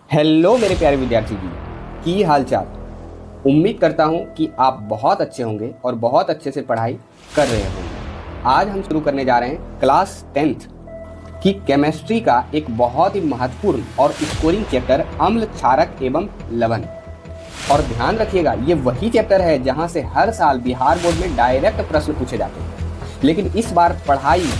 Hello मेरे प्यारे विद्यार्थी जी, की हाल चाल। उम्मीद करता हूँ कि आप बहुत अच्छे होंगे और बहुत अच्छे से पढ़ाई कर रहे होंगे। आज हम शुरू करने जा रहे हैं क्लास 10th की केमिस्ट्री का एक बहुत ही महत्वपूर्ण और स्कोरिंग चैप्टर अम्ल क्षारक एवं लवण। और ध्यान रखिएगा, ये वही चैप्टर है जहाँ से हर साल बिहार बोर्ड में डायरेक्ट प्रश्न पूछे जाते हैं, लेकिन इस बार पढ़ाई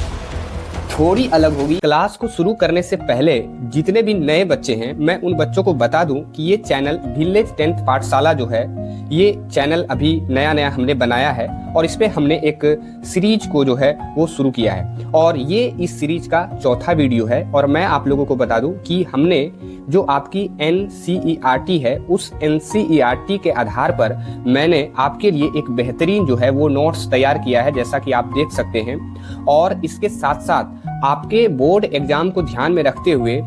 थोड़ी अलग होगी। क्लास को शुरू करने से पहले जितने भी नए बच्चे हैं, मैं उन बच्चों को बता दूं कि ये चैनल विलेज 10th पाठशाला जो है, ये चैनल अभी नया हमने बनाया है और इस पे हमने एक सीरीज को जो है वो शुरू किया है और ये इस सीरीज का चौथा वीडियो है। और मैं आप लोगों को बता दूं कि हमने जो आपकी NCERT है, उस NCERT के आधार पर मैंने आपके लिए एक बेहतरीन जो है वो नोट्स तैयार किया है, जैसा कि आप देख सकते हैं। और इसके साथ साथ आपके बोर्ड एग्जाम को ध्यान में रखते हुए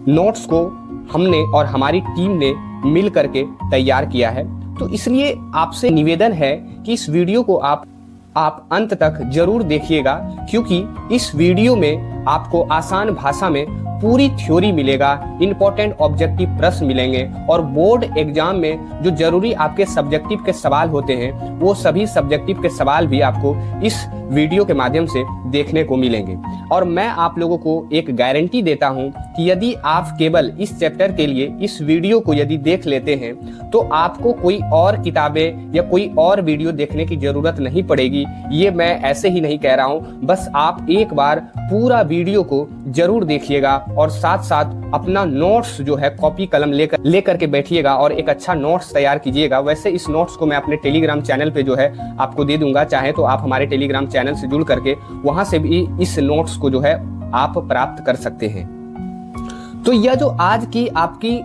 नोट्स को हमने और हमारी टीम ने मिल करके तैयार किया है। तो इसलिए आपसे निवेदन है कि इस वीडियो को आप अंत तक जरूर देखिएगा, क्योंकि इस वीडियो में आपको आसान भाषा में पूरी थ्योरी मिलेगा, इंपॉर्टेंट ऑब्जेक्टिव प्रश्न मिलेंगे और बोर्ड एग्जाम में जो जरूरी आपके सब्जेक्टिव के सवाल होते हैं, वो सभी सब्जेक्टिव के सवाल भी आपको इस वीडियो के माध्यम से देखने को मिलेंगे। और मैं आप लोगों को एक गारंटी देता हूं कि यदि आप केवल इस चैप्टर के लिए इस वीडियो को यदि देख लेते हैं, तो आपको कोई और किताबें या कोई और वीडियो देखने की जरूरत नहीं पड़ेगी। ये मैं ऐसे ही नहीं कह रहा हूं, बस आप एक बार पूरा वीडियो को जरूर देखिएगा और साथ साथ अपना नोट्स जो है कॉपी कलम लेकर के बैठिएगा और एक अच्छा नोट्स तैयार कीजिएगा। वैसे इस नोट्स को मैं अपने टेलीग्राम चैनल पे जो है आपको दे दूंगा, चाहे तो आप हमारे टेलीग्राम चैनल से जुड़ करके वहां से भी इस नोट्स को जो है आप प्राप्त कर सकते हैं। तो यह जो आज की आपकी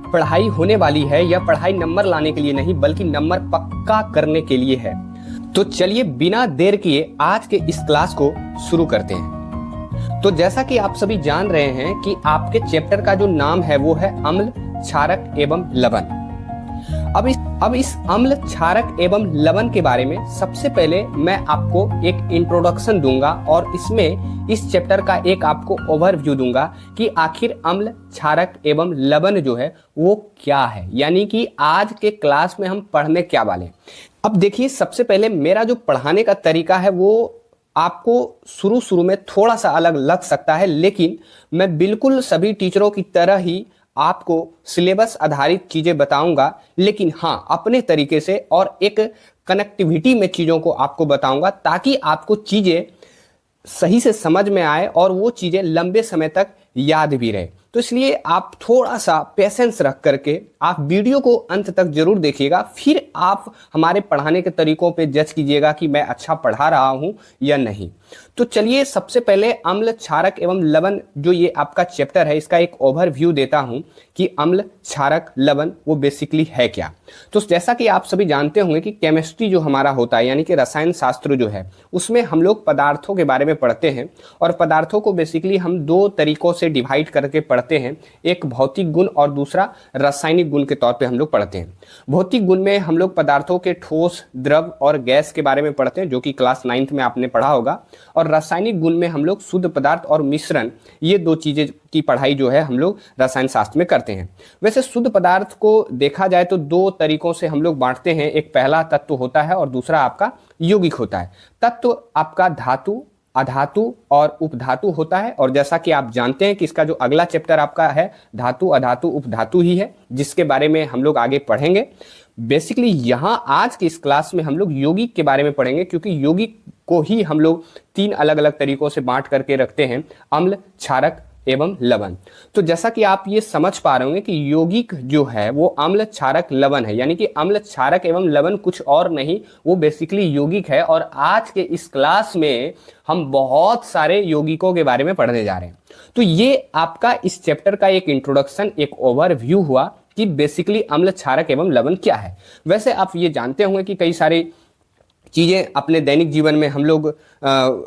पढ़ाई होने वाली है, यह पढ़ाई नंबर लाने के लिए नहीं बल्कि नंबर पक्का करने के लिए है। तो चलिए बिना देर किए आज के इस क्लास को शुरू करते हैं। तो जैसा कि आप सभी जान रहे हैं कि आपके चैप्टर का जो नाम है वो है अम्ल क्षारक एवं लवण। अब इस अम्ल क्षारक एवं लवण के बारे में सबसे पहले मैं आपको एक इंट्रोडक्शन दूंगा और इसमें इस चैप्टर का एक आपको ओवरव्यू दूंगा कि आखिर अम्ल क्षारक एवं लवण जो है वो क्या है, यानी कि आज के क्लास में हम पढ़ने क्या वाले। अब देखिए, सबसे पहले मेरा जो पढ़ाने का तरीका है वो आपको शुरू में थोड़ा सा अलग लग सकता है, लेकिन मैं बिल्कुल सभी टीचरों की तरह ही आपको सिलेबस आधारित चीजें बताऊंगा, लेकिन हाँ अपने तरीके से और एक कनेक्टिविटी में चीजों को आपको बताऊंगा, ताकि आपको चीजें सही से समझ में आए और वो चीजें लंबे समय तक याद भी रहे। तो इसलिए आप थोड़ा सा पेशेंस रख करके आप वीडियो को अंत तक जरूर देखिएगा, फिर आप हमारे पढ़ाने के तरीकों पे जज कीजिएगा कि मैं अच्छा पढ़ा रहा हूं या नहीं। तो चलिए सबसे पहले अम्ल क्षारक एवं लवण जो ये आपका चैप्टर है, इसका एक ओवरव्यू देता हूं कि अम्ल क्षारक लवण वो बेसिकली है क्या। तो जैसा कि आप सभी जानते होंगे कि केमिस्ट्री जो हमारा होता है, यानी कि रसायन शास्त्र जो है, उसमें हम लोग पदार्थों के बारे में पढ़ते हैं और पदार्थों को बेसिकली हम दो तरीकों से डिवाइड करके पढ़ते हैं, एक भौतिक गुण और दूसरा रासायनिक गुण के तौर पे हम लोग पढ़ते हैं। भौतिक गुण में हम लोग पदार्थों के ठोस, द्रव और गैस के बारे में पढ़ते हैं, जो कि क्लास 9th में आपने पढ़ा होगा। और रासायनिक गुण में हम लोग शुद्ध पदार्थ और मिश्रण, ये दो चीजें की पढ़ाई जो है हम लोग रसायन शास्त्र में करते हैं। वैसे शुद्ध पदार्थ को देखा जाए तो दो तरीकों से हम लोग बांटते हैं, एक पहला तत्व होता है और दूसरा आपका यौगिक होता है। तत्व आपका धातु, अधातु और उपधातु होता है, और जैसा कि आप जानते हैं कि इसका जो अगला चैप्टर आपका है धातु, अधातु, उपधातु ही है, जिसके बारे में हम लोग आगे पढ़ेंगे। बेसिकली यहाँ आज की इस क्लास में हम लोग यौगिक के बारे में पढ़ेंगे, क्योंकि यौगिक को ही हम लोग तीन अलग अलग तरीकों से बांट करके रखते हैं, अम्ल, क्षारक एवं लवण। तो जैसा कि आप ये समझ पा रहे होंगे कि यौगिक जो है वो अम्ल, क्षारक, लवण है, यानी कि अम्ल, क्षारक एवं लवण कुछ और नहीं, वो बेसिकली यौगिक है। और आज के इस क्लास में हम बहुत सारे यौगिकों के बारे में पढ़ने जा रहे हैं। तो ये आपका इस चैप्टर का एक इंट्रोडक्शन, एक ओवरव्यू हुआ कि बेसिकली अम्ल, क्षारक एवं लवण क्या है। वैसे आप ये जानते होंगे कि कई सारे चीज़ें अपने दैनिक जीवन में हम लोग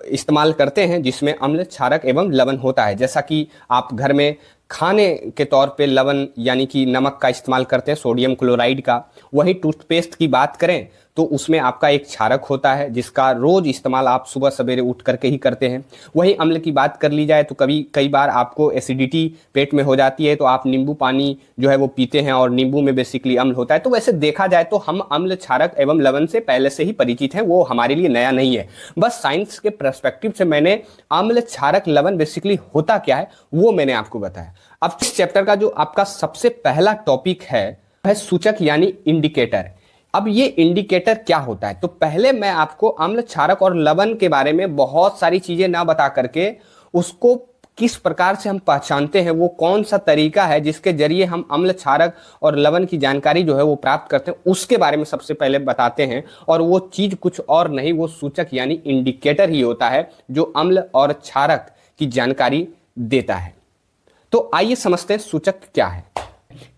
इस्तेमाल करते हैं जिसमें अम्ल, क्षारक एवं लवण होता है। जैसा कि आप घर में खाने के तौर पे लवण यानी कि नमक का इस्तेमाल करते हैं, सोडियम क्लोराइड का। वही टूथपेस्ट की बात करें तो उसमें आपका एक क्षारक होता है जिसका रोज इस्तेमाल आप सुबह सवेरे उठ करके ही करते हैं। वही अम्ल की बात कर ली जाए तो कई बार आपको एसिडिटी पेट में हो जाती है, तो आप नींबू पानी जो है वो पीते हैं और नींबू में बेसिकली अम्ल होता है। तो वैसे देखा जाए तो हम अम्ल, क्षारक एवं लवण से पहले से ही परिचित हैं, वो हमारे लिए नया नहीं है। बस साइंस के पर्सपेक्टिव से मैंने अम्ल, क्षारक, लवण बेसिकली होता क्या है वो मैंने आपको बताया। अब इस चैप्टर का जो आपका सबसे पहला टॉपिक है सूचक यानी इंडिकेटर। अब ये इंडिकेटर क्या होता है, तो पहले मैं आपको अम्ल, क्षारक और लवण के बारे में बहुत सारी चीजें ना बता करके उसको किस प्रकार से हम पहचानते हैं, वो कौन सा तरीका है जिसके जरिए हम अम्ल, क्षारक और लवण की जानकारी जो है वो प्राप्त करते हैं, उसके बारे में सबसे पहले बताते हैं। और वो चीज कुछ और नहीं, वो सूचक यानी इंडिकेटर ही होता है जो अम्ल और क्षारक की जानकारी देता है। तो आइए समझते हैं सूचक क्या है।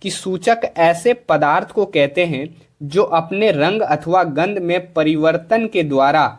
कि सूचक ऐसे पदार्थ को कहते हैं जो अपने रंग अथवा गंध में परिवर्तन के द्वारा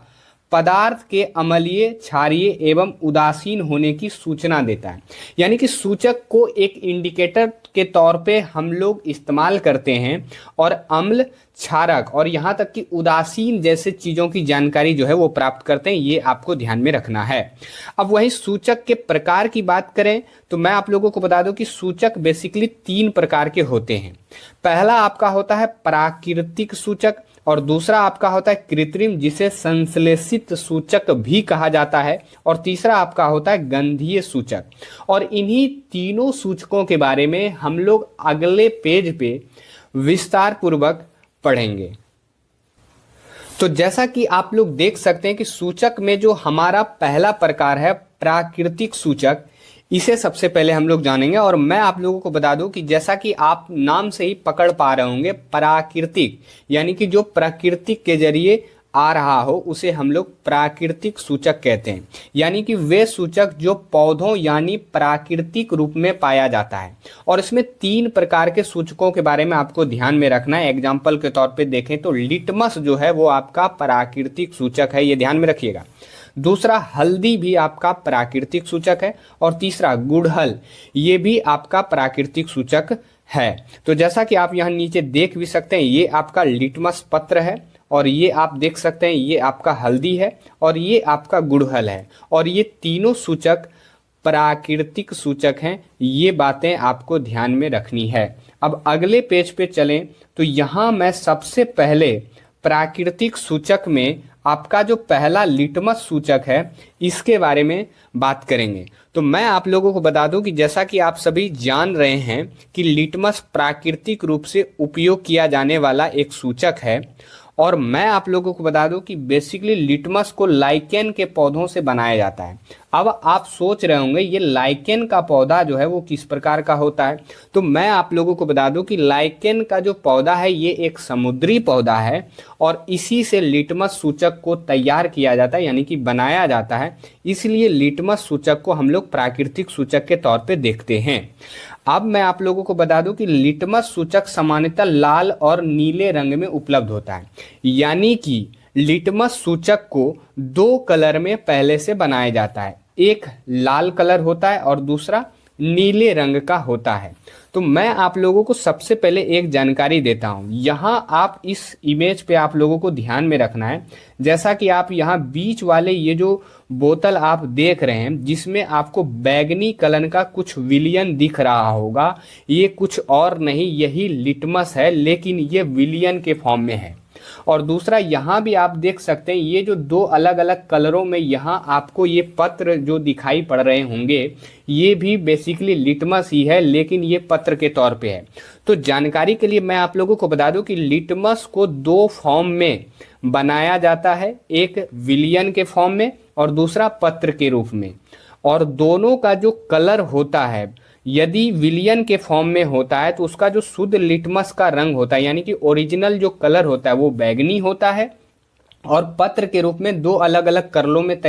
पदार्थ के अम्लीय, क्षारीय एवं उदासीन होने की सूचना देता है। यानी कि सूचक को एक इंडिकेटर के तौर पे हम लोग इस्तेमाल करते हैं और अम्ल, क्षारक और यहाँ तक कि उदासीन जैसे चीज़ों की जानकारी जो है वो प्राप्त करते हैं। ये आपको ध्यान में रखना है। अब वही सूचक के प्रकार की बात करें तो मैं आप लोगों को बता दूं कि सूचक बेसिकली 3 प्रकार के होते हैं। पहला आपका होता है प्राकृतिक सूचक और दूसरा आपका होता है कृत्रिम, जिसे संश्लेषित सूचक भी कहा जाता है, और तीसरा आपका होता है गंधीय सूचक। और इन्हीं तीनों सूचकों के बारे में हम लोग अगले पेज पे विस्तार पूर्वक पढ़ेंगे। तो जैसा कि आप लोग देख सकते हैं कि सूचक में जो हमारा पहला प्रकार है प्राकृतिक सूचक, इसे सबसे पहले हम लोग जानेंगे। और मैं आप लोगों को बता दूं कि जैसा कि आप नाम से ही पकड़ पा रहे होंगे, प्राकृतिक यानी कि जो प्राकृतिक के जरिए आ रहा हो उसे हम लोग प्राकृतिक सूचक कहते हैं। यानी कि वे सूचक जो पौधों यानी प्राकृतिक रूप में पाया जाता है। और इसमें 3 प्रकार के सूचकों के बारे में आपको ध्यान में रखना है। एग्जाम्पल के तौर पे देखें तो लिटमस जो है वो आपका प्राकृतिक सूचक है, ये ध्यान में रखिएगा। दूसरा हल्दी भी आपका प्राकृतिक सूचक है और तीसरा गुड़हल, ये भी आपका प्राकृतिक सूचक है। तो जैसा कि आप यहाँ नीचे देख भी सकते हैं, ये आपका लिटमस पत्र है और ये आप देख सकते हैं ये आपका हल्दी है और ये आपका गुड़हल है। और ये तीनों सूचक प्राकृतिक सूचक हैं। ये बातें आपको ध्यान में रखनी है। अब अगले पेज पे चलें तो यहाँ मैं सबसे पहले प्राकृतिक सूचक में आपका जो पहला लिटमस सूचक है इसके बारे में बात करेंगे। तो मैं आप लोगों को बता दूं कि जैसा कि आप सभी जान रहे हैं कि लिटमस प्राकृतिक रूप से उपयोग किया जाने वाला एक सूचक है। और मैं आप लोगों को बता दूं कि बेसिकली लिटमस को लाइकेन के पौधों से बनाया जाता है। अब आप सोच रहे होंगे ये लाइकेन का पौधा जो है वो किस प्रकार का होता है, तो मैं आप लोगों को बता दूं कि लाइकेन का जो पौधा है ये एक समुद्री पौधा है और इसी से लिटमस सूचक को तैयार किया जाता है, यानी कि बनाया जाता है। इसलिए लिटमस सूचक को हम लोग प्राकृतिक सूचक के तौर पे देखते हैं। अब मैं आप लोगों को बता दूं कि लिटमस सूचक सामान्यतः लाल और नीले रंग में उपलब्ध होता है। यानी कि लिटमस सूचक को 2 कलर में पहले से बनाया जाता है, एक लाल कलर होता है और दूसरा नीले रंग का होता है। तो मैं आप लोगों को सबसे पहले एक जानकारी देता हूं। यहाँ आप इस इमेज पे आप लोगों को ध्यान में रखना है। जैसा कि आप यहाँ बीच वाले ये जो बोतल आप देख रहे हैं जिसमें आपको बैगनी कलर का कुछ विलियन दिख रहा होगा, ये कुछ और नहीं यही लिटमस है, लेकिन ये विलियन के फॉर्म में है। और दूसरा यहाँ भी आप देख सकते हैं ये जो 2 अलग अलग कलरों में यहाँ आपको ये पत्र जो दिखाई पड़ रहे होंगे ये भी बेसिकली लिटमस ही है, लेकिन ये पत्र के तौर पे है। तो जानकारी के लिए मैं आप लोगों को बता दूं कि लिटमस को 2 फॉर्म में बनाया जाता है, एक विलियन के फॉर्म में और दूसरा पत्र के रूप में। और दोनों का जो कलर होता है, यदि विलियन के फॉर्म में होता है तो उसका जो शुद्ध लिटमस का रंग होता है यानी कि ओरिजिनल जो कलर होता है वो बैगनी होता है। और पत्र के रूप में 2 अलग अलग कलरों में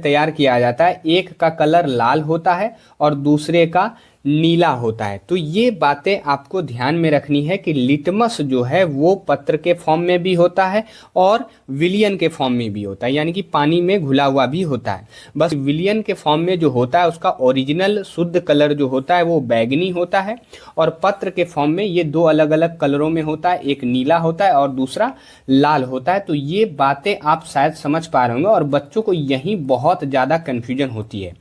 तैयार किया जाता है। एक का कलर लाल होता है और दूसरे का नीला होता है। तो ये बातें आपको ध्यान में रखनी है कि लिटमस जो है वो पत्र के फॉर्म में भी होता है और विलियन के फॉर्म में भी होता है, यानी कि पानी में घुला हुआ भी होता है। बस विलियन के फॉर्म में जो होता है उसका ओरिजिनल शुद्ध कलर जो होता है वो बैगनी होता है, और पत्र के फॉर्म में ये दो अलग अलग कलरों में होता है, एक नीला होता है और दूसरा लाल होता है। तो ये बातें आप शायद समझ पा रहे होंगे, और बच्चों को यहीं बहुत ज़्यादा कन्फ्यूजन होती है।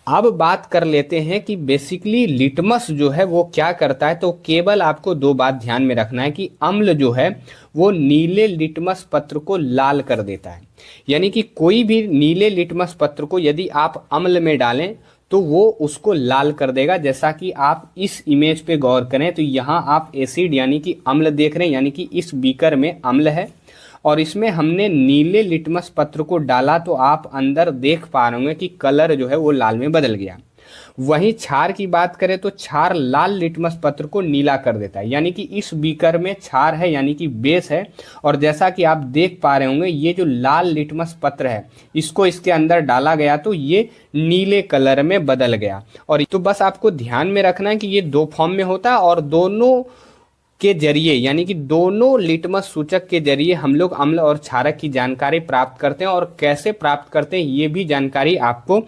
अब बात कर लेते हैं कि बेसिकली लिटमस जो है वो क्या करता है। तो केवल आपको दो बात ध्यान में रखना है कि अम्ल जो है वो नीले लिटमस पत्र को लाल कर देता है, यानी कि कोई भी नीले लिटमस पत्र को यदि आप अम्ल में डालें तो वो उसको लाल कर देगा। जैसा कि आप इस इमेज पे गौर करें तो यहाँ आप एसिड यानी कि अम्ल देख रहे हैं, यानी कि इस बीकर में अम्ल है और इसमें हमने नीले लिटमस पत्र को डाला, तो आप अंदर देख पा रहे होंगे कि कलर जो है वो लाल में बदल गया। वहीं क्षार की बात करें तो क्षार लाल लिटमस पत्र को नीला कर देता है, यानी कि इस बीकर में क्षार है यानी कि बेस है, और जैसा कि आप देख पा रहे होंगे ये जो लाल लिटमस पत्र है इसको इसके अंदर डाला गया तो ये नीले कलर में बदल गया। और तो बस आपको ध्यान में रखना है कि ये दो फॉर्म में होता है और दोनों के जरिए यानी कि दोनों लिटमस सूचक के जरिए हम लोग अम्ल और क्षारक की जानकारी प्राप्त करते हैं, और कैसे प्राप्त करते हैं ये भी जानकारी आपको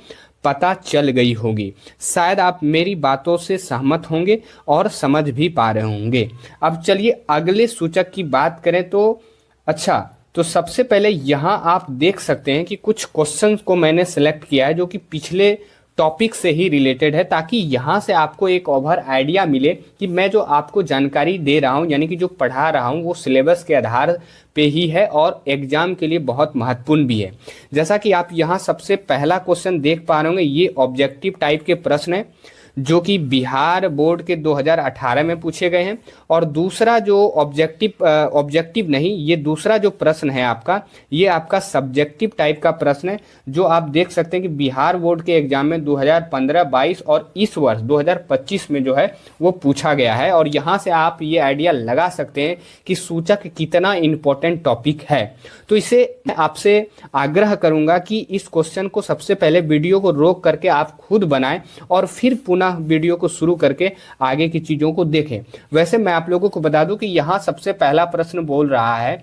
पता चल गई होगी। शायद आप मेरी बातों से सहमत होंगे और समझ भी पा रहे होंगे। अब चलिए अगले सूचक की बात करें तो तो सबसे पहले यहाँ आप देख सकते हैं कि कुछ क्वेश्चंस को मैंने सेलेक्ट किया है जो कि पिछले टॉपिक से ही रिलेटेड है, ताकि यहाँ से आपको एक ओवर आइडिया मिले कि मैं जो आपको जानकारी दे रहा हूँ यानी कि जो पढ़ा रहा हूँ वो सिलेबस के आधार पे ही है और एग्जाम के लिए बहुत महत्वपूर्ण भी है। जैसा कि आप यहाँ सबसे पहला क्वेश्चन देख पा रहे होंगे, ये ऑब्जेक्टिव टाइप के प्रश्न है जो कि बिहार बोर्ड के 2018 में पूछे गए हैं। और दूसरा जो ऑब्जेक्टिव नहीं, ये दूसरा जो प्रश्न है आपका, ये आपका सब्जेक्टिव टाइप का प्रश्न है जो आप देख सकते हैं कि बिहार बोर्ड के एग्जाम में 2015-22 और इस वर्ष 2025 में जो है वो पूछा गया है। और यहाँ से आप ये आइडिया लगा सकते हैं कि सूचक कितना इम्पोर्टेंट टॉपिक है। तो इसे मैं आपसे आग्रह करूँगा कि इस क्वेश्चन को सबसे पहले वीडियो को रोक करके आप खुद बनाएं और फिर पुनः वीडियो को शुरू करके आगे की चीज़ों को देखें। वैसे मैं आप लोगों को बता दूं कि यहाँ सबसे पहला प्रश्न बोल रहा है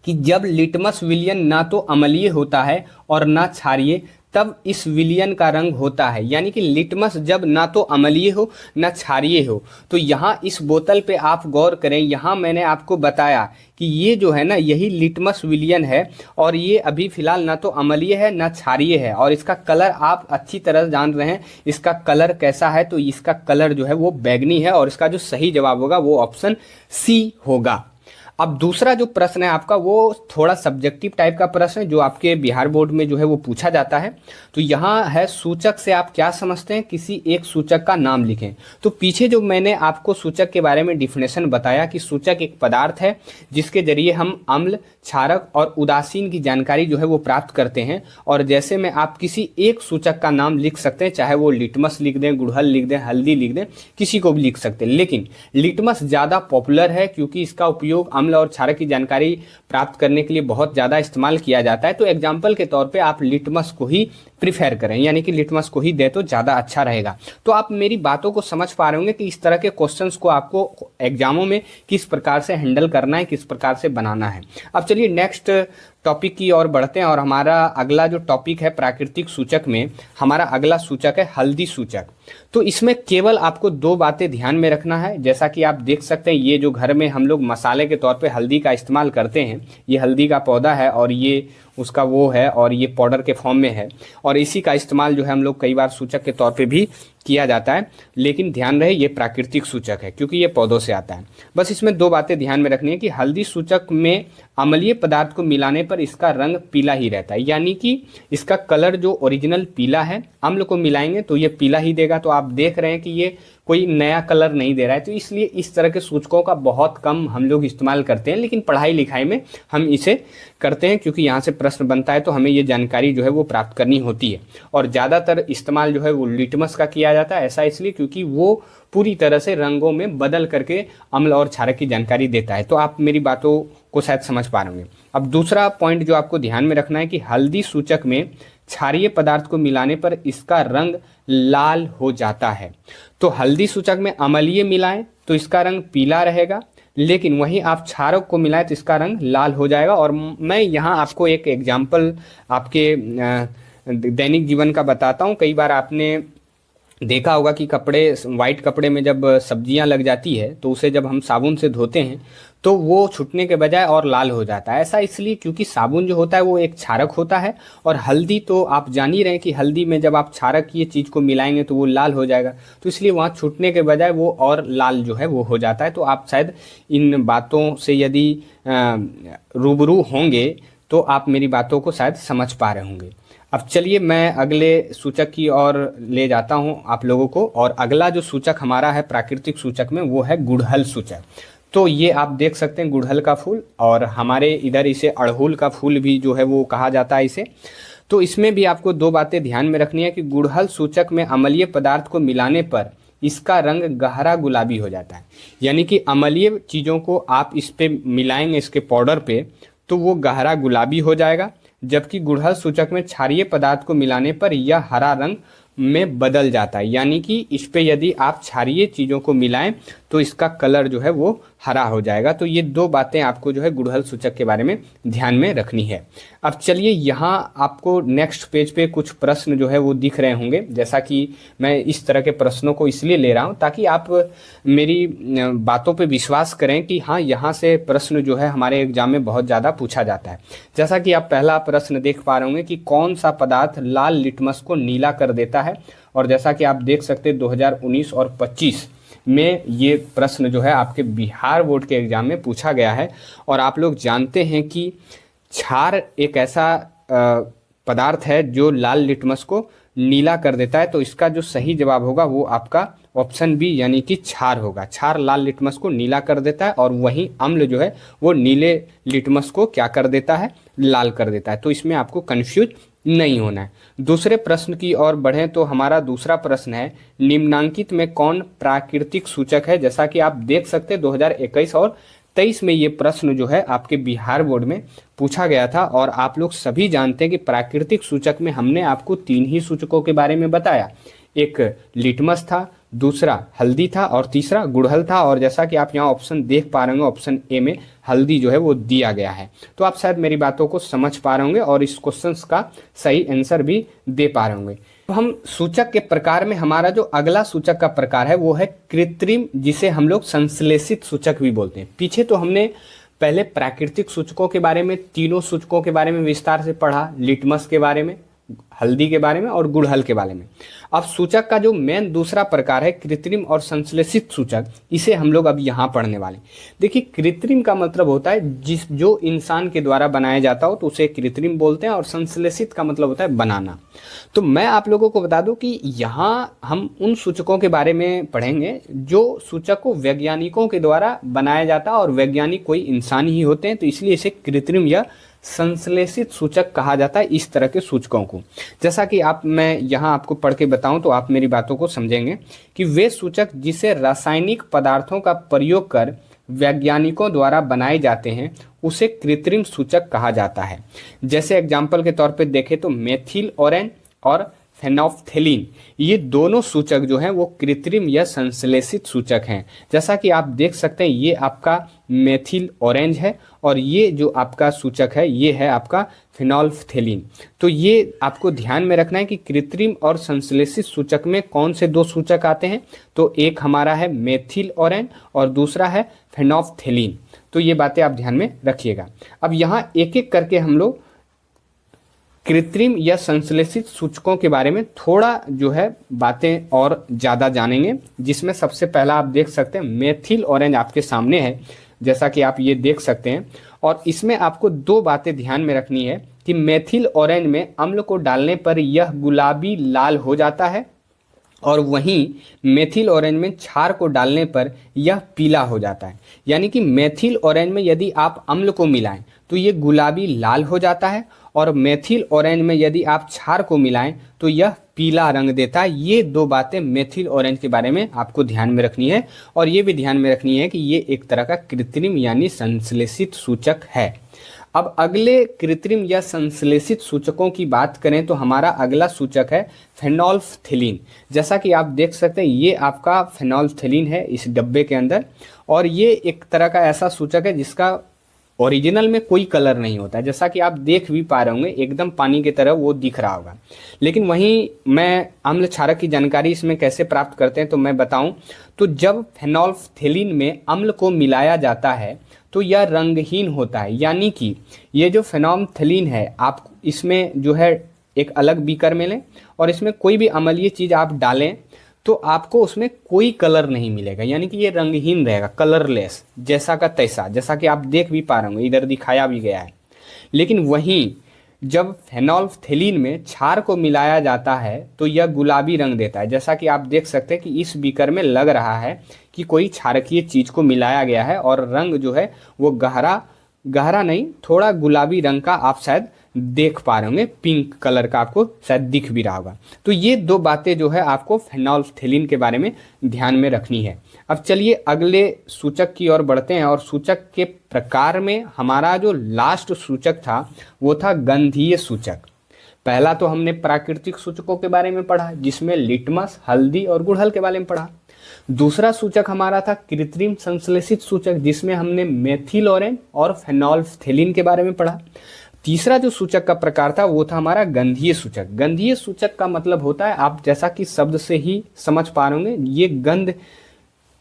कि जब लिटमस विलयन ना तो अम्लीय होता है और ना क्षारीय, तब इस विलयन का रंग होता है। यानी कि लिटमस जब ना तो अम्लीय हो ना क्षारीय हो। तो यहाँ इस बोतल पे आप गौर करें, यहाँ मैंने आपको बताया कि ये जो है ना यही लिटमस विलयन है, और ये अभी फिलहाल ना तो अम्लीय है ना क्षारीय है। और इसका कलर आप अच्छी तरह जान रहे हैं इसका कलर कैसा है, तो इसका कलर जो है वो बैगनी है, और इसका जो सही जवाब होगा वो ऑप्शन सी होगा। अब दूसरा जो प्रश्न है आपका वो थोड़ा सब्जेक्टिव टाइप का प्रश्न है जो आपके बिहार बोर्ड में जो है वो पूछा जाता है। तो यहाँ है सूचक से आप क्या समझते हैं, किसी एक सूचक का नाम लिखें। तो पीछे जो मैंने आपको सूचक के बारे में डिफिनेशन बताया कि सूचक एक पदार्थ है जिसके जरिए हम अम्ल, क्षारक और उदासीन की जानकारी जो है वो प्राप्त करते हैं। और जैसे में आप किसी एक सूचक का नाम लिख सकते हैं, चाहे वो लिटमस लिख दें, गुड़हल लिख दें, हल्दी लिख दें, किसी को भी लिख सकते हैं। लेकिन लिटमस ज़्यादा पॉपुलर है क्योंकि इसका उपयोग अम्ल और क्षारक की जानकारी प्राप्त करने के लिए बहुत ज़्यादा इस्तेमाल किया जाता है। तो एग्जाम्पल के तौर पे आप लिटमस को ही प्रिफेर करें, यानी कि लिटमस को ही दे तो ज़्यादा अच्छा रहेगा। तो आप मेरी बातों को समझ पा रहे होंगे कि इस तरह के क्वेश्चंस को आपको एग्जामों में किस प्रकार से हैंडल करना है, किस प्रकार से बनाना है। अब चलिए नेक्स्ट टॉपिक की ओर बढ़ते हैं, और हमारा अगला जो टॉपिक है प्राकृतिक सूचक में हमारा अगला सूचक है हल्दी सूचक। तो इसमें केवल आपको दो बातें ध्यान में रखना है। जैसा कि आप देख सकते हैं ये जो घर में हम लोग मसाले के तौर पे हल्दी का इस्तेमाल करते हैं, ये हल्दी का पौधा है और ये उसका वो है और ये पाउडर के फॉर्म में है, और इसी का इस्तेमाल जो है हम लोग कई बार सूचक के तौर पे भी किया जाता है। लेकिन ध्यान रहे ये प्राकृतिक सूचक है क्योंकि ये पौधों से आता है। बस इसमें दो बातें ध्यान में रखनी है कि हल्दी सूचक में अम्लीय पदार्थ को मिलाने पर इसका रंग पीला ही रहता है, यानी कि इसका कलर जो ओरिजिनल पीला है, अम्ल को मिलाएंगे तो ये पीला ही देगा। तो आप देख रहे हैं कि ये कोई नया कलर नहीं दे रहा है। तो इसलिए इस तरह के सूचकों का बहुत कम हम लोग इस्तेमाल करते हैं, लेकिन पढ़ाई लिखाई में हम इसे करते हैं क्योंकि यहाँ से प्रश्न बनता है तो हमें ये जानकारी जो है वो प्राप्त करनी होती है। और ज़्यादातर इस्तेमाल जो है वो लिटमस का किया जाता है, ऐसा इसलिए क्योंकि वो पूरी तरह से रंगों में बदल करके अम्ल और क्षारक की जानकारी देता है। तो आप मेरी बातों को शायद समझ पा रहे होंगे। अब दूसरा पॉइंट जो आपको ध्यान में रखना है कि हल्दी सूचक में क्षारीय पदार्थ को मिलाने पर इसका रंग लाल हो जाता है। तो हल्दी सूचक में अम्लीय मिलाएं तो इसका रंग पीला रहेगा, लेकिन वहीं आप क्षारक को मिलाएं तो इसका रंग लाल हो जाएगा। और मैं यहाँ आपको एक एग्जाम्पल आपके दैनिक जीवन का बताता हूँ। कई बार आपने देखा होगा कि वाइट कपड़े में जब सब्जियां लग जाती है तो उसे जब हम साबुन से धोते हैं तो वो छूटने के बजाय और लाल हो जाता है। ऐसा इसलिए क्योंकि साबुन जो होता है वो एक क्षारक होता है, और हल्दी तो आप जान ही रहे हैं कि हल्दी में जब आप क्षारक ये चीज़ को मिलाएंगे तो वो लाल हो जाएगा, तो इसलिए वहाँ छूटने के बजाय वो और लाल जो है वो हो जाता है। तो आप शायद इन बातों से यदि रूबरू होंगे तो आप मेरी बातों को शायद समझ पा रहे होंगे। अब चलिए मैं अगले सूचक की ओर ले जाता हूं आप लोगों को। और अगला जो सूचक हमारा है प्राकृतिक सूचक में वो है गुड़हल सूचक। तो ये आप देख सकते हैं गुड़हल का फूल, और हमारे इधर इसे अड़हुल का फूल भी जो है वो कहा जाता है इसे। तो इसमें भी आपको दो बातें ध्यान में रखनी है कि गुड़हल सूचक में अम्लीय पदार्थ को मिलाने पर इसका रंग गहरा गुलाबी हो जाता है। यानी कि अम्लीय चीज़ों को आप इस पे मिलाएंगे, इसके पाउडर पे, तो वो गहरा गुलाबी हो जाएगा, जबकि गुड़हल सूचक में क्षारीय पदार्थ को मिलाने पर यह हरा रंग में बदल जाता है। यानी कि इस पे यदि आप क्षारीय चीज़ों को मिलाएं तो इसका कलर जो है वो हरा हो जाएगा। तो ये दो बातें आपको जो है गुड़हल सूचक के बारे में ध्यान में रखनी है। अब चलिए यहाँ आपको नेक्स्ट पेज पे कुछ प्रश्न जो है वो दिख रहे होंगे। जैसा कि मैं इस तरह के प्रश्नों को इसलिए ले रहा हूँ ताकि आप मेरी बातों पे विश्वास करें कि हाँ, यहाँ से प्रश्न जो है हमारे एग्जाम में बहुत ज़्यादा पूछा जाता है। जैसा कि आप पहला प्रश्न देख पा रहे होंगे कि कौन सा पदार्थ लाल लिटमस को नीला कर देता है। और जैसा कि आप देख सकते हैं 2019 और 25 में ये प्रश्न जो है आपके बिहार बोर्ड के एग्जाम में पूछा गया है। और आप लोग जानते हैं कि क्षार एक ऐसा पदार्थ है जो लाल लिटमस को नीला कर देता है। तो इसका जो सही जवाब होगा वो आपका ऑप्शन बी यानी कि क्षार होगा। क्षार लाल लिटमस को नीला कर देता है, और वहीं अम्ल जो है वो नीले लिटमस को क्या कर देता है, लाल कर देता है। तो इसमें आपको कंफ्यूज नहीं होना है। दूसरे प्रश्न की ओर बढ़ें तो हमारा दूसरा प्रश्न है निम्नांकित में कौन प्राकृतिक सूचक है। जैसा कि आप देख सकते हैं 2021 और 23 में ये प्रश्न जो है आपके बिहार बोर्ड में पूछा गया था। और आप लोग सभी जानते हैं कि प्राकृतिक सूचक में हमने आपको 3 ही सूचकों के बारे में बताया। एक लिटमस था, दूसरा हल्दी था, और तीसरा गुड़हल था। और जैसा कि आप यहाँ ऑप्शन देख पा रहे होंगे, ऑप्शन ए में हल्दी जो है वो दिया गया है। तो आप शायद मेरी बातों को समझ पा रहे होंगे और इस क्वेश्चन का सही आंसर भी दे पा रहे होंगे। तो हम सूचक के प्रकार में हमारा जो अगला सूचक का प्रकार है वो है कृत्रिम, जिसे हम लोग संश्लेषित सूचक भी बोलते हैं। पीछे तो हमने पहले प्राकृतिक सूचकों के बारे में, तीनों सूचकों के बारे में विस्तार से पढ़ा, लिटमस के बारे में, हल्दी के बारे में और गुड़हल के बारे में। अब सूचक का जो मेन दूसरा प्रकार है कृत्रिम और संश्लेषित सूचक, इसे हम लोग अब यहाँ पढ़ने वाले। देखिए, कृत्रिम का मतलब होता है जो इंसान के द्वारा बनाया जाता हो तो उसे कृत्रिम बोलते हैं, और संश्लेषित का मतलब होता है बनाना। तो मैं आप लोगों को बता दूं कि यहाँ हम उन सूचकों के बारे में पढ़ेंगे जो सूचक को वैज्ञानिकों के द्वारा बनाया जाता है, और वैज्ञानिक कोई इंसान ही होते हैं, तो इसलिए इसे कृत्रिम या संश्लेषित सूचक कहा जाता है इस तरह के सूचकों को। जैसा कि मैं यहाँ आपको पढ़ के बताऊं तो आप मेरी बातों को समझेंगे कि वे सूचक जिसे रासायनिक पदार्थों का प्रयोग कर वैज्ञानिकों द्वारा बनाए जाते हैं उसे कृत्रिम सूचक कहा जाता है। जैसे एग्जाम्पल के तौर पे देखें तो मेथिल ऑरेंज और फेनोल्फथेलीन, ये दोनों सूचक जो हैं वो कृत्रिम या संश्लेषित सूचक हैं। जैसा कि आप देख सकते हैं ये आपका मेथिल ऑरेंज है, और ये जो आपका सूचक है ये है आपका फेनोल्फथेलीन। तो ये आपको ध्यान में रखना है कि कृत्रिम और संश्लेषित सूचक में कौन से दो सूचक आते हैं। तो एक हमारा है मेथिल ऑरेंज और दूसरा है फेनोल्फथेलीन। तो ये बातें आप ध्यान में रखिएगा। अब यहाँ एक एक करके हम लोग कृत्रिम या संश्लेषित सूचकों के बारे में थोड़ा जो है बातें और ज़्यादा जानेंगे, जिसमें सबसे पहला आप देख सकते हैं मेथिल ऑरेंज आपके सामने है, जैसा कि आप ये देख सकते हैं। और इसमें आपको दो बातें ध्यान में रखनी है कि मेथिल ऑरेंज में अम्ल को डालने पर यह गुलाबी लाल हो जाता है, और वहीं मेथिल ऑरेंज में क्षार को डालने पर यह पीला हो जाता है। यानी कि मेथिल ऑरेंज में यदि आप अम्ल को मिलाएं तो ये गुलाबी लाल हो जाता है, और मेथिल ऑरेंज में यदि आप क्षार को मिलाएं तो यह पीला रंग देता है। ये दो बातें मेथिल ऑरेंज के बारे में आपको ध्यान में रखनी है, और ये भी ध्यान में रखनी है कि ये एक तरह का कृत्रिम यानी संश्लेषित सूचक है। अब अगले कृत्रिम या संश्लेषित सूचकों की बात करें तो हमारा अगला सूचक है फेनोल्फथेलीन। जैसा कि आप देख सकते हैं ये आपका फेनोल्फथेलीन है इस डब्बे के अंदर, और ये एक तरह का ऐसा सूचक है जिसका ओरिजिनल में कोई कलर नहीं होता है, जैसा कि आप देख भी पा रहे होंगे एकदम पानी की तरह वो दिख रहा होगा। लेकिन वहीं मैं अम्ल क्षारक की जानकारी इसमें कैसे प्राप्त करते हैं तो मैं बताऊं, तो जब फेनोल्फथेलीन में अम्ल को मिलाया जाता है तो यह रंगहीन होता है, यानी कि ये जो फेनोल्फथेलीन है आप इसमें जो है एक अलग बीकर में लें और इसमें कोई भी अम्लीय चीज़ आप डालें तो आपको उसमें कोई कलर नहीं मिलेगा, यानी कि ये रंगहीन रहेगा, कलरलेस, जैसा का तैसा, जैसा कि आप देख भी पा रहे होंगे इधर दिखाया भी गया है। लेकिन वहीं जब फेनोल्फथेलीन में क्षार को मिलाया जाता है तो यह गुलाबी रंग देता है, जैसा कि आप देख सकते हैं कि इस बीकर में लग रहा है कि कोई क्षारकीय चीज़ को मिलाया गया है और रंग जो है वो गहरा गहरा नहीं, थोड़ा गुलाबी रंग का आप शायद देख पा रहे होंगे, पिंक कलर का आपको शायद दिख भी रहा होगा। तो ये दो बातें जो है आपको फेनोल्फथेलीन के बारे में ध्यान में रखनी है। अब चलिए अगले सूचक की ओर बढ़ते हैं, और सूचक के प्रकार में हमारा जो लास्ट सूचक था वो था गंधीय सूचक। पहला तो हमने प्राकृतिक सूचकों के बारे में पढ़ा जिसमें लिटमस, हल्दी और गुड़हल के बारे में पढ़ा। दूसरा सूचक हमारा था कृत्रिम संश्लेषित सूचक जिसमें हमने मेथिल ऑरेंज और फेनोल्फथेलीन के बारे में पढ़ा। तीसरा जो सूचक का प्रकार था वो था हमारा गंधीय सूचक। गंधीय सूचक का मतलब होता है, आप जैसा कि शब्द से ही समझ पा रहे होंगे, ये गंध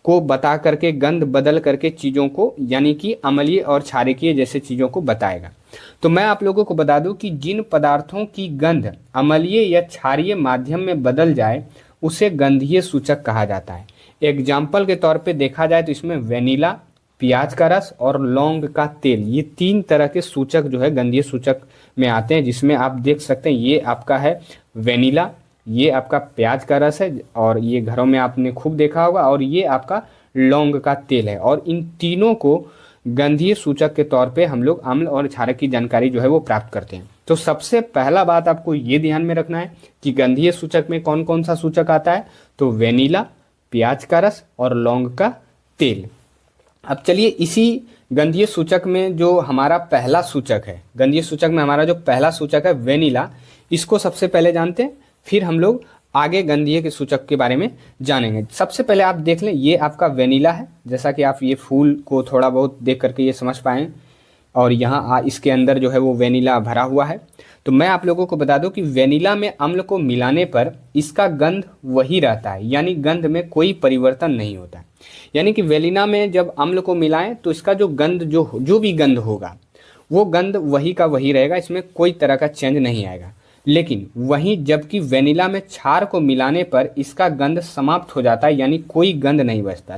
को बता करके, गंध बदल करके चीज़ों को, यानी कि अम्लीय और क्षारकीय जैसे चीज़ों को बताएगा। तो मैं आप लोगों को बता दूं कि जिन पदार्थों की गंध अम्लीय या क्षारीय माध्यम में बदल जाए उसे गंधीय सूचक कहा जाता है। एग्जाम्पल के तौर पे देखा जाए तो इसमें वेनिला, प्याज का रस और लौंग का तेल, ये तीन तरह के सूचक जो है गंधीय सूचक में आते हैं, जिसमें आप देख सकते हैं ये आपका है वेनिला, ये आपका प्याज का रस है और ये घरों में आपने खूब देखा होगा, और ये आपका लौंग का तेल है। और इन तीनों को गंधीय सूचक के तौर पे हम लोग अम्ल और क्षारक की जानकारी जो है वो प्राप्त करते हैं। तो सबसे पहला बात आपको ये ध्यान में रखना है कि गंधीय सूचक में कौन कौन सा सूचक आता है, तो वेनिला, प्याज का रस और लौंग का तेल। अब चलिए इसी गंधीय सूचक में जो हमारा पहला सूचक है, गंधीय सूचक में हमारा जो पहला सूचक है वेनिला, इसको सबसे पहले जानते हैं, फिर हम लोग आगे गंधीय के सूचक के बारे में जानेंगे। सबसे पहले आप देख लें ये आपका वेनिला है, जैसा कि आप ये फूल को थोड़ा बहुत देख करके ये समझ पाएँ, और यहाँ इसके अंदर जो है वो वेनिला भरा हुआ है। तो मैं आप लोगों को बता दूं कि वेनिला में अम्ल को मिलाने पर इसका गंध वही रहता है, यानी गंध में कोई परिवर्तन नहीं होता है। यानी कि वेनिला में जब अम्ल को मिलाएं तो इसका जो गंध जो भी गंध होगा वो गंध वही का वही रहेगा, इसमें कोई तरह का चेंज नहीं आएगा। लेकिन वहीं जबकि वेनिला में क्षार को मिलाने पर इसका गंध समाप्त हो जाता है, यानी कोई गंध नहीं बचता।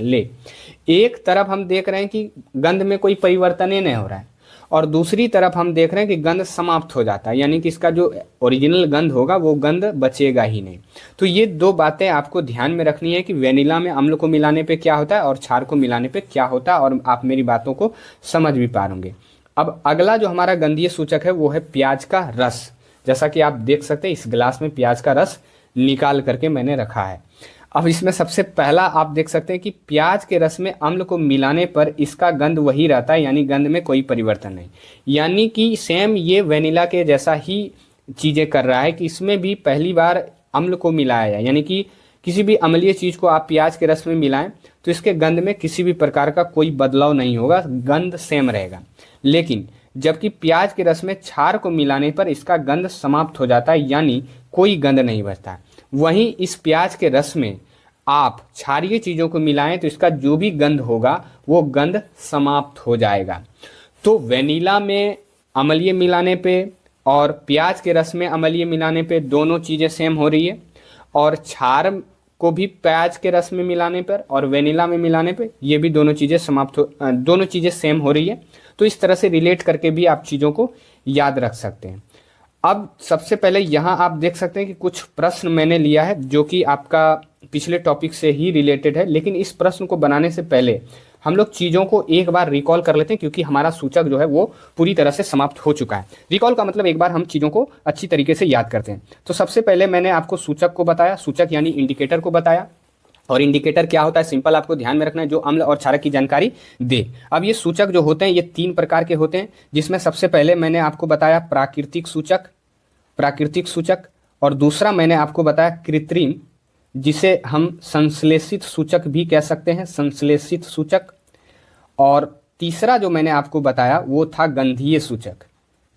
एक तरफ हम देख रहे हैं कि गंध में कोई परिवर्तन ही नहीं हो रहा है, और दूसरी तरफ हम देख रहे हैं कि गंध समाप्त हो जाता है, यानी कि इसका जो ओरिजिनल गंध होगा वो गंध बचेगा ही नहीं। तो ये दो बातें आपको ध्यान में रखनी है कि वेनिला में अम्ल को मिलाने पे क्या होता है और क्षार को मिलाने पे क्या होता है, और आप मेरी बातों को समझ भी पा रहे। अब अगला जो हमारा गंधीय सूचक है वो है प्याज का रस। जैसा कि आप देख सकते हैं इस गिलास में प्याज का रस निकाल करके मैंने रखा है। अब इसमें सबसे पहला आप देख सकते हैं कि प्याज के रस में अम्ल को मिलाने पर इसका गंध वही रहता है, यानी गंध में कोई परिवर्तन नहीं। यानी कि सेम ये वेनिला के जैसा ही चीज़ें कर रहा है कि इसमें भी पहली बार अम्ल को मिलाया जाए, यानी कि किसी भी अम्लीय चीज़ को आप प्याज के रस में मिलाएं तो इसके गंध में किसी भी प्रकार का कोई बदलाव नहीं होगा, गंध सेम रहेगा। लेकिन जबकि प्याज के रस में क्षार को मिलाने पर इसका गंध समाप्त हो जाता है, यानी कोई गंध नहीं बचता। वहीं इस प्याज के रस में आप क्षारीय चीज़ों को मिलाएं तो इसका जो भी गंध होगा वो गंध समाप्त हो जाएगा। तो वेनिला में अम्लीय मिलाने पे और प्याज के रस में अम्लीय मिलाने पे दोनों चीज़ें सेम हो रही है, और क्षार को भी प्याज के रस में मिलाने पर और वेनिला में मिलाने पे ये भी दोनों चीज़ें सेम हो रही है। तो इस तरह से रिलेट करके भी आप चीज़ों को याद रख सकते हैं। अब सबसे पहले यहाँ आप देख सकते हैं कि कुछ प्रश्न मैंने लिया है जो कि आपका पिछले टॉपिक से ही रिलेटेड है, लेकिन इस प्रश्न को बनाने से पहले हम लोग चीज़ों को एक बार रिकॉल कर लेते हैं, क्योंकि हमारा सूचक जो है वो पूरी तरह से समाप्त हो चुका है। रिकॉल का मतलब एक बार हम चीज़ों को अच्छी तरीके से याद करते हैं। तो सबसे पहले मैंने आपको सूचक को बताया, सूचक यानी इंडिकेटर को बताया। और इंडिकेटर क्या होता है, सिंपल आपको ध्यान में रखना है, जो अम्ल और क्षारक की जानकारी दे। अब ये सूचक जो होते हैं ये 3 प्रकार के होते हैं, जिसमें सबसे पहले मैंने आपको बताया प्राकृतिक सूचक, और दूसरा मैंने आपको बताया कृत्रिम, जिसे हम संश्लेषित सूचक भी कह सकते हैं, संश्लेषित सूचक। और तीसरा जो मैंने आपको बताया वो था गंधीय सूचक।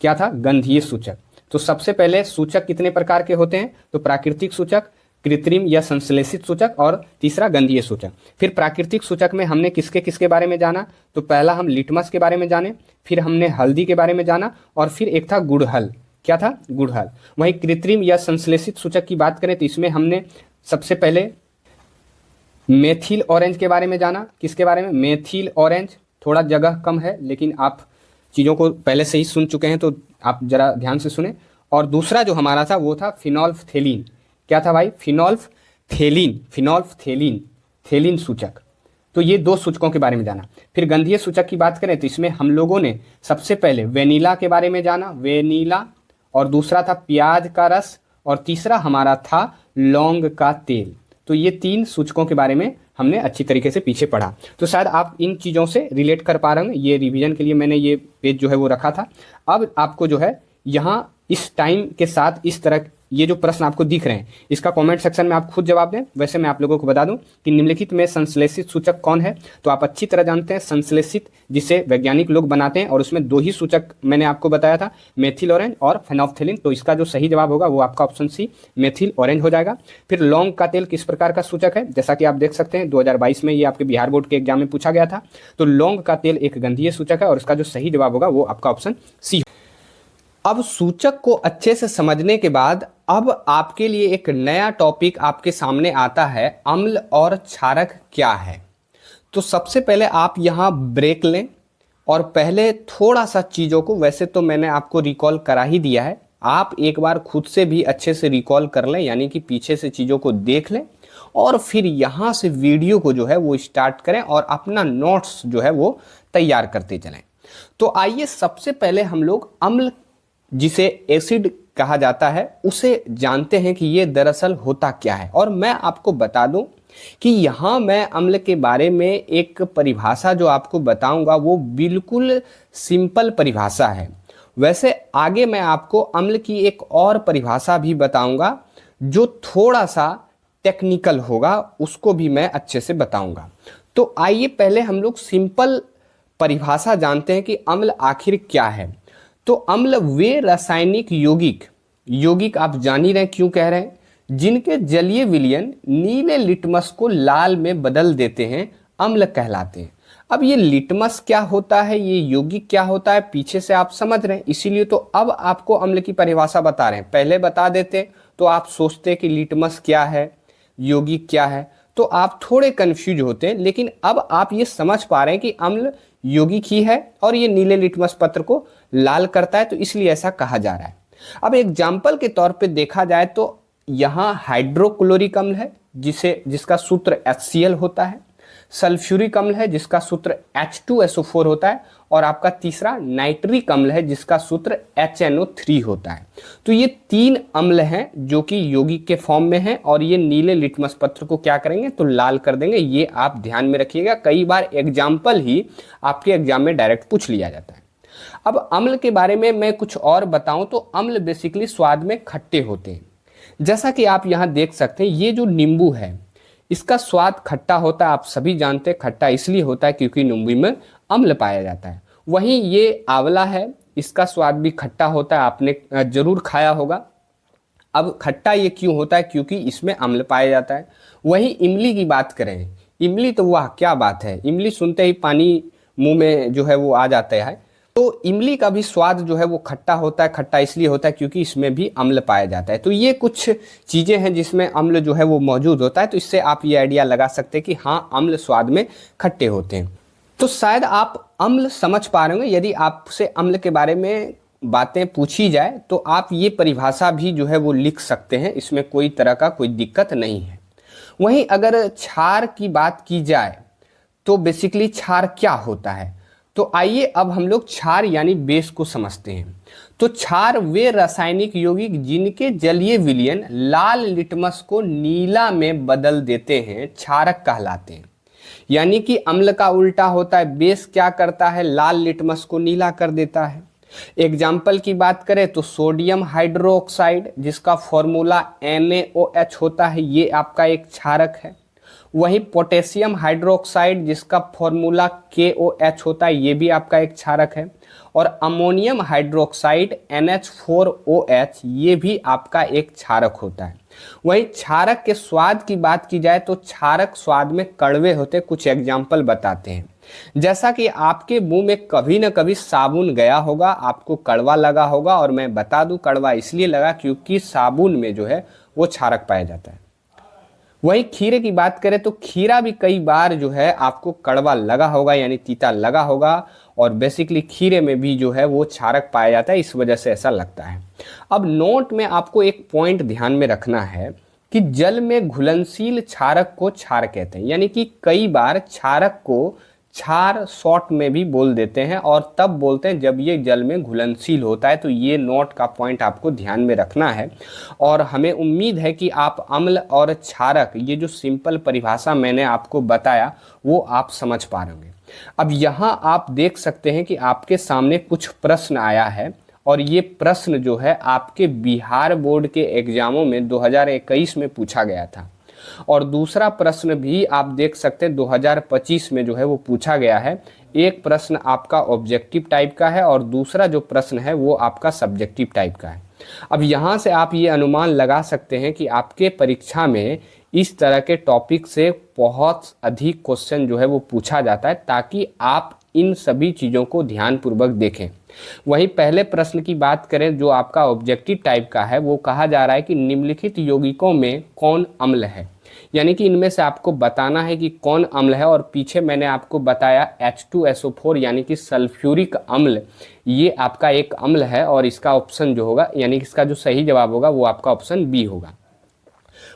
क्या था? गंधीय सूचक। तो सबसे पहले सूचक कितने प्रकार के होते हैं? तो प्राकृतिक सूचक, कृत्रिम या संश्लेषित सूचक, और तीसरा गंधीय सूचक। फिर प्राकृतिक सूचक में हमने किसके किसके बारे में जाना? तो पहला हम लिटमस के बारे में जाने, फिर हमने हल्दी के बारे में जाना, और फिर एक था गुड़हल। क्या था? गुड़हल। वहीं कृत्रिम या संश्लेषित सूचक की बात करें तो इसमें हमने सबसे पहले मेथिल ऑरेंज के बारे में जाना। किसके बारे में? Methyl orange. थोड़ा जगह कम है लेकिन आप चीज़ों को पहले से ही सुन चुके हैं तो आप जरा ध्यान से सुने। और दूसरा जो हमारा था वो था फिनोल्फथेलीन। क्या था भाई? फिनोल्फथेलीन सूचक। तो ये 2 सूचकों के बारे में जाना। फिर गंधीय सूचक की बात करें तो इसमें हम लोगों ने सबसे पहले वेनिला के बारे में जाना, वेनिला, और दूसरा था प्याज का रस, और तीसरा हमारा था लौंग का तेल। तो ये 3 सूचकों के बारे में हमने अच्छी तरीके से पीछे पढ़ा। तो शायद आप इन चीज़ों से रिलेट कर पा रहे होंगे। ये रिवीजन के लिए मैंने ये पेज जो है वो रखा था। अब आपको जो है यहाँ इस टाइम के साथ इस तरह ये जो प्रश्न आपको दिख रहे हैं इसका कमेंट सेक्शन में आप खुद जवाब दें। वैसे मैं आप लोगों को बता दूं कि निम्नलिखित में संश्लेषित सूचक कौन है। तो आप अच्छी तरह जानते हैं संश्लेषित जिसे वैज्ञानिक लोग बनाते हैं, और उसमें 2 ही सूचक मैंने आपको बताया था, मेथिल ऑरेंज और फेनोल्फथेलीन। तो इसका जो सही जवाब होगा वो आपका ऑप्शन सी मेथिल ऑरेंज हो जाएगा। फिर लौंग का तेल किस प्रकार का सूचक है? जैसा कि आप देख सकते हैं 2022 में ये आपके बिहार बोर्ड के एग्जाम में पूछा गया था। तो लौंग का तेल एक गंधीय सूचक है और इसका जो सही जवाब होगा वो आपका ऑप्शन सी। अब सूचक को अच्छे से समझने के बाद अब आपके लिए एक नया टॉपिक आपके सामने आता है, अम्ल और क्षारक क्या है। तो सबसे पहले आप यहाँ ब्रेक लें और पहले थोड़ा सा चीज़ों को, वैसे तो मैंने आपको रिकॉल करा ही दिया है, आप एक बार खुद से भी अच्छे से रिकॉल कर लें, यानी कि पीछे से चीज़ों को देख लें और फिर यहाँ से वीडियो को जो है वो स्टार्ट करें और अपना नोट्स जो है वो तैयार करते चलें। तो आइए सबसे पहले हम लोग अम्ल, जिसे एसिड कहा जाता है, उसे जानते हैं कि ये दरअसल होता क्या है। और मैं आपको बता दूं कि यहाँ मैं अम्ल के बारे में एक परिभाषा जो आपको बताऊंगा वो बिल्कुल सिंपल परिभाषा है। वैसे आगे मैं आपको अम्ल की एक और परिभाषा भी बताऊंगा जो थोड़ा सा टेक्निकल होगा, उसको भी मैं अच्छे से बताऊंगा। तो आइए पहले हम लोग सिंपल परिभाषा जानते हैं कि अम्ल आखिर क्या है। तो अम्ल वे रासायनिक यौगिक आप जान ही रहे हैं क्यों कह रहे हैं, जिनके जलीय विलयन नीले लिटमस को लाल में बदल देते हैं, अम्ल कहलाते हैं। अब ये लिटमस क्या होता है, ये यौगिक क्या होता है, पीछे से आप समझ रहे हैं, इसीलिए तो अब आपको अम्ल की परिभाषा बता रहे हैं। पहले बता देते तो आप सोचते कि लिटमस क्या है, यौगिक क्या है, तो आप थोड़े कंफ्यूज होते हैं। लेकिन अब आप ये समझ पा रहे हैं कि अम्ल यौगिक ही है और ये नीले लिटमस पत्र को लाल करता है, तो इसलिए ऐसा कहा जा रहा है। अब एग्जाम्पल के तौर पे देखा जाए तो यहाँ हाइड्रोक्लोरिक अम्ल है जिसका सूत्र HCl होता है, सल्फ्यूरिक अम्ल है जिसका सूत्र H2SO4 होता है, और आपका तीसरा नाइट्रिक अम्ल है जिसका सूत्र HNO3 होता है। तो ये 3 अम्ल हैं जो कि यौगिक के फॉर्म में हैं और ये नीले लिटमस पत्र को क्या करेंगे तो लाल कर देंगे। ये आप ध्यान में रखिएगा, कई बार एग्जाम्पल ही आपके एग्जाम में डायरेक्ट पूछ लिया जाता है। अब अम्ल के बारे में मैं कुछ और बताऊं तो अम्ल बेसिकली स्वाद में खट्टे होते हैं। जैसा कि आप यहाँ देख सकते हैं, ये जो नींबू है इसका स्वाद खट्टा होता है। आप सभी जानते हैं खट्टा इसलिए होता है क्योंकि नींबू में अम्ल पाया जाता है। वहीं ये आंवला है, इसका स्वाद भी खट्टा होता है, आपने जरूर खाया होगा। अब खट्टा ये क्यों होता है, क्योंकि इसमें अम्ल पाया जाता है। वहीं इमली की बात करें, इमली तो वाह क्या बात है, इमली सुनते ही पानी मुंह में जो है वो आ जाता है। तो इमली का भी स्वाद जो है वो खट्टा होता है। खट्टा इसलिए होता है क्योंकि इसमें भी अम्ल पाया जाता है। तो ये कुछ चीज़ें हैं जिसमें अम्ल जो है वो मौजूद होता है। तो इससे आप ये आइडिया लगा सकते हैं कि हाँ, अम्ल स्वाद में खट्टे होते हैं। तो शायद आप अम्ल समझ पा रहे होंगे। यदि आपसे अम्ल के बारे में बातें पूछी जाए तो आप ये परिभाषा भी जो है वो लिख सकते हैं, इसमें कोई तरह का कोई दिक्कत नहीं है। वहीं अगर क्षार की बात की जाए तो बेसिकली क्षार क्या होता है, तो आइए अब हम लोग क्षार यानी बेस को समझते हैं। तो क्षार वे रासायनिक यौगिक जिनके जलीय विलयन लाल लिटमस को नीला में बदल देते हैं क्षारक कहलाते हैं। यानी कि अम्ल का उल्टा होता है, बेस क्या करता है, लाल लिटमस को नीला कर देता है। एग्जाम्पल की बात करें तो सोडियम हाइड्रोक्साइड जिसका फॉर्मूला NaOH होता है, ये आपका एक क्षारक है। वहीं पोटेशियम हाइड्रोक्साइड जिसका फॉर्मूला KOH होता है, ये भी आपका एक क्षारक है। और अमोनियम हाइड्रोक्साइड NH4OH ये भी आपका एक क्षारक होता है। वहीं क्षारक के स्वाद की बात की जाए तो क्षारक स्वाद में कड़वे होते, कुछ एग्जाम्पल बताते हैं। जैसा कि आपके मुंह में कभी न कभी साबुन गया होगा, आपको कड़वा लगा होगा, और मैं बता दूं कड़वा इसलिए लगा क्योंकि साबुन में जो है वो क्षारक पाया जाता है। वहीं खीरे की बात करें तो खीरा भी कई बार जो है आपको कड़वा लगा होगा यानी तीता लगा होगा, और बेसिकली खीरे में भी जो है वो क्षारक पाया जाता है, इस वजह से ऐसा लगता है। अब नोट में आपको एक पॉइंट ध्यान में रखना है कि जल में घुलनशील क्षारक को क्षार कहते हैं। यानी कि कई बार क्षारक को क्षार शॉर्ट में भी बोल देते हैं, और तब बोलते हैं जब ये जल में घुलनशील होता है। तो ये नोट का पॉइंट आपको ध्यान में रखना है। और हमें उम्मीद है कि आप अम्ल और क्षारक, ये जो सिंपल परिभाषा मैंने आपको बताया, वो आप समझ पा रहे होंगे। अब यहाँ आप देख सकते हैं कि आपके सामने कुछ प्रश्न आया है, और ये प्रश्न जो है आपके बिहार बोर्ड के एग्जामों में 2021 में पूछा गया था। और दूसरा प्रश्न भी आप देख सकते हैं 2025 में जो है वो पूछा गया है। एक प्रश्न आपका ऑब्जेक्टिव टाइप का है और दूसरा जो प्रश्न है वो आपका सब्जेक्टिव टाइप का है। अब यहाँ से आप ये अनुमान लगा सकते हैं कि आपके परीक्षा में इस तरह के टॉपिक से बहुत अधिक क्वेश्चन जो है वो पूछा जाता है, ताकि आप इन सभी चीज़ों को ध्यानपूर्वक देखें। वहीं पहले प्रश्न की बात करें जो आपका ऑब्जेक्टिव टाइप का है, वो कहा जा रहा है कि निम्नलिखित यौगिकों में कौन अम्ल है। यानी कि इनमें से आपको बताना है कि कौन अम्ल है। और पीछे मैंने आपको बताया H2SO4 यानी कि सल्फ्यूरिक अम्ल, ये आपका एक अम्ल है, और इसका ऑप्शन जो होगा यानी कि इसका जो सही जवाब होगा वो आपका ऑप्शन बी होगा।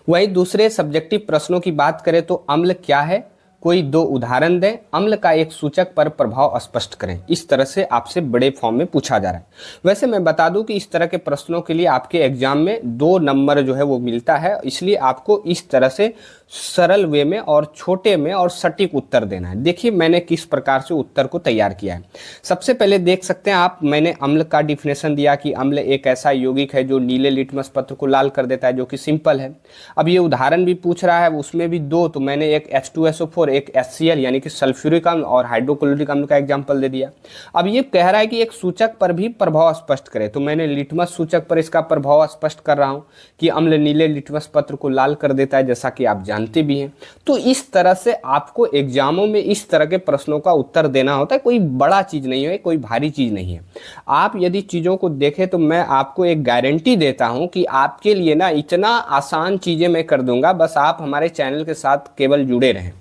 वहीं दूसरे सब्जेक्टिव प्रश्नों की बात करें तो अम्ल क्या है, कोई दो उदाहरण दें, अम्ल का एक सूचक पर प्रभाव स्पष्ट करें। इस तरह से आपसे बड़े फॉर्म में पूछा जा रहा है। वैसे मैं बता दूं कि इस तरह के प्रश्नों के लिए आपके एग्जाम में 2 नंबर जो है वो मिलता है, इसलिए आपको इस तरह से सरल वे में और छोटे में और सटीक उत्तर देना है। देखिए मैंने किस प्रकार से उत्तर को तैयार किया है। सबसे पहले देख सकते हैं आप, मैंने अम्ल का डिफिनेशन दिया कि अम्ल एक ऐसा यौगिक है जो नीले लिटमस पत्र को लाल कर देता है, जो कि सिंपल है। अब ये उदाहरण भी पूछ रहा है, उसमें भी 2, तो मैंने एक H2SO4 एक HCl यानी कि सल्फ्यूरिक अम्ल और हाइड्रोक्लोरिक अम्ल का एग्जाम्पल दे दिया। अब ये कह रहा है कि एक सूचक पर भी प्रभाव स्पष्ट करे, तो मैंने लिटमस सूचक पर इसका प्रभाव स्पष्ट कर रहा हूँ कि अम्ल नीले लिटमस पत्र को लाल कर देता है, जैसा कि आप जानते भी हैं। तो इस तरह से आपको एग्जामों में इस तरह के प्रश्नों का उत्तर देना होता है। कोई बड़ा चीज़ नहीं है, कोई भारी चीज़ नहीं है। आप यदि चीज़ों को देखें तो मैं आपको एक गारंटी देता हूं कि आपके लिए ना इतना आसान चीज़ें मैं कर दूंगा, बस आप हमारे चैनल के साथ केवल जुड़े रहें।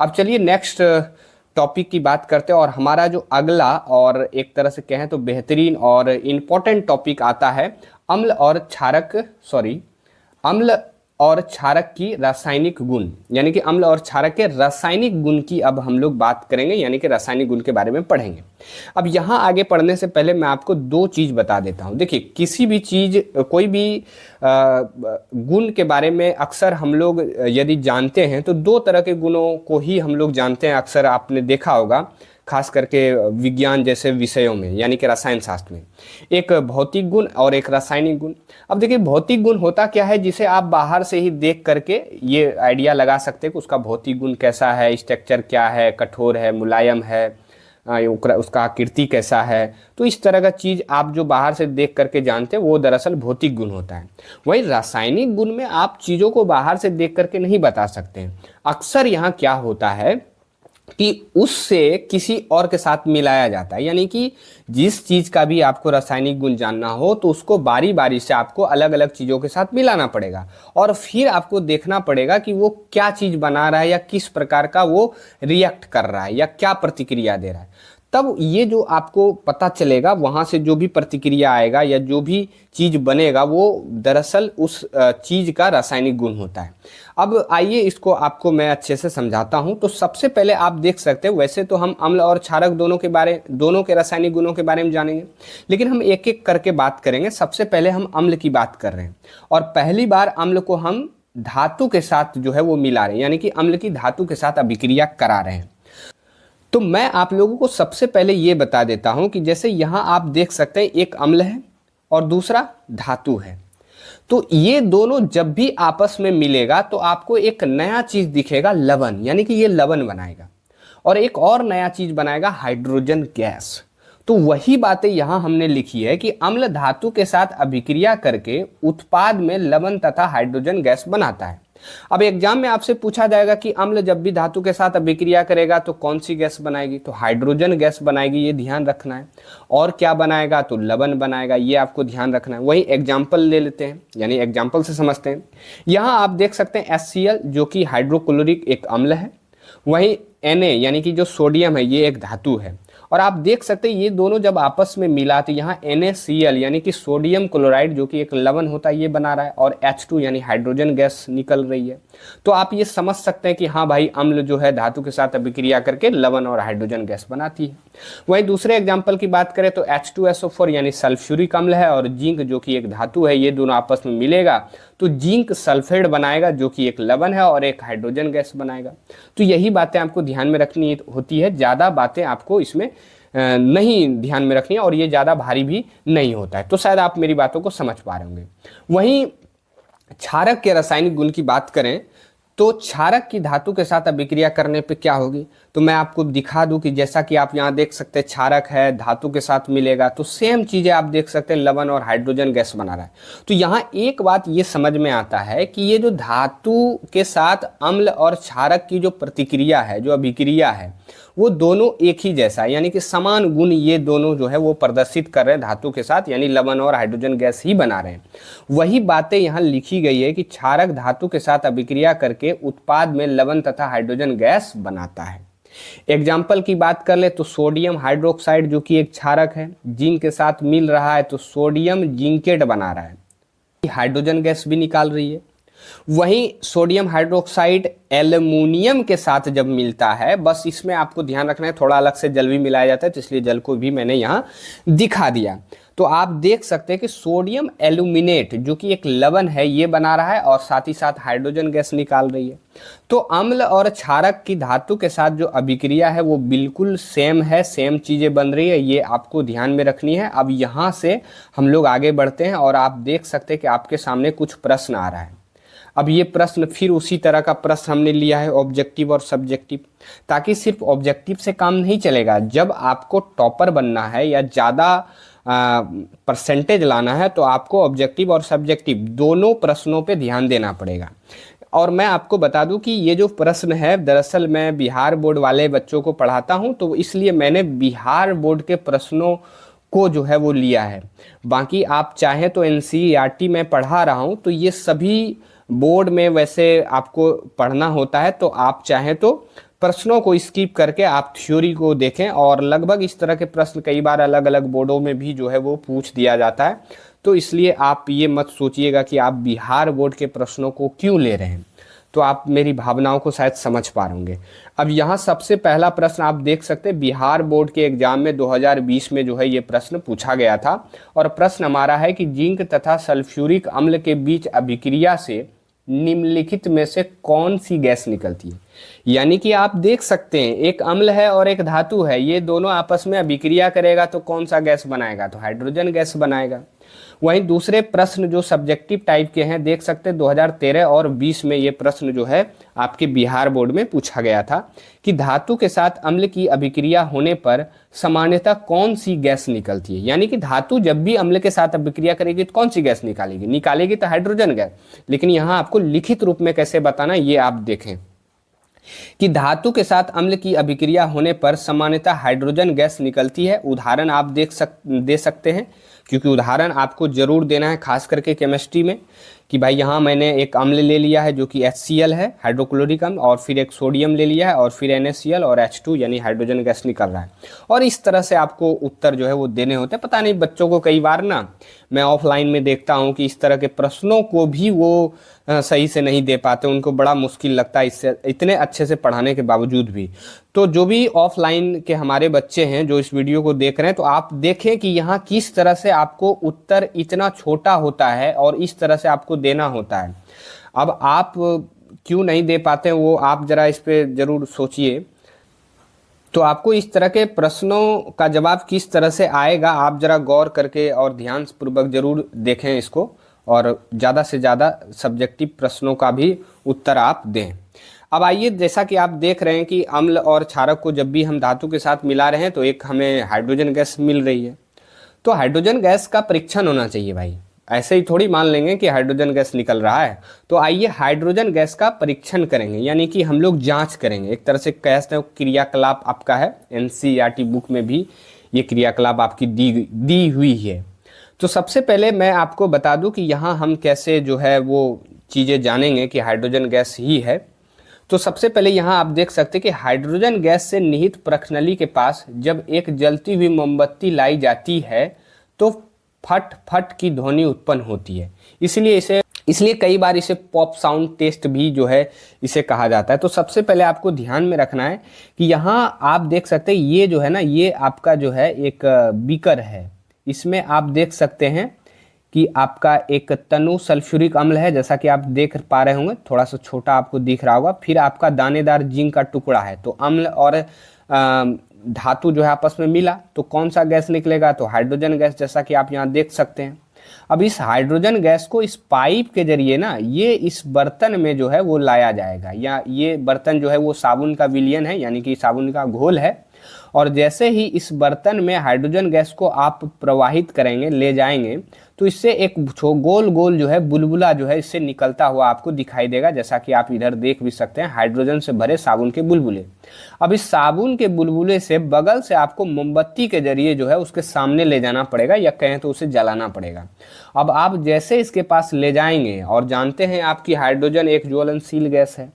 अब चलिए नेक्स्ट टॉपिक की बात करते हैं, और हमारा जो अगला और एक तरह से कहें तो बेहतरीन और इम्पोर्टेंट टॉपिक आता है अम्ल और क्षारक की रासायनिक गुण। यानी कि अम्ल और क्षारक के रासायनिक गुण की अब हम लोग बात करेंगे, यानी कि रासायनिक गुण के बारे में पढ़ेंगे। अब यहाँ आगे पढ़ने से पहले मैं आपको 2 चीज़ बता देता हूँ। देखिए किसी भी चीज़, कोई भी गुण के बारे में अक्सर हम लोग यदि जानते हैं तो 2 तरह के गुणों को ही हम लोग जानते हैं। अक्सर आपने देखा होगा खास करके विज्ञान जैसे विषयों में, यानी कि रसायन शास्त्र में, एक भौतिक गुण और एक रासायनिक गुण। अब देखिए भौतिक गुण होता क्या है, जिसे आप बाहर से ही देख करके ये आइडिया लगा सकते हैं कि उसका भौतिक गुण कैसा है, स्ट्रक्चर क्या है, कठोर है, मुलायम है, उसका आकृति कैसा है। तो इस तरह का चीज़ आप जो बाहर से देख करके जानते हैं वो दरअसल भौतिक गुण होता है। वही रासायनिक गुण में आप चीज़ों को बाहर से देख करके नहीं बता सकते हैं। अक्सर यहाँ क्या होता है कि उससे किसी और के साथ मिलाया जाता है। यानी कि जिस चीज़ का भी आपको रासायनिक गुण जानना हो तो उसको बारी बारी से आपको अलग अलग चीज़ों के साथ मिलाना पड़ेगा, और फिर आपको देखना पड़ेगा कि वो क्या चीज़ बना रहा है या किस प्रकार का वो रिएक्ट कर रहा है या क्या प्रतिक्रिया दे रहा है। तब ये जो आपको पता चलेगा, वहाँ से जो भी प्रतिक्रिया आएगा या जो भी चीज़ बनेगा वो दरअसल उस चीज़ का रासायनिक गुण होता है। अब आइए इसको आपको मैं अच्छे से समझाता हूँ। तो सबसे पहले आप देख सकते हैं, वैसे तो हम अम्ल और क्षारक दोनों के रासायनिक गुणों के बारे में जानेंगे, लेकिन हम एक एक करके बात करेंगे। सबसे पहले हम अम्ल की बात कर रहे हैं, और पहली बार अम्ल को हम धातु के साथ जो है वो मिला रहे हैं, यानी कि अम्ल की धातु के साथ अभिक्रिया करा रहे हैं। तो मैं आप लोगों को सबसे पहले ये बता देता हूं कि जैसे यहां आप देख सकते हैं, एक अम्ल है और दूसरा धातु है। तो ये दोनों जब भी आपस में मिलेगा तो आपको एक नया चीज दिखेगा, लवण, यानी कि ये लवण बनाएगा, और एक और नया चीज बनाएगा, हाइड्रोजन गैस। तो वही बातें यहां हमने लिखी है कि अम्ल धातु के साथ अभिक्रिया करके उत्पाद में लवण तथा हाइड्रोजन गैस बनाता है। अब एग्जाम में आपसे पूछा जाएगा कि अम्ल जब भी धातु के साथ अभिक्रिया करेगा तो कौन सी गैस बनाएगी, तो हाइड्रोजन गैस बनाएगी, ये ध्यान रखना है। और क्या बनाएगा, तो लवण बनाएगा, ये आपको ध्यान रखना है। वही एग्जाम्पल ले लेते हैं, यानी एग्जाम्पल से समझते हैं। यहाँ आप देख सकते हैं HCl जो कि हाइड्रोक्लोरिक एक अम्ल है, वहीं Na यानी कि जो सोडियम है ये एक धातु है। और आप देख सकते हैं ये दोनों जब आपस में मिला तो यहाँ NaCl यानी कि सोडियम क्लोराइड जो कि एक लवण होता है ये बना रहा है, और H2 यानी हाइड्रोजन गैस निकल रही है। तो आप ये समझ सकते हैं कि हाँ भाई, अम्ल जो है धातु के साथ अभिक्रिया करके लवण और हाइड्रोजन गैस बनाती है। वहीं दूसरे एग्जाम्पल की बात करें तो H2SO4 यानी सल्फ्यूरिक अम्ल है, और जिंक जो कि एक धातु है, ये दोनों आपस में मिलेगा तो जिंक सल्फेट बनाएगा जो कि एक लवण है और एक हाइड्रोजन गैस बनाएगा। तो यही बातें आपको ध्यान में रखनी होती है, ज़्यादा बातें आपको इसमें नहीं ध्यान में रखनी है, और ये ज़्यादा भारी भी नहीं होता है। तो शायद आप मेरी बातों को समझ पा रहे होंगे। वहीं क्षारक के रासायनिक गुण की बात करें तो क्षारक की धातु के साथ अभिक्रिया करने पे क्या होगी, तो मैं आपको दिखा दूं कि जैसा कि आप यहाँ देख सकते हैं, क्षारक है, धातु के साथ मिलेगा तो सेम चीजें आप देख सकते हैं, लवण और हाइड्रोजन गैस बना रहा है। तो यहाँ एक बात ये समझ में आता है कि ये जो धातु के साथ अम्ल और क्षारक की जो प्रतिक्रिया है, जो अभिक्रिया है, वो दोनों एक ही जैसा है, यानी कि समान गुण ये दोनों जो है वो प्रदर्शित कर रहे हैं धातु के साथ, यानी लवण और हाइड्रोजन गैस ही बना रहे हैं। वही बातें यहाँ लिखी गई है कि क्षारक धातु के साथ अभिक्रिया करके उत्पाद में लवण तथा हाइड्रोजन गैस बनाता है। एग्जाम्पल की बात कर ले तो सोडियम हाइड्रोक्साइड जो कि एक क्षारक है, जिंक के साथ मिल रहा है तो सोडियम जिंकेट बना रहा है, हाइड्रोजन गैस भी निकाल रही है। वहीं सोडियम हाइड्रोक्साइड एल्युमिनियम के साथ जब मिलता है, बस इसमें आपको ध्यान रखना है, थोड़ा अलग से जल भी मिलाया जाता है, तो इसलिए जल को भी मैंने यहाँ दिखा दिया। तो आप देख सकते हैं कि सोडियम एल्यूमिनेट जो कि एक लवण है ये बना रहा है, और साथ ही साथ हाइड्रोजन गैस निकाल रही है। तो अम्ल और क्षारक की धातु के साथ जो अभिक्रिया है वो बिल्कुल सेम है, सेम चीज़ें बन रही है, ये आपको ध्यान में रखनी है। अब यहाँ से हम लोग आगे बढ़ते हैं, और आप देख सकते हैं कि आपके सामने कुछ प्रश्न आ रहा है। अब ये प्रश्न फिर उसी तरह का प्रश्न हमने लिया है, ऑब्जेक्टिव और सब्जेक्टिव, ताकि सिर्फ ऑब्जेक्टिव से काम नहीं चलेगा। जब आपको टॉपर बनना है या ज़्यादा परसेंटेज लाना है तो आपको ऑब्जेक्टिव और सब्जेक्टिव दोनों प्रश्नों पे ध्यान देना पड़ेगा। और मैं आपको बता दूं कि ये जो प्रश्न है, दरअसल मैं बिहार बोर्ड वाले बच्चों को पढ़ाता हूं, तो इसलिए मैंने बिहार बोर्ड के प्रश्नों को जो है वो लिया है। बाकी आप चाहें तो NCERT में पढ़ा रहा हूं, तो ये सभी बोर्ड में वैसे आपको पढ़ना होता है, तो आप चाहें तो प्रश्नों को स्किप करके आप थ्योरी को देखें। और लगभग इस तरह के प्रश्न कई बार अलग अलग बोर्डों में भी जो है वो पूछ दिया जाता है, तो इसलिए आप ये मत सोचिएगा कि आप बिहार बोर्ड के प्रश्नों को क्यों ले रहे हैं। तो आप मेरी भावनाओं को शायद समझ पा होंगे। अब यहाँ सबसे पहला प्रश्न आप देख सकते हैं, बिहार बोर्ड के एग्जाम में 2020 में जो है ये प्रश्न पूछा गया था, और प्रश्न हमारा है कि जिंक तथा सल्फ्यूरिक अम्ल के बीच अभिक्रिया से निम्नलिखित में से कौन सी गैस निकलती है। यानी कि आप देख सकते हैं, एक अम्ल है और एक धातु है, ये दोनों आपस में अभिक्रिया करेगा तो कौन सा गैस बनाएगा, तो हाइड्रोजन गैस बनाएगा। वहीं दूसरे प्रश्न जो सब्जेक्टिव टाइप के हैं, देख सकते हैं 2013 और 20 में ये प्रश्न जो है आपके बिहार बोर्ड में पूछा गया था कि धातु के साथ अम्ल की अभिक्रिया होने पर सामान्यतः कौन सी गैस निकलती है। यानी कि धातु जब भी अम्ल के साथ अभिक्रिया करेगी तो कौन सी गैस निकालेगी तो हाइड्रोजन गैस। लेकिन यहाँ आपको लिखित रूप में कैसे बताना, ये आप देखें कि धातु के साथ अम्ल की अभिक्रिया होने पर सामान्यतः हाइड्रोजन गैस निकलती है। उदाहरण आप दे सकते हैं क्योंकि उदाहरण आपको जरूर देना है, खास करके केमिस्ट्री में, कि भाई यहाँ मैंने एक अम्ल ले लिया है जो कि HCl है, हाइड्रोक्लोरिक अम्ल, और फिर एक सोडियम ले लिया है, और फिर NaCl और H2 यानी हाइड्रोजन गैस निकल रहा है। और इस तरह से आपको उत्तर जो है वो देने होते हैं। पता नहीं बच्चों को कई बार ना मैं ऑफलाइन में देखता हूँ कि इस तरह के प्रश्नों को भी वो सही से नहीं दे पाते, उनको बड़ा मुश्किल लगता है इससे, इतने अच्छे से पढ़ाने के बावजूद भी। तो जो भी ऑफलाइन के हमारे बच्चे हैं जो इस वीडियो को देख रहे हैं, तो आप देखें कि यहाँ किस तरह से आपको उत्तर इतना छोटा होता है और इस तरह से आपको देना होता है। अब आप क्यों नहीं दे पाते हैं वो आप ज़रा इस पर ज़रूर सोचिए। तो आपको इस तरह के प्रश्नों का जवाब किस तरह से आएगा, आप ज़रा गौर करके और ध्यान पूर्वक ज़रूर देखें इसको, और ज़्यादा से ज़्यादा सब्जेक्टिव प्रश्नों का भी उत्तर आप दें। अब आइए, जैसा कि आप देख रहे हैं कि अम्ल और क्षारक को जब भी हम धातु के साथ मिला रहे हैं तो एक हमें हाइड्रोजन गैस मिल रही है। तो हाइड्रोजन गैस का परीक्षण होना चाहिए भाई, ऐसे ही थोड़ी मान लेंगे कि हाइड्रोजन गैस निकल रहा है। तो आइए हाइड्रोजन गैस का परीक्षण करेंगे, यानी कि हम लोग जांच करेंगे। एक तरह से कहते हैं क्रियाकलाप आपका है, NCERT बुक में भी ये क्रियाकलाप आपकी दी हुई है। तो सबसे पहले मैं आपको बता दूं कि यहाँ हम कैसे जो है वो चीज़ें जानेंगे कि हाइड्रोजन गैस ही है। तो सबसे पहले यहाँ आप देख सकते हैं कि हाइड्रोजन गैस से निहित प्रश्नली के पास जब एक जलती हुई मोमबत्ती लाई जाती है तो फट फट की ध्वनि उत्पन्न होती है। इसलिए कई बार इसे पॉप साउंड टेस्ट भी जो है इसे कहा जाता है। तो सबसे पहले आपको ध्यान में रखना है कि यहाँ आप देख सकते हैं ये जो है ना, ये आपका जो है एक बीकर है। इसमें आप देख सकते हैं कि आपका एक तनु सल्फ्यूरिक अम्ल है, जैसा कि आप देख पा रहे होंगे, थोड़ा सा छोटा आपको दिख रहा होगा। फिर आपका दानेदार जिंक का टुकड़ा है। तो अम्ल और धातु जो है आपस में मिला तो कौन सा गैस निकलेगा, तो हाइड्रोजन गैस, जैसा कि आप यहाँ देख सकते हैं। अब इस हाइड्रोजन गैस को इस पाइप के जरिए ना ये इस बर्तन में जो है वो लाया जाएगा, या ये बर्तन जो है वो साबुन का विलयन है, यानी कि साबुन का घोल है। और जैसे ही इस बर्तन में हाइड्रोजन गैस को आप प्रवाहित करेंगे, ले जाएंगे, तो इससे एक गोल गोल जो है बुलबुला जो है इससे निकलता हुआ आपको दिखाई देगा, जैसा कि आप इधर देख भी सकते हैं, हाइड्रोजन से भरे साबुन के बुलबुले। अब इस साबुन के बुलबुले से बगल से आपको मोमबत्ती के जरिए जो है उसके सामने ले जाना पड़ेगा, या कहें तो उसे जलाना पड़ेगा। अब आप जैसे इसके पास ले जाएंगे, और जानते हैं आपकी हाइड्रोजन एक ज्वलनशील गैस है,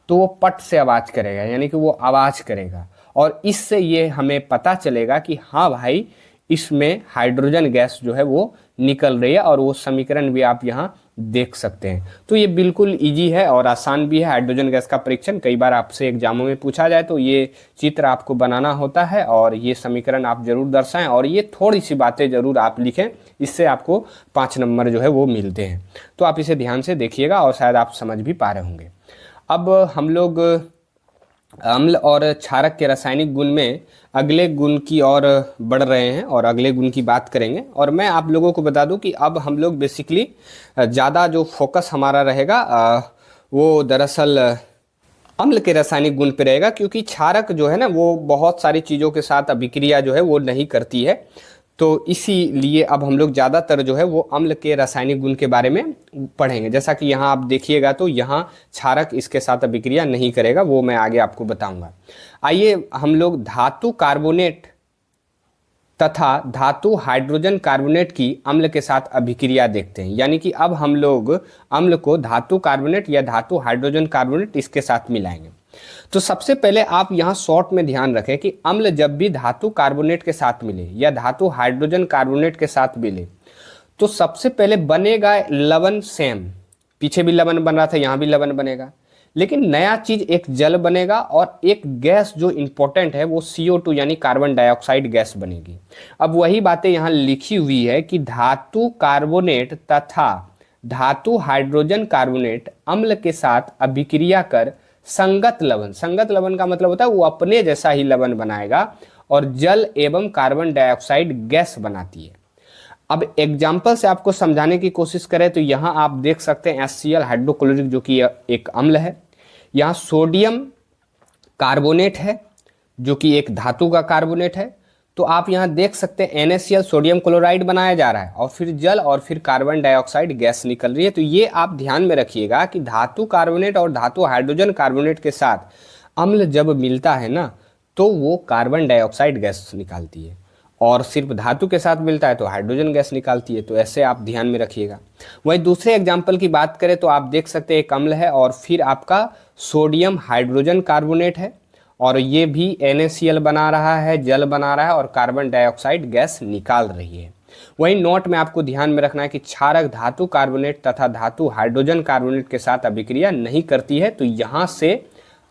तो वो पट से आवाज़ करेगा, यानी कि वो आवाज़ करेगा, और इससे ये हमें पता चलेगा कि हाँ भाई इसमें हाइड्रोजन गैस जो है वो निकल रही है। और वो समीकरण भी आप यहाँ देख सकते हैं। तो ये बिल्कुल इजी है और आसान भी है हाइड्रोजन गैस का परीक्षण। कई बार आपसे एग्जामों में पूछा जाए तो ये चित्र आपको बनाना होता है और ये समीकरण आप जरूर दर्शाएं, और ये थोड़ी सी बातें जरूर आप लिखें, इससे आपको 5 नंबर जो है वो मिलते हैं। तो आप इसे ध्यान से देखिएगा और शायद आप समझ भी पा रहे होंगे। अब हम लोग अम्ल और क्षारक के रासायनिक गुण में अगले गुण की ओर बढ़ रहे हैं और अगले गुण की बात करेंगे। और मैं आप लोगों को बता दूं कि अब हम लोग बेसिकली ज़्यादा जो फोकस हमारा रहेगा वो दरअसल अम्ल के रासायनिक गुण पे रहेगा, क्योंकि क्षारक जो है ना वो बहुत सारी चीज़ों के साथ अभिक्रिया जो है वो नहीं करती है। तो इसीलिए अब हम लोग ज़्यादातर जो है वो अम्ल के रासायनिक गुण के बारे में पढ़ेंगे। जैसा कि यहाँ आप देखिएगा तो यहाँ क्षारक इसके साथ अभिक्रिया नहीं करेगा, वो मैं आगे आपको बताऊंगा। आइए हम लोग धातु कार्बोनेट तथा धातु हाइड्रोजन कार्बोनेट की अम्ल के साथ अभिक्रिया देखते हैं। यानी कि अब हम लोग अम्ल को धातु कार्बोनेट या धातु हाइड्रोजन कार्बोनेट इसके साथ मिलाएंगे। तो सबसे पहले आप यहाँ शॉर्ट में ध्यान रखें कि अम्ल जब भी धातु कार्बोनेट के साथ मिले या धातु हाइड्रोजन कार्बोनेट के साथ मिले तो सबसे पहले बनेगा लवण सेम। पीछे भी लवण बन रहा था, यहाँ भी लवण बनेगा, लेकिन नया चीज एक जल बनेगा और एक गैस जो इंपॉर्टेंट है वो CO2 यानी कार्बन डाइऑक्साइड गैस बनेगी। अब वही बातें यहाँ लिखी हुई है कि धातु कार्बोनेट तथा धातु हाइड्रोजन कार्बोनेट अम्ल के साथ अभिक्रिया कर संगत लवण का मतलब होता है वो अपने जैसा ही लवण बनाएगा और जल एवं कार्बन डाइऑक्साइड गैस बनाती है। अब एग्जाम्पल से आपको समझाने की कोशिश करें तो यहाँ आप देख सकते हैं HCl हाइड्रोक्लोरिक जो कि एक अम्ल है, यहाँ सोडियम कार्बोनेट है जो कि एक धातु का कार्बोनेट है। तो आप यहाँ देख सकते हैं NaCl सोडियम क्लोराइड बनाया जा रहा है और फिर जल और फिर कार्बन डाइऑक्साइड गैस निकल रही है। तो ये आप ध्यान में रखिएगा कि धातु कार्बोनेट और धातु हाइड्रोजन कार्बोनेट के साथ अम्ल जब मिलता है ना तो वो कार्बन डाइऑक्साइड गैस निकालती है। और सिर्फ धातु के साथ मिलता है तो हाइड्रोजन गैस निकालती है। तो ऐसे आप ध्यान में रखिएगा। वहीं दूसरे एग्जाम्पल की बात करें तो आप देख सकते हैं एक अम्ल है और फिर आपका सोडियम हाइड्रोजन कार्बोनेट है और ये भी NaCl बना रहा है, जल बना रहा है और कार्बन डाइऑक्साइड गैस निकाल रही है। वहीं नोट में आपको ध्यान में रखना है कि क्षारक धातु कार्बोनेट तथा धातु हाइड्रोजन कार्बोनेट के साथ अभिक्रिया नहीं करती है। तो यहाँ से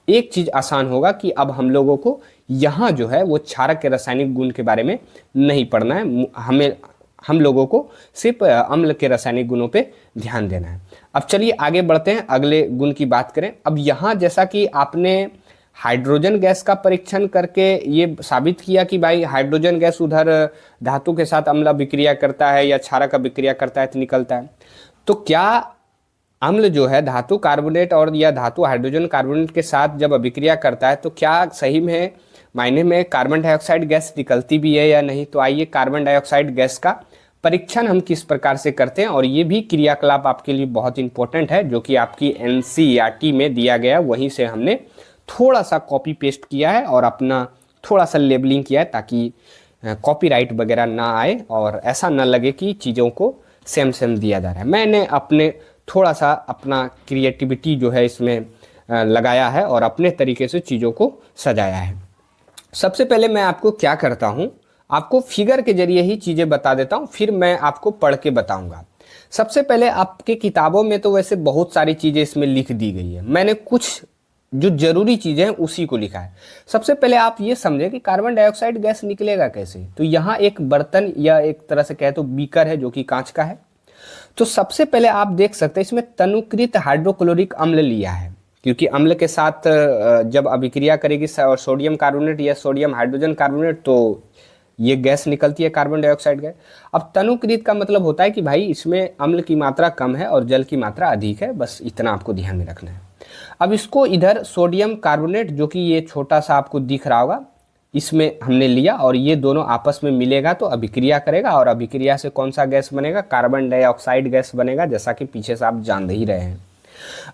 एक चीज़ आसान होगा कि अब हम लोगों को यहाँ जो है वो क्षारक के रासायनिक गुण के बारे में नहीं पढ़ना है, हम लोगों को सिर्फ अम्ल के रासायनिक गुणों पे ध्यान देना है। अब चलिए आगे बढ़ते हैं, अगले गुण की बात करें। अब यहाँ जैसा कि आपने हाइड्रोजन गैस का परीक्षण करके ये साबित किया कि भाई हाइड्रोजन गैस उधर धातु के साथ अम्ल अभिक्रिया करता है या क्षारक अभिक्रिया करता है तो निकलता है, तो क्या अम्ल जो है धातु कार्बोनेट और या धातु हाइड्रोजन कार्बोनेट के साथ जब अभिक्रिया करता है तो क्या सही में मायने में कार्बन डाइऑक्साइड गैस निकलती भी है या नहीं? तो आइए कार्बन डाइऑक्साइड गैस का परीक्षण हम किस प्रकार से करते हैं, और ये भी क्रियाकलाप आपके लिए बहुत इंपॉर्टेंट है जो कि आपकी NCERT में दिया गया, वहीं से हमने थोड़ा सा कॉपी पेस्ट किया है और अपना थोड़ा सा लेबलिंग किया है ताकि कॉपीराइट वगैरह ना आए और ऐसा ना लगे कि चीज़ों को सेम सेम दिया जा रहा है। मैंने अपने थोड़ा सा अपना क्रिएटिविटी जो है इसमें लगाया है और अपने तरीके से चीज़ों को सजाया है। सबसे पहले मैं आपको क्या करता हूँ, आपको फिगर के जरिए ही चीज़ें बता देता हूँ, फिर मैं आपको पढ़ के बताऊँगा। सबसे पहले आपके किताबों में तो वैसे बहुत सारी चीज़ें इसमें लिख दी गई है, मैंने कुछ जो जरूरी चीज़ें हैं उसी को लिखा है। सबसे पहले आप ये समझें कि कार्बन डाइऑक्साइड गैस निकलेगा कैसे। तो यहाँ एक बर्तन या एक तरह से कहे तो बीकर है जो कि कांच का है। तो सबसे पहले आप देख सकते हैं इसमें तनुकृत हाइड्रोक्लोरिक अम्ल लिया है, क्योंकि अम्ल के साथ जब अभिक्रिया करेगी सोडियम कार्बोनेट या सोडियम हाइड्रोजन कार्बोनेट तो ये गैस निकलती है कार्बन डाइऑक्साइड गैस। अब तनुकृत का मतलब होता है कि भाई इसमें अम्ल की मात्रा कम है और जल की मात्रा अधिक है, बस इतना आपको ध्यान में रखना है। अब इसको इधर सोडियम कार्बोनेट जो कि ये छोटा सा आपको दिख रहा होगा, इसमें हमने लिया और ये दोनों आपस में मिलेगा तो अभिक्रिया करेगा और अभिक्रिया से कौन सा गैस बनेगा? कार्बन डाइऑक्साइड गैस बनेगा, जैसा कि पीछे से आप जान ही रहे हैं।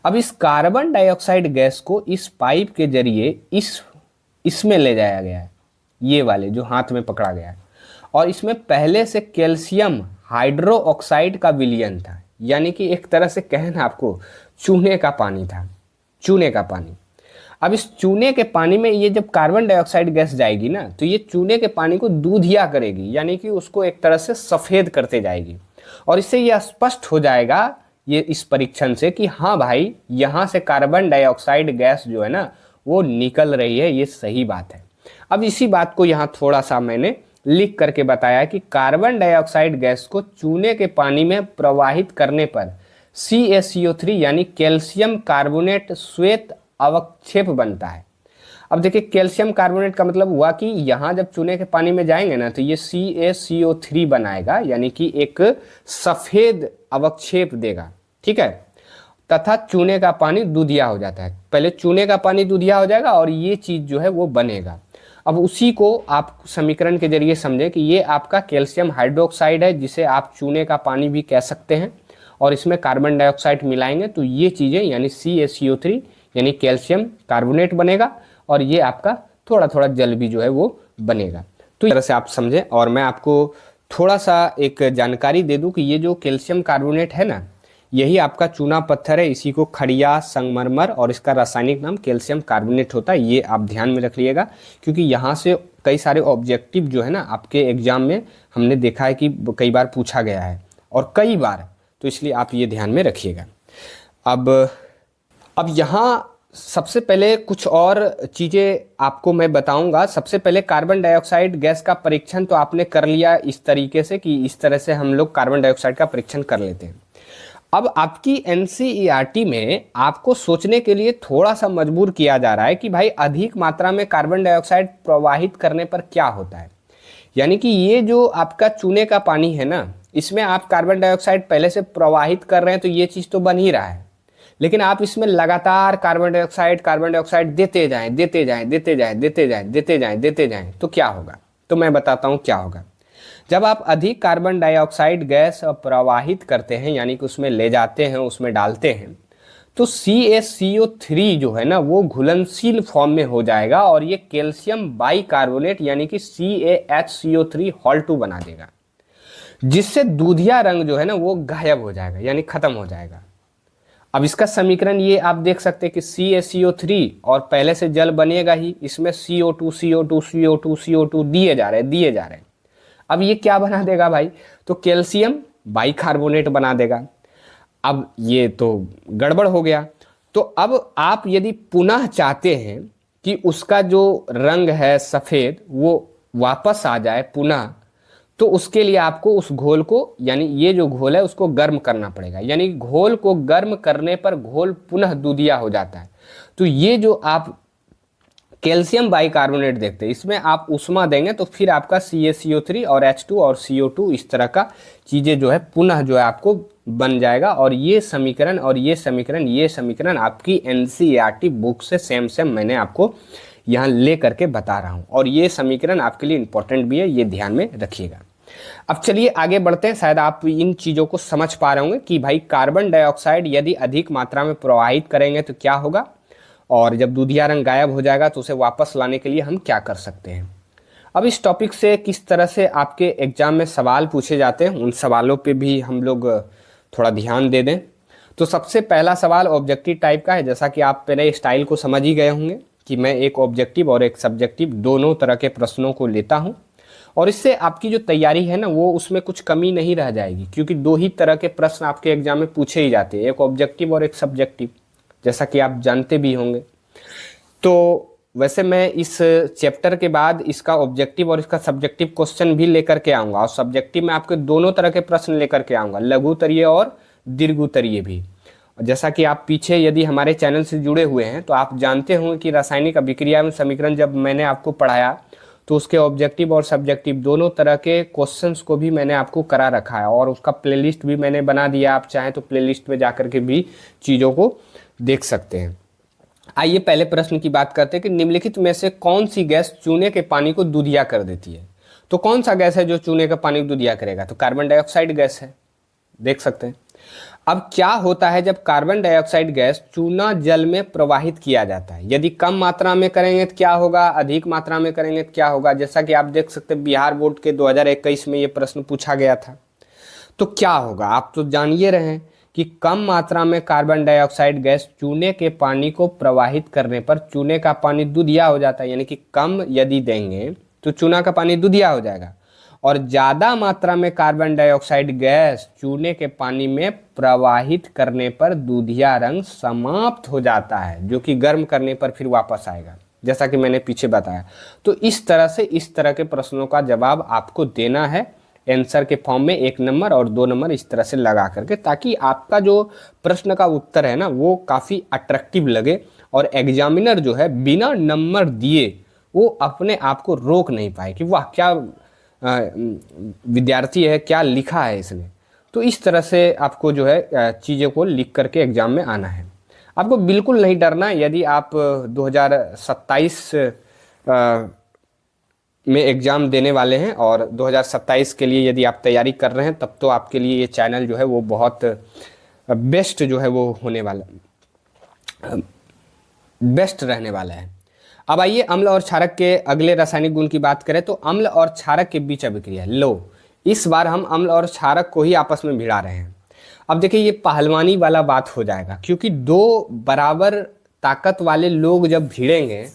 अब इस कार्बन डाइऑक्साइड गैस को इस पाइप के जरिए इसमें ले जाया गया है, ये वाले जो हाथ में पकड़ा गया है, और इसमें पहले से कैल्शियम हाइड्रोक्साइड का विलयन था, यानी कि एक तरह से कहना आपको चूने का पानी था, चूने का पानी। अब इस चूने के पानी में ये जब कार्बन डाइऑक्साइड गैस जाएगी ना तो ये चूने के पानी को दूधिया करेगी, यानी कि उसको एक तरह से सफ़ेद करते जाएगी, और इससे यह स्पष्ट हो जाएगा ये इस परीक्षण से कि हाँ भाई यहाँ से कार्बन डाइऑक्साइड गैस जो है ना वो निकल रही है, ये सही बात है। अब इसी बात को यहाँ थोड़ा सा मैंने लिख करके बताया कि कार्बन डाइऑक्साइड गैस को चूने के पानी में प्रवाहित करने पर CaCO3 यानी कैल्शियम कार्बोनेट श्वेत अवक्षेप बनता है। अब देखिए कैल्शियम कार्बोनेट का मतलब हुआ कि यहाँ जब चूने के पानी में जाएंगे ना तो ये CaCO3 बनाएगा, यानी कि एक सफ़ेद अवक्षेप देगा, ठीक है, तथा चूने का पानी दूधिया हो जाता है। पहले चूने का पानी दूधिया हो जाएगा और ये चीज़ जो है वो बनेगा। अब उसी को आप समीकरण के जरिए समझें कि ये आपका कैल्शियम हाइड्रोक्साइड है, जिसे आप चूने का पानी भी कह सकते हैं, और इसमें कार्बन डाइऑक्साइड मिलाएंगे तो ये चीज़ें यानी CaCO3 यानी कैल्शियम कार्बोनेट बनेगा, और ये आपका थोड़ा थोड़ा जल भी जो है वो बनेगा। तो इस तरह से आप समझें। और मैं आपको थोड़ा सा एक जानकारी दे दूं कि ये जो कैल्शियम कार्बोनेट है ना, यही आपका चूना पत्थर है, इसी को खड़िया संगमरमर और इसका रासायनिक नाम कैल्शियम कार्बोनेट होता है। ये आप ध्यान में रख लीजिएगा, क्योंकि यहाँ से कई सारे ऑब्जेक्टिव जो है ना आपके एग्जाम में हमने देखा है कि कई बार पूछा गया है और कई बार, तो इसलिए आप ये ध्यान में रखिएगा। अब यहाँ सबसे पहले कुछ और चीज़ें आपको मैं बताऊंगा। सबसे पहले कार्बन डाइऑक्साइड गैस का परीक्षण तो आपने कर लिया इस तरीके से कि इस तरह से हम लोग कार्बन डाइऑक्साइड का परीक्षण कर लेते हैं। अब आपकी NCERT में आपको सोचने के लिए थोड़ा सा मजबूर किया जा रहा है कि भाई अधिक मात्रा में कार्बन डाइऑक्साइड प्रवाहित करने पर क्या होता है। यानी कि ये जो आपका चूने का पानी है ना, इसमें आप कार्बन डाइऑक्साइड पहले से प्रवाहित कर रहे हैं तो ये चीज़ तो बन ही रहा है, लेकिन आप इसमें लगातार कार्बन डाइऑक्साइड देते जाएं तो क्या होगा? तो मैं बताता हूँ क्या होगा। जब आप अधिक कार्बन डाइऑक्साइड गैस प्रवाहित करते हैं, यानी कि उसमें ले जाते हैं, उसमें डालते हैं, तो CaCO3 जो है ना वो घुलनशील फॉर्म में हो जाएगा और ये कैल्शियम बाइकार्बोनेट यानी कि CaHCO3 Hol2 बना देगा, जिससे दूधिया रंग जो है ना वो गायब हो जाएगा यानी खत्म हो जाएगा। अब इसका समीकरण ये आप देख सकते हैं कि CaCO3 और पहले से जल बनेगा ही, इसमें CO2 CO2 CO2 CO2 दिए जा रहे हैं। अब ये क्या बना देगा भाई, तो कैल्शियम बाइकार्बोनेट बना देगा। अब ये तो गड़बड़ हो गया। तो अब आप यदि पुनः चाहते हैं कि उसका जो रंग है सफ़ेद वो वापस आ जाए पुनः, तो उसके लिए आपको उस घोल को यानी ये जो घोल है उसको गर्म करना पड़ेगा, यानी घोल को गर्म करने पर घोल पुनः दूधिया हो जाता है। तो ये जो आप कैल्शियम बाइकार्बोनेट देखते हैं इसमें आप उष्मा देंगे तो फिर आपका CaCO3 और H2 और CO2 इस तरह का चीज़ें जो है पुनः जो है आपको बन जाएगा। और ये समीकरण आपकी NCERT बुक से सेम मैंने आपको यहाँ ले करके बता रहा हूँ, और ये समीकरण आपके लिए इम्पोर्टेंट भी है, ये ध्यान में रखिएगा। अब चलिए आगे बढ़ते हैं। शायद आप इन चीज़ों को समझ पा रहे होंगे कि भाई कार्बन डाइऑक्साइड यदि अधिक मात्रा में प्रवाहित करेंगे तो क्या होगा, और जब दूधिया रंग गायब हो जाएगा तो उसे वापस लाने के लिए हम क्या कर सकते हैं। अब इस टॉपिक से किस तरह से आपके एग्जाम में सवाल पूछे जाते हैं उन सवालों पे भी हम लोग थोड़ा ध्यान दे दें। तो सबसे पहला सवाल ऑब्जेक्टिव टाइप का है। जैसा कि आप मेरे स्टाइल को समझ ही गए होंगे कि मैं एक ऑब्जेक्टिव और एक सब्जेक्टिव दोनों तरह के प्रश्नों को लेता हूं, और इससे आपकी जो तैयारी है ना वो उसमें कुछ कमी नहीं रह जाएगी, क्योंकि दो ही तरह के प्रश्न आपके एग्जाम में पूछे ही जाते हैं, एक ऑब्जेक्टिव और एक सब्जेक्टिव, जैसा कि आप जानते भी होंगे। तो वैसे मैं इस चैप्टर के बाद इसका ऑब्जेक्टिव और इसका सब्जेक्टिव क्वेश्चन भी लेकर के आऊँगा, और सब्जेक्टिव में आपके दोनों तरह के प्रश्न लेकर के आऊँगा, लघु उत्तरीय और दीर्घ उत्तरीय भी। जैसा कि आप पीछे यदि हमारे चैनल से जुड़े हुए हैं तो आप जानते होंगे कि रासायनिक अभिक्रिया में समीकरण जब मैंने आपको पढ़ाया तो उसके ऑब्जेक्टिव और सब्जेक्टिव दोनों तरह के क्वेश्चंस को भी मैंने आपको करा रखा है, और उसका प्लेलिस्ट भी मैंने बना दिया। आप चाहें तो प्लेलिस्ट में जाकर के भी चीज़ों को देख सकते हैं। आइए पहले प्रश्न की बात करते हैं कि निम्नलिखित में से कौन सी गैस चूने के पानी को दूधिया कर देती है। तो कौन सा गैस है जो चूने का पानी को दूधिया करेगा, तो कार्बन डाइऑक्साइड गैस है, देख सकते हैं। अब क्या होता है जब कार्बन डाइऑक्साइड गैस चूना जल में प्रवाहित किया जाता है, यदि कम मात्रा में करेंगे तो क्या होगा, अधिक मात्रा में करेंगे तो क्या होगा। जैसा कि आप देख सकते हैं बिहार बोर्ड के 2021 में ये प्रश्न पूछा गया था। तो क्या होगा आप तो जान ही रहे हैं कि कम मात्रा में कार्बन डाइऑक्साइड गैस चूने के पानी को प्रवाहित करने पर चूने का पानी दूधिया हो जाता है, यानी कि कम यदि देंगे तो चूना का पानी दूधिया हो जाएगा, और ज़्यादा मात्रा में कार्बन डाइऑक्साइड गैस चूने के पानी में प्रवाहित करने पर दूधिया रंग समाप्त हो जाता है, जो कि गर्म करने पर फिर वापस आएगा, जैसा कि मैंने पीछे बताया। तो इस तरह से इस तरह के प्रश्नों का जवाब आपको देना है आंसर के फॉर्म में, 1 नंबर और 2 नंबर इस तरह से लगा करके, ताकि आपका जो प्रश्न का उत्तर है ना वो काफ़ी अट्रैक्टिव लगे, और एग्जामिनर जो है बिना नंबर दिए वो अपने आप को रोक नहीं पाए कि वाह क्या विद्यार्थी है, क्या लिखा है इसने। तो इस तरह से आपको जो है चीज़ों को लिख करके एग्ज़ाम में आना है। आपको बिल्कुल नहीं डरना। यदि आप 2027 में एग्ज़ाम देने वाले हैं और 2027 के लिए यदि आप तैयारी कर रहे हैं, तब तो आपके लिए ये चैनल जो है वो बहुत बेस्ट जो है वो होने वाला, बेस्ट रहने वाला है। अब आइए अम्ल और क्षारक के अगले रासायनिक गुण की बात करें। तो अम्ल और क्षारक के बीच अभिक्रिया, लो इस बार हम अम्ल और क्षारक को ही आपस में भिड़ा रहे हैं। अब देखिए ये पहलवानी वाला बात हो जाएगा, क्योंकि दो बराबर ताकत वाले लोग जब भिड़ेंगे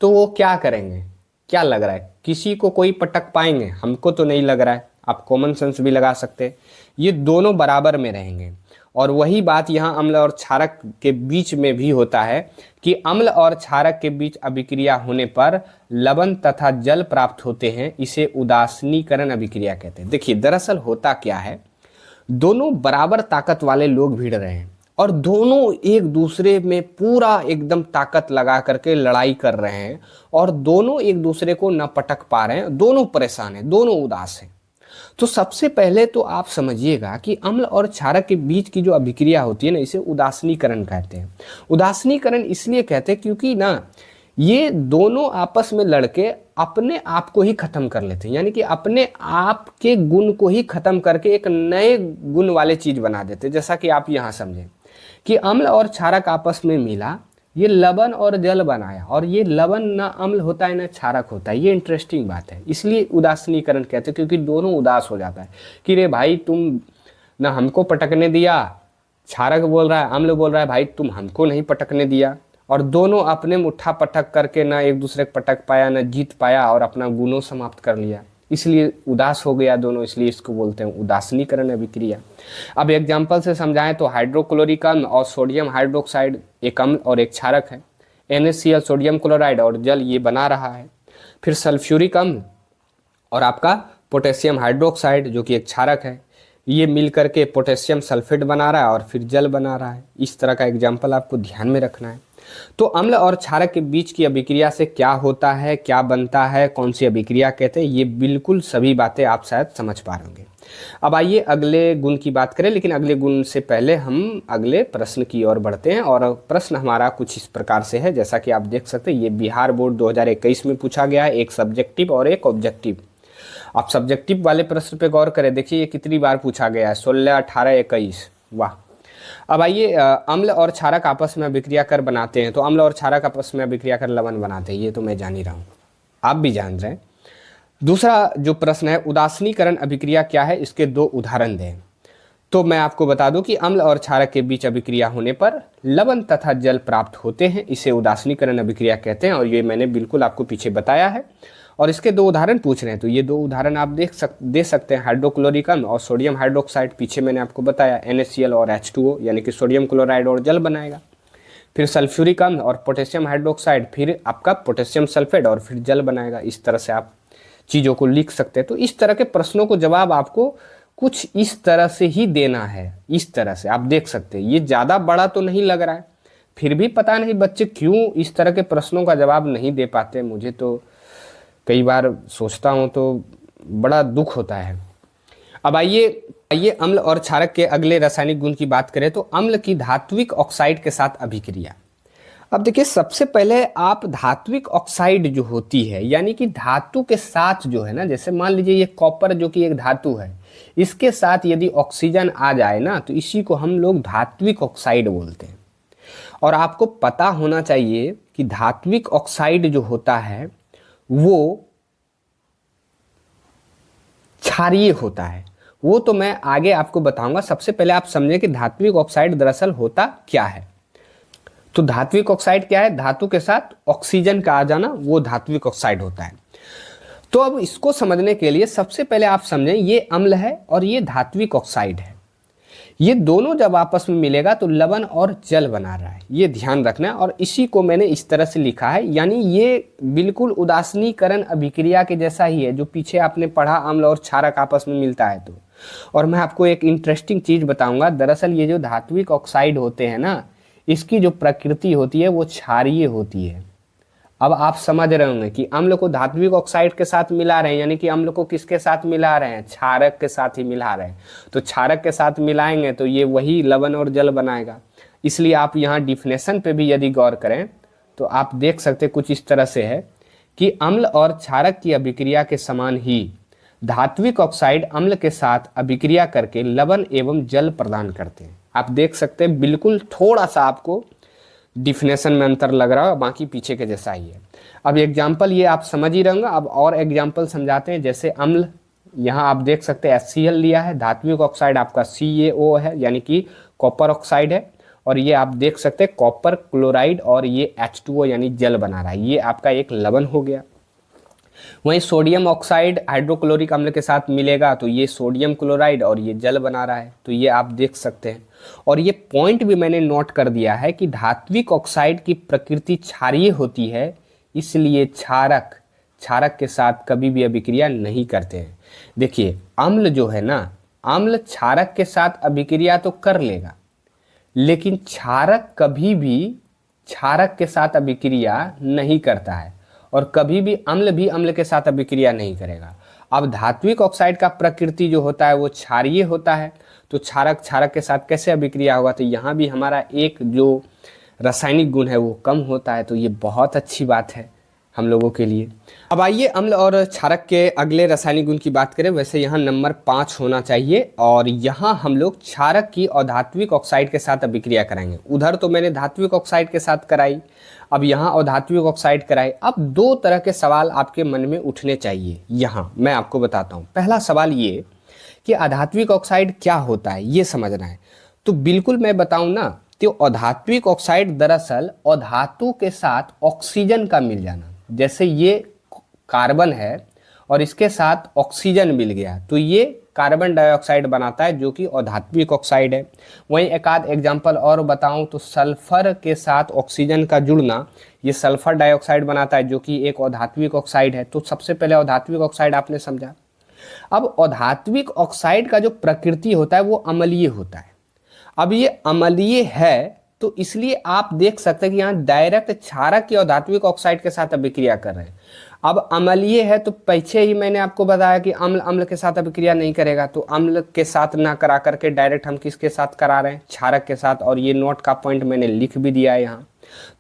तो वो क्या करेंगे, क्या लग रहा है, किसी को कोई पटक पाएंगे? हमको तो नहीं लग रहा है। आप कॉमन सेंस भी लगा सकते हैं। ये दोनों बराबर में रहेंगे, और वही बात यहाँ अम्ल और क्षारक के बीच में भी होता है कि अम्ल और क्षारक के बीच अभिक्रिया होने पर लवण तथा जल प्राप्त होते हैं। इसे उदासीनीकरण अभिक्रिया कहते हैं। देखिए दरअसल होता क्या है, दोनों बराबर ताकत वाले लोग भिड़ रहे हैं और दोनों एक दूसरे में पूरा एकदम ताकत लगा करके लड़ाई कर रहे हैं, और दोनों एक दूसरे को न पटक पा रहे हैं, दोनों परेशान हैं, दोनों उदास हैं। तो सबसे पहले तो आप समझिएगा कि अम्ल और क्षारक के बीच की जो अभिक्रिया होती है ना, इसे उदासीनीकरण कहते हैं। उदासीनीकरण इसलिए कहते हैं क्योंकि ना ये दोनों आपस में लड़के अपने आप को ही खत्म कर लेते हैं, यानी कि अपने आप के गुण को ही खत्म करके एक नए गुण वाले चीज बना देते हैं। जैसा कि आप यहाँ समझें कि अम्ल और क्षारक आपस में मिला, ये लवण और जल बनाया, और ये लवण ना अम्ल होता है ना क्षारक होता है। ये इंटरेस्टिंग बात है, इसलिए उदासीनीकरण कहते हैं, क्योंकि दोनों उदास हो जाता है कि रे भाई तुम ना हमको पटकने दिया, क्षारक बोल रहा है, अम्ल बोल रहा है भाई तुम हमको नहीं पटकने दिया, और दोनों अपने मुट्ठा पटक करके ना एक दूसरे को पटक पाया ना जीत पाया और अपना गुणों समाप्त कर लिया, इसलिए उदास हो गया दोनों, इसलिए इसको बोलते हैं उदासीनीकरण अभिक्रिया। अब एग्जाम्पल से समझाएं तो हाइड्रोक्लोरिक अम्ल और सोडियम हाइड्रोक्साइड एक अम्ल और एक क्षारक है। NaCl सोडियम क्लोराइड और जल ये बना रहा है। फिर सल्फ्यूरिक अम्ल और आपका पोटेशियम हाइड्रोक्साइड जो कि एक क्षारक है, ये मिल करके पोटेशियम सल्फेट बना रहा है और फिर जल बना रहा है। इस तरह का एग्जाम्पल आपको ध्यान में रखना है। तो अम्ल और क्षारक के बीच की अभिक्रिया से क्या होता है, क्या बनता है, कौन सी अभिक्रिया कहते हैं, ये बिल्कुल सभी बातें आप शायद समझ पा रहे होंगे। अब आइए अगले गुण की बात करें, लेकिन अगले गुण से पहले हम अगले प्रश्न की ओर बढ़ते हैं। और प्रश्न हमारा कुछ इस प्रकार से है, जैसा कि आप देख सकते हैं, ये बिहार बोर्ड 2021 में पूछा गया है, एक सब्जेक्टिव और एक ऑब्जेक्टिव। आप सब्जेक्टिव वाले प्रश्न पे गौर करें, देखिए ये कितनी बार पूछा गया है, 16, 18, 21, वाह। अब आइए अम्ल और क्षारक आपस में अभिक्रिया कर बनाते हैं, तो अम्ल और क्षारक आपस में अभिक्रिया कर लवण बनाते हैं, ये तो मैं जान ही रहा हूँ, आप भी जान रहे हैं। दूसरा जो प्रश्न है, उदासीनीकरण अभिक्रिया क्या है, इसके 2 उदाहरण दें। तो मैं आपको बता दूं कि अम्ल और क्षारक के बीच अभिक्रिया होने पर लवण तथा जल प्राप्त होते हैं, इसे उदासीनीकरण अभिक्रिया कहते हैं, और ये मैंने बिल्कुल आपको पीछे बताया है। और इसके 2 उदाहरण पूछ रहे हैं, तो ये 2 उदाहरण आप दे सकते हैं, हाइड्रोक्लोरिक अम्ल और सोडियम हाइड्रोक्साइड। पीछे मैंने आपको बताया NaCl और H2O यानी कि सोडियम क्लोराइड और जल बनाएगा। फिर सल्फ्यूरिक अम्ल और पोटेशियम हाइड्रोक्साइड, फिर आपका पोटेशियम सल्फेट और फिर जल बनाएगा। इस तरह से आप चीज़ों को लिख सकते हैं। तो इस तरह के प्रश्नों को जवाब आपको कुछ इस तरह से ही देना है, इस तरह से आप देख सकते हैं। ये ज़्यादा बड़ा तो नहीं लग रहा है, फिर भी पता नहीं बच्चे क्यों इस तरह के प्रश्नों का जवाब नहीं दे पाते। मुझे तो कई बार सोचता हूँ तो बड़ा दुख होता है। अब आइए अम्ल और क्षारक के अगले रासायनिक गुण की बात करें, तो अम्ल की धात्विक ऑक्साइड के साथ अभिक्रिया। अब देखिए, सबसे पहले आप धात्विक ऑक्साइड जो होती है, यानी कि धातु के साथ जो है ना, जैसे मान लीजिए ये कॉपर जो कि एक धातु है, इसके साथ यदि ऑक्सीजन आ जाए ना, तो इसी को हम लोग धात्विक ऑक्साइड बोलते हैं। और आपको पता होना चाहिए कि धात्विक ऑक्साइड जो होता है वो क्षारीय होता है, वो तो मैं आगे आपको बताऊंगा। सबसे पहले आप समझें कि धात्विक ऑक्साइड दरअसल होता क्या है। तो धात्विक ऑक्साइड क्या है, धातु के साथ ऑक्सीजन का आ जाना, वो धात्विक ऑक्साइड होता है। तो अब इसको समझने के लिए सबसे पहले आप समझें, ये अम्ल है और ये धात्विक ऑक्साइड है। ये दोनों जब आपस में मिलेगा तो लवण और जल बना रहा है, ये ध्यान रखना है। और इसी को मैंने इस तरह से लिखा है, यानी ये बिल्कुल उदासीनीकरण अभिक्रिया के जैसा ही है, जो पीछे आपने पढ़ा अम्ल और क्षारक आपस में मिलता है। तो और मैं आपको एक इंटरेस्टिंग चीज़ बताऊंगा, दरअसल ये जो धात्विक ऑक्साइड होते हैं ना, इसकी जो प्रकृति होती है वो क्षारीय होती है। अब आप समझ रहे होंगे कि अम्ल को धात्विक ऑक्साइड के साथ मिला रहे हैं, यानी कि अम्ल को किसके साथ मिला रहे हैं, क्षारक के साथ ही मिला रहे हैं। तो क्षारक के साथ मिलाएंगे तो ये वही लवण और जल बनाएगा। इसलिए आप यहाँ डिफिनेशन पे भी यदि गौर करें तो आप देख सकते कुछ इस तरह से है कि अम्ल और क्षारक की अभिक्रिया के समान ही धात्विक ऑक्साइड अम्ल के साथ अभिक्रिया करके लवण एवं जल प्रदान करते हैं। आप देख सकते हैं बिल्कुल थोड़ा सा आपको डिफिनेशन में अंतर लग रहा है, बाकी पीछे के जैसा ही है। अब एग्जाम्पल ये आप समझ ही रहेंगे। अब और एग्जाम्पल समझाते हैं। जैसे अम्ल, यहाँ आप देख सकते हैं HCl लिया है, धात्विक ऑक्साइड आपका CaO है, यानी कि कॉपर ऑक्साइड है, और ये आप देख सकते हैं कॉपर क्लोराइड, और ये H2O यानी जल बना रहा है, ये आपका एक लवण हो गया। वहीं सोडियम ऑक्साइड हाइड्रोक्लोरिक अम्ल के साथ मिलेगा तो ये सोडियम क्लोराइड और ये जल बना रहा है, तो ये आप देख सकते हैं। और ये पॉइंट भी मैंने नोट कर दिया है कि धात्विक ऑक्साइड की प्रकृति क्षारीय होती है, इसलिए क्षारक के साथ कभी भी अभिक्रिया नहीं करते हैं। देखिए अम्ल जो है ना, अम्ल क्षारक के साथ अभिक्रिया तो कर लेगा, लेकिन क्षारक कभी भी क्षारक के साथ अभिक्रिया नहीं करता है, और कभी भी अम्ल के साथ अभिक्रिया नहीं करेगा। अब धात्विक ऑक्साइड का प्रकृति जो होता है वो क्षारीय होता है, तो क्षारक के साथ कैसे अभिक्रिया होगा, तो यहाँ भी हमारा एक जो रासायनिक गुण है वो कम होता है। तो ये बहुत अच्छी बात है, हम लोगों के लिए। अब आइए अम्ल और क्षारक के अगले रासायनिक गुण की बात करें। वैसे यहाँ नंबर 5 होना चाहिए और यहाँ हम लोग क्षारक की अधात्विक ऑक्साइड के साथ अभिक्रिया कराएंगे। उधर तो मैंने धात्विक ऑक्साइड के साथ कराई, अब यहाँ अधात्विक ऑक्साइड कराई। अब दो तरह के सवाल आपके मन में उठने चाहिए, यहाँ मैं आपको बताता हूँ। पहला सवाल ये कि अधात्विक ऑक्साइड क्या होता है, ये समझना है। तो बिल्कुल मैं बताऊँ ना, तो अधात्विक ऑक्साइड दरअसल अधातु के साथ ऑक्सीजन का मिल जाना। जैसे ये कार्बन है और इसके साथ ऑक्सीजन मिल गया तो ये कार्बन डाइऑक्साइड बनाता है, जो कि अधात्विक ऑक्साइड है। वहीं एक आध एग्जाम्पल और बताऊं तो सल्फर के साथ ऑक्सीजन का जुड़ना, ये सल्फर डाइऑक्साइड बनाता है, जो कि एक अधात्विक ऑक्साइड है। तो सबसे पहले अधात्विक ऑक्साइड आपने समझा। अब अधात्विक ऑक्साइड का जो प्रकृति होता है वो अम्लीय होता है। अब ये अम्लीय है तो इसलिए आप देख सकते हैं कि यहाँ डायरेक्ट क्षारक की अधात्विक ऑक्साइड के साथ अभिक्रिया कर रहे हैं। अब अम्लीय है तो पीछे ही मैंने आपको बताया कि अम्ल अम्ल के साथ अभिक्रिया नहीं करेगा, तो अम्ल के साथ ना करा करके डायरेक्ट हम किसके साथ करा रहे हैं, क्षारक के साथ। और ये नोट का पॉइंट मैंने लिख भी दिया है यहाँ।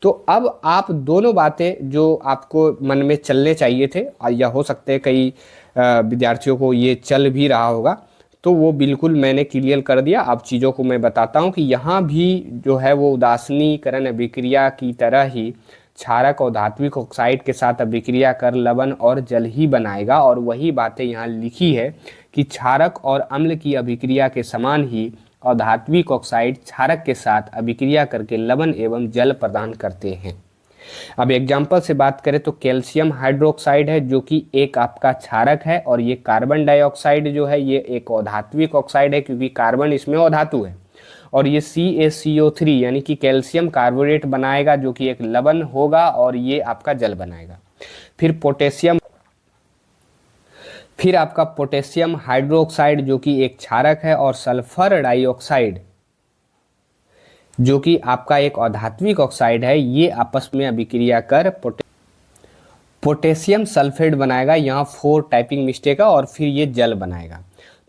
तो अब आप दोनों बातें जो आपको मन में चलने चाहिए थे, या हो सकते हैं कई विद्यार्थियों को ये चल भी रहा होगा, तो वो बिल्कुल मैंने क्लियर कर दिया। अब चीज़ों को मैं बताता हूँ कि यहाँ भी जो है वो उदासीनीकरण अभिक्रिया की तरह ही क्षारक और धात्विक ऑक्साइड के साथ अभिक्रिया कर लवण और जल ही बनाएगा। और वही बातें यहाँ लिखी है कि क्षारक और अम्ल की अभिक्रिया के समान ही अधात्विक ऑक्साइड क्षारक के साथ अभिक्रिया करके लवण एवं जल प्रदान करते हैं। अब एग्जाम्पल से बात करें तो कैल्शियम हाइड्रोक्साइड है, जो कि एक आपका क्षारक है, और ये कार्बन डाइऑक्साइड जो है ये एक अधात्विक ऑक्साइड है, क्योंकि कार्बन इसमें अधातु है। और ये CaCO3 यानी कि कैल्शियम कार्बोनेट बनाएगा, जो कि एक लवण होगा, और ये आपका जल बनाएगा। फिर आपका पोटेशियम हाइड्रोक्साइड, जो कि एक क्षारक है, और सल्फर डाइऑक्साइड, जो कि आपका एक अधात्विक ऑक्साइड है, ये आपस में अभिक्रिया कर पोटेशियम सल्फेट बनाएगा। यहाँ 4 टाइपिंग मिस्टेक है, और फिर ये जल बनाएगा।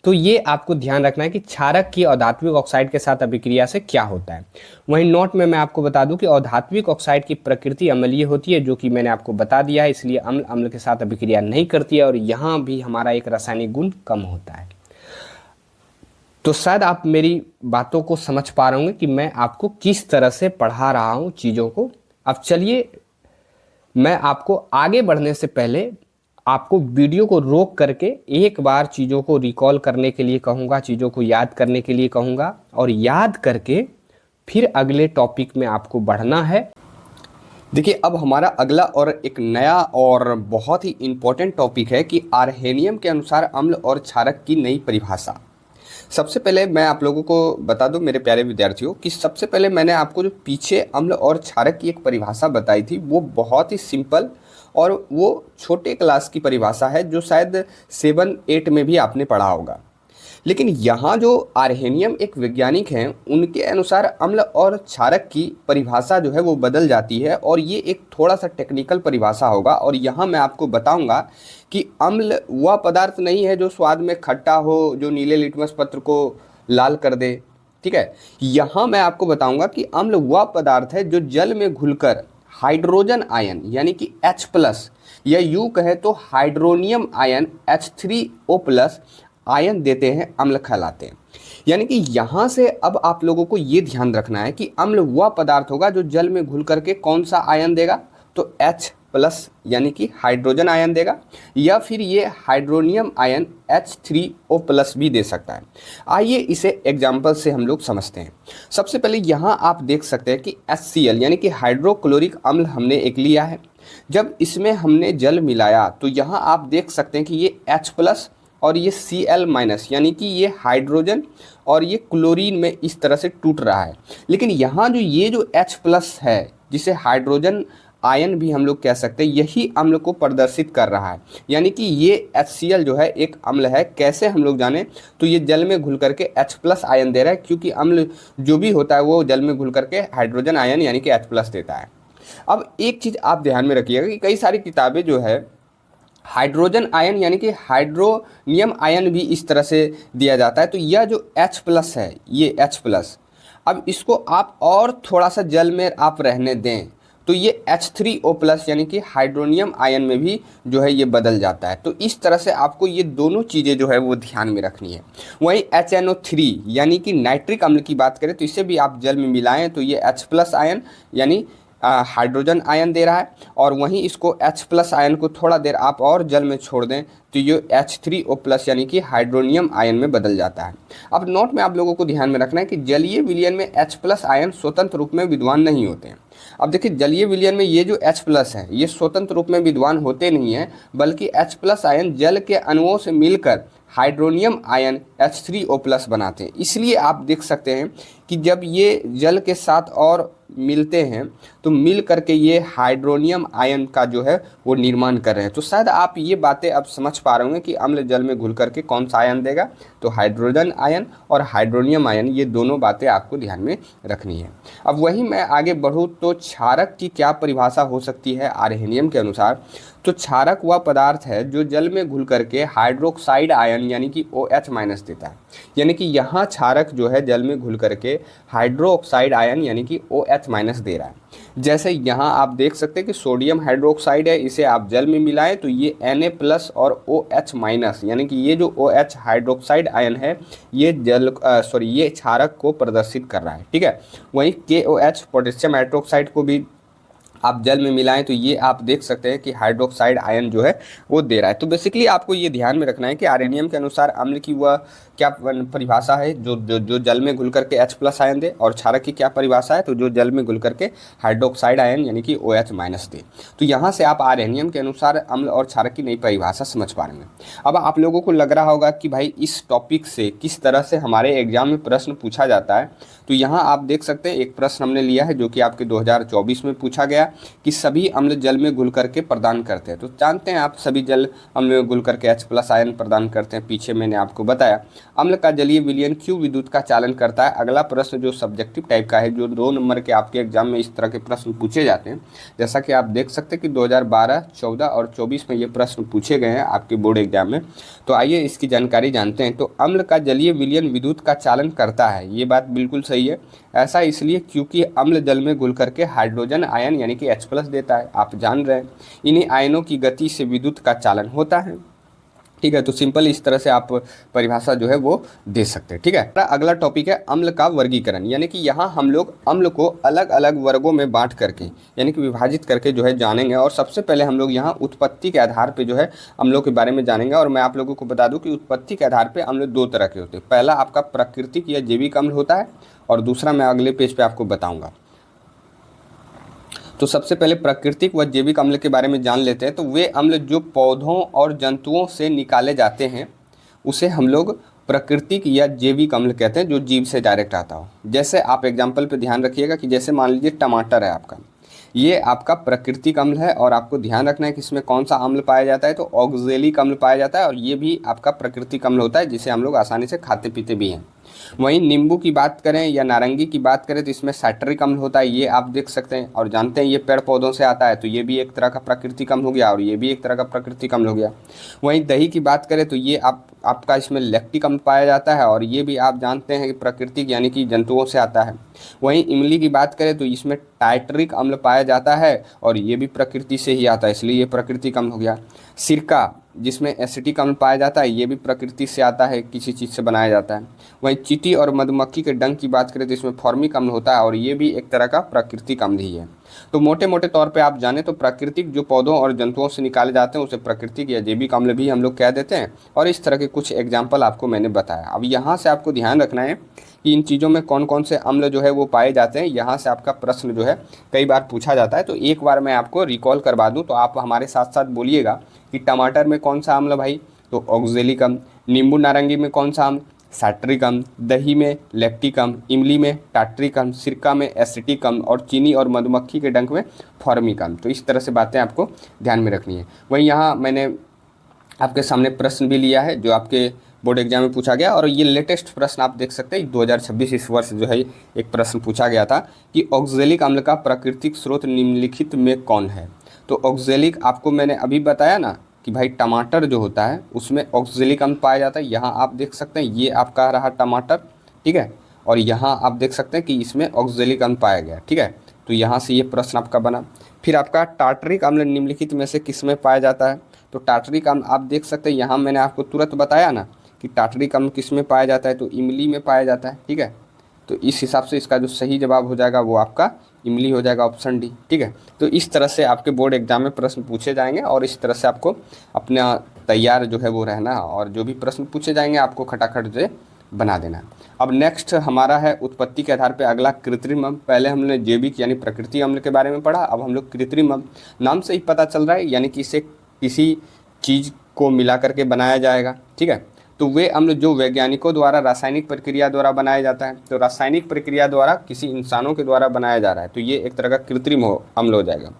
तो ये आपको ध्यान रखना है कि क्षारक की अधात्विक ऑक्साइड के साथ अभिक्रिया से क्या होता है। वहीं नोट में मैं आपको बता दूं कि अधात्विक ऑक्साइड की प्रकृति अम्लीय होती है, जो कि मैंने आपको बता दिया है, इसलिए अम्ल अम्ल के साथ अभिक्रिया नहीं करती है, और यहाँ भी हमारा एक रासायनिक गुण कम होता है। तो शायद आप मेरी बातों को समझ पा रहे होंगे कि मैं आपको किस तरह से पढ़ा रहा हूँ चीज़ों को। अब चलिए, मैं आपको आगे बढ़ने से पहले आपको वीडियो को रोक करके एक बार चीज़ों को रिकॉल करने के लिए कहूँगा, चीज़ों को याद करने के लिए कहूँगा, और याद करके फिर अगले टॉपिक में आपको बढ़ना है। देखिए, अब हमारा अगला और एक नया और बहुत ही इम्पोर्टेंट टॉपिक है कि आर्हेनियम के अनुसार अम्ल और क्षारक की नई परिभाषा। सबसे पहले मैं आप लोगों को बता दूं मेरे प्यारे विद्यार्थियों कि सबसे पहले मैंने आपको जो पीछे अम्ल और क्षारक की एक परिभाषा बताई थी, वो बहुत ही सिंपल और वो छोटे क्लास की परिभाषा है, जो शायद 7-8 में भी आपने पढ़ा होगा। लेकिन यहाँ जो आर्हेनियम एक वैज्ञानिक हैं, उनके अनुसार अम्ल और क्षारक की परिभाषा जो है वो बदल जाती है, और ये एक थोड़ा सा टेक्निकल परिभाषा होगा। और यहाँ मैं आपको बताऊँगा कि अम्ल वह पदार्थ नहीं है जो स्वाद में खट्टा हो, जो नीले लिटमस पत्र को लाल कर दे, ठीक है। यहाँ मैं आपको बताऊँगा कि अम्ल वह पदार्थ है जो जल में घुलकर हाइड्रोजन आयन यानी कि H+, या यूँ कहे तो हाइड्रोनियम आयन H3O+ आयन देते हैं, अम्ल कहलाते हैं। यानी कि यहाँ से अब आप लोगों को ये ध्यान रखना है कि अम्ल वह पदार्थ होगा जो जल में घुल करके कौन सा आयन देगा, तो H+ यानी कि हाइड्रोजन आयन देगा, या फिर ये हाइड्रोनियम आयन H3O+ भी दे सकता है। आइए इसे एग्जाम्पल से हम लोग समझते हैं। सबसे पहले यहाँ आप देख सकते हैं कि HCl यानी कि हाइड्रोक्लोरिक अम्ल हमने एक लिया है। जब इसमें हमने जल मिलाया तो यहाँ आप देख सकते हैं कि ये H+ और ये Cl- यानी कि ये हाइड्रोजन और ये क्लोरीन में इस तरह से टूट रहा है। लेकिन यहाँ जो ये जो H+ है, जिसे हाइड्रोजन आयन भी हम लोग कह सकते हैं, यही अम्ल को प्रदर्शित कर रहा है। यानी कि ये HCl जो है एक अम्ल है। कैसे हम लोग जाने, तो ये जल में घुल करके H+ आयन दे रहा है, क्योंकि अम्ल जो भी होता है वो जल में घुल करके हाइड्रोजन आयन यानी कि H+ देता है। अब एक चीज़ आप ध्यान में रखिएगा कि कई सारी किताबें जो है हाइड्रोजन आयन यानी कि हाइड्रोनियम आयन भी इस तरह से दिया जाता है। तो यह जो H+ है, ये H+, अब इसको आप और थोड़ा सा जल में आप रहने दें तो ये H3O+ यानी कि हाइड्रोनियम आयन में भी जो है ये बदल जाता है। तो इस तरह से आपको ये दोनों चीज़ें जो है वो ध्यान में रखनी है। वहीं HNO3 यानी कि नाइट्रिक अम्ल की बात करें तो इसे भी आप जल में मिलाएं तो ये H+ आयन यानी हाइड्रोजन आयन दे रहा है, और वहीं इसको H+ आयन को थोड़ा देर आप और जल में छोड़ दें तो ये H3O+ यानी कि हाइड्रोनियम आयन में बदल जाता है। अब नोट में आप लोगों को ध्यान में रखना है कि जलीय विलयन में H+ आयन स्वतंत्र रूप में विद्वान नहीं होते हैं। अब देखिए जलीय विलयन में ये जो H+ है ये स्वतंत्र रूप में विद्वान होते नहीं हैं, बल्कि H+ आयन जल के अणुओं से मिलकर हाइड्रोनियम आयन H3O+ बनाते हैं। इसलिए आप देख सकते हैं कि जब ये जल के साथ और मिलते हैं तो मिल करके ये हाइड्रोनियम आयन का जो है वो निर्माण कर रहे हैं। तो शायद आप ये बातें अब समझ पा रहे होंगे कि अम्ल जल में घुल करके कौन सा आयन देगा, तो हाइड्रोजन आयन और हाइड्रोनियम आयन, ये दोनों बातें आपको ध्यान में रखनी है। अब वहीं मैं आगे बढ़ूँ तो क्षारक की क्या परिभाषा हो सकती है आर्हेनियम के अनुसार। तो क्षारक वह पदार्थ है जो जल में घुल करके हाइड्रोक्साइड आयन यानी कि OH- देता है। यानी कि यहाँ क्षारक जो है जल में घुल करके हाइड्रोक्साइड आयन यानी कि OH- दे रहा है। जैसे यहाँ आप देख सकते हैं कि सोडियम हाइड्रोक्साइड है, इसे आप जल में मिलाएं तो ये Na+ और OH- यानी कि ये जो OH हाइड्रोक्साइड आयन है ये ये क्षारक को प्रदर्शित कर रहा है। ठीक है, वहीं KOH पोटेशियम हाइड्रोक्साइड को भी आप जल में मिलाएं तो ये आप देख सकते हैं कि हाइड्रोक्साइड आयन जो है वो दे रहा है। तो बेसिकली आपको ये ध्यान में रखना है कि आर्हेनियम के अनुसार अम्ल की वह क्या परिभाषा है जो जल में घुल करके H+ आयन दे, और क्षारक की क्या परिभाषा है तो जो जल में घुल करके हाइड्रोक्साइड आयन यानी कि OH- दे। तो यहाँ से आप आर्हेनियम के अनुसार अम्ल और क्षारक की नई परिभाषा समझ पा रहे हैं। अब आप लोगों को लग रहा होगा कि भाई इस टॉपिक से किस तरह से हमारे एग्जाम में प्रश्न पूछा जाता है। तो यहाँ आप देख सकते हैं एक प्रश्न हमने लिया है जो कि आपके 2024 में पूछा गया कि सभी अम्ल जल में घुल करके प्रदान करते हैं। तो जानते हैं आप सभी जल अम्ल में घुल करके H+ आयन प्रदान करते हैं, पीछे मैंने आपको बताया। अम्ल का जलीय विलयन क्यों विद्युत का चालन करता है। अगला प्रश्न जो सब्जेक्टिव टाइप का है, जो 2 नंबर के आपके एग्जाम में इस तरह के प्रश्न पूछे जाते हैं, जैसा कि आप देख सकते हैं कि 2012, 14 और 24 में ये प्रश्न पूछे गए हैं आपके बोर्ड एग्जाम में। तो आइए इसकी जानकारी जानते हैं। तो अम्ल का जलीय विलयन विद्युत का चालन करता है, ये बात बिल्कुल सही है। ऐसा इसलिए क्योंकि अम्ल जल में घुल करके हाइड्रोजन आयन यानी कि H+ देता है, आप जान रहे हैं। इन्हीं आयनों की गति से विद्युत का चालन होता है। ठीक है, तो सिंपल इस तरह से आप परिभाषा जो है वो दे सकते हैं। ठीक है, अगला टॉपिक है अम्ल का वर्गीकरण। यानी कि यहाँ हम लोग अम्ल को अलग अलग वर्गों में बांट करके यानी कि विभाजित करके जो है जानेंगे। और सबसे पहले हम लोग यहाँ उत्पत्ति के आधार पे जो है अम्लों के बारे में जानेंगे। और मैं आप लोगों को बता दूं कि उत्पत्ति के आधार पर अम्ल 2 तरह के होते हैं। पहला आपका प्राकृतिक या जैविक अम्ल होता है, और दूसरा मैं अगले पेज पे आपको बताऊंगा। तो सबसे पहले प्राकृतिक व जैविक अम्ल के बारे में जान लेते हैं। तो वे अम्ल जो पौधों और जंतुओं से निकाले जाते हैं उसे हम लोग प्राकृतिक या जैविक अम्ल कहते हैं, जो जीव से डायरेक्ट आता हो। जैसे आप एग्जाम्पल पे ध्यान रखिएगा कि जैसे मान लीजिए टमाटर है आपका, ये आपका प्राकृतिक अम्ल है, और आपको ध्यान रखना है कि इसमें कौन सा अम्ल पाया जाता है तो ऑक्जेलिक अम्ल पाया जाता है, और ये भी आपका प्राकृतिक अम्ल होता है जिसे हम लोग आसानी से खाते पीते भी हैं। वहीं नींबू की बात करें या नारंगी की बात करें तो इसमें साइट्रिक अम्ल होता है, ये आप देख सकते हैं और जानते हैं। ये पेड़ पौधों से आता है तो ये भी एक तरह का प्राकृतिक अम्ल हो गया, और ये भी एक तरह का प्राकृतिक अम्ल हो गया। वहीं दही की बात करें तो ये आपका इसमें लैक्टिक अम्ल पाया जाता है, और ये भी आप जानते हैं कि प्राकृतिक यानी कि जंतुओं से आता है। वहीं इमली की बात करें तो इसमें टाइट्रिक अम्ल पाया जाता है, और ये भी प्रकृति से ही आता है, इसलिए ये प्राकृतिक अम्ल हो गया। सिरका जिसमें एसिटिक अम्ल पाया जाता है, ये भी प्रकृति से आता है, किसी चीज़ से बनाया जाता है। वहीं चींटी और मधुमक्खी के डंक की बात करें तो इसमें फॉर्मिक अम्ल होता है, और ये भी एक तरह का प्राकृतिक अम्ल ही है। तो मोटे मोटे तौर पे आप जाने तो प्राकृतिक जो पौधों और जंतुओं से निकाले जाते हैं उसे प्राकृतिक या जैविक अम्ल भी हम लोग कह देते हैं। और इस तरह के कुछ एग्जाम्पल आपको मैंने बताया। अब यहाँ से आपको ध्यान रखना है कि इन चीज़ों में कौन कौन से अम्ल जो है वो पाए जाते हैं। यहाँ से आपका प्रश्न जो है कई बार पूछा जाता है, तो एक बार मैं आपको रिकॉल करवा दूँ तो आप हमारे साथ साथ बोलिएगा कि टमाटर में कौन सा अम्ल भाई, तो ऑक्जेलिक अम्ल। नींबू नारंगी में कौन सा अम्ल, साइट्रिक अम्ल। दही में लैक्टिक अम्ल। इमली में टार्ट्रिक अम्ल। सिरका में एसिटिक अम्ल। और चीनी और मधुमक्खी के डंक में फॉर्मिक अम्ल। तो इस तरह से बातें आपको ध्यान में रखनी है। वहीं यहाँ मैंने आपके सामने प्रश्न भी लिया है जो आपके बोर्ड एग्जाम में पूछा गया, और ये लेटेस्ट प्रश्न आप देख सकते हैं 2026 इस वर्ष जो है एक प्रश्न पूछा गया था कि ऑक्जेलिक अम्ल का प्राकृतिक स्रोत निम्नलिखित में कौन है। तो ऑक्जेलिक आपको मैंने अभी बताया ना कि भाई टमाटर जो होता है उसमें ऑक्जेलिक अम्ल पाया जाता है। यहाँ आप देख सकते हैं ये आपका रहा टमाटर, ठीक है, और यहाँ आप देख सकते हैं कि इसमें ऑक्जेलिक अम्ल पाया गया, ठीक है। तो यहाँ से ये प्रश्न आपका बना। फिर आपका टार्टरिक अम्ल निम्नलिखित में से किस में पाया जाता है? तो टार्टरिक अम्ल आप देख सकते हैं, यहाँ मैंने आपको तुरंत बताया ना कि टार्टरिक अम्ल किस में पाया जाता है, तो इमली में पाया जाता है। ठीक है, तो इस हिसाब से इसका जो सही जवाब हो जाएगा वो आपका इमली हो जाएगा, ऑप्शन डी। ठीक है, तो इस तरह से आपके बोर्ड एग्जाम में प्रश्न पूछे जाएंगे और इस तरह से आपको अपना तैयार जो है वो रहना, और जो भी प्रश्न पूछे जाएंगे आपको खटाखट से बना देना। अब नेक्स्ट हमारा है उत्पत्ति के आधार पे अगला कृत्रिम अम्ल। पहले हमने जैविक यानी प्रकृति अम्ल के बारे में पढ़ा, अब हम लोग कृत्रिम अम्ल, नाम से ही पता चल रहा है यानी कि इसे किसी चीज़ को मिला करके बनाया जाएगा। ठीक है, तो वे अम्ल जो वैज्ञानिकों द्वारा रासायनिक प्रक्रिया द्वारा बनाया जाता है, तो रासायनिक प्रक्रिया द्वारा किसी इंसानों के द्वारा बनाया जा रहा है, तो ये एक तरह का कृत्रिम अम्ल हो जाएगा।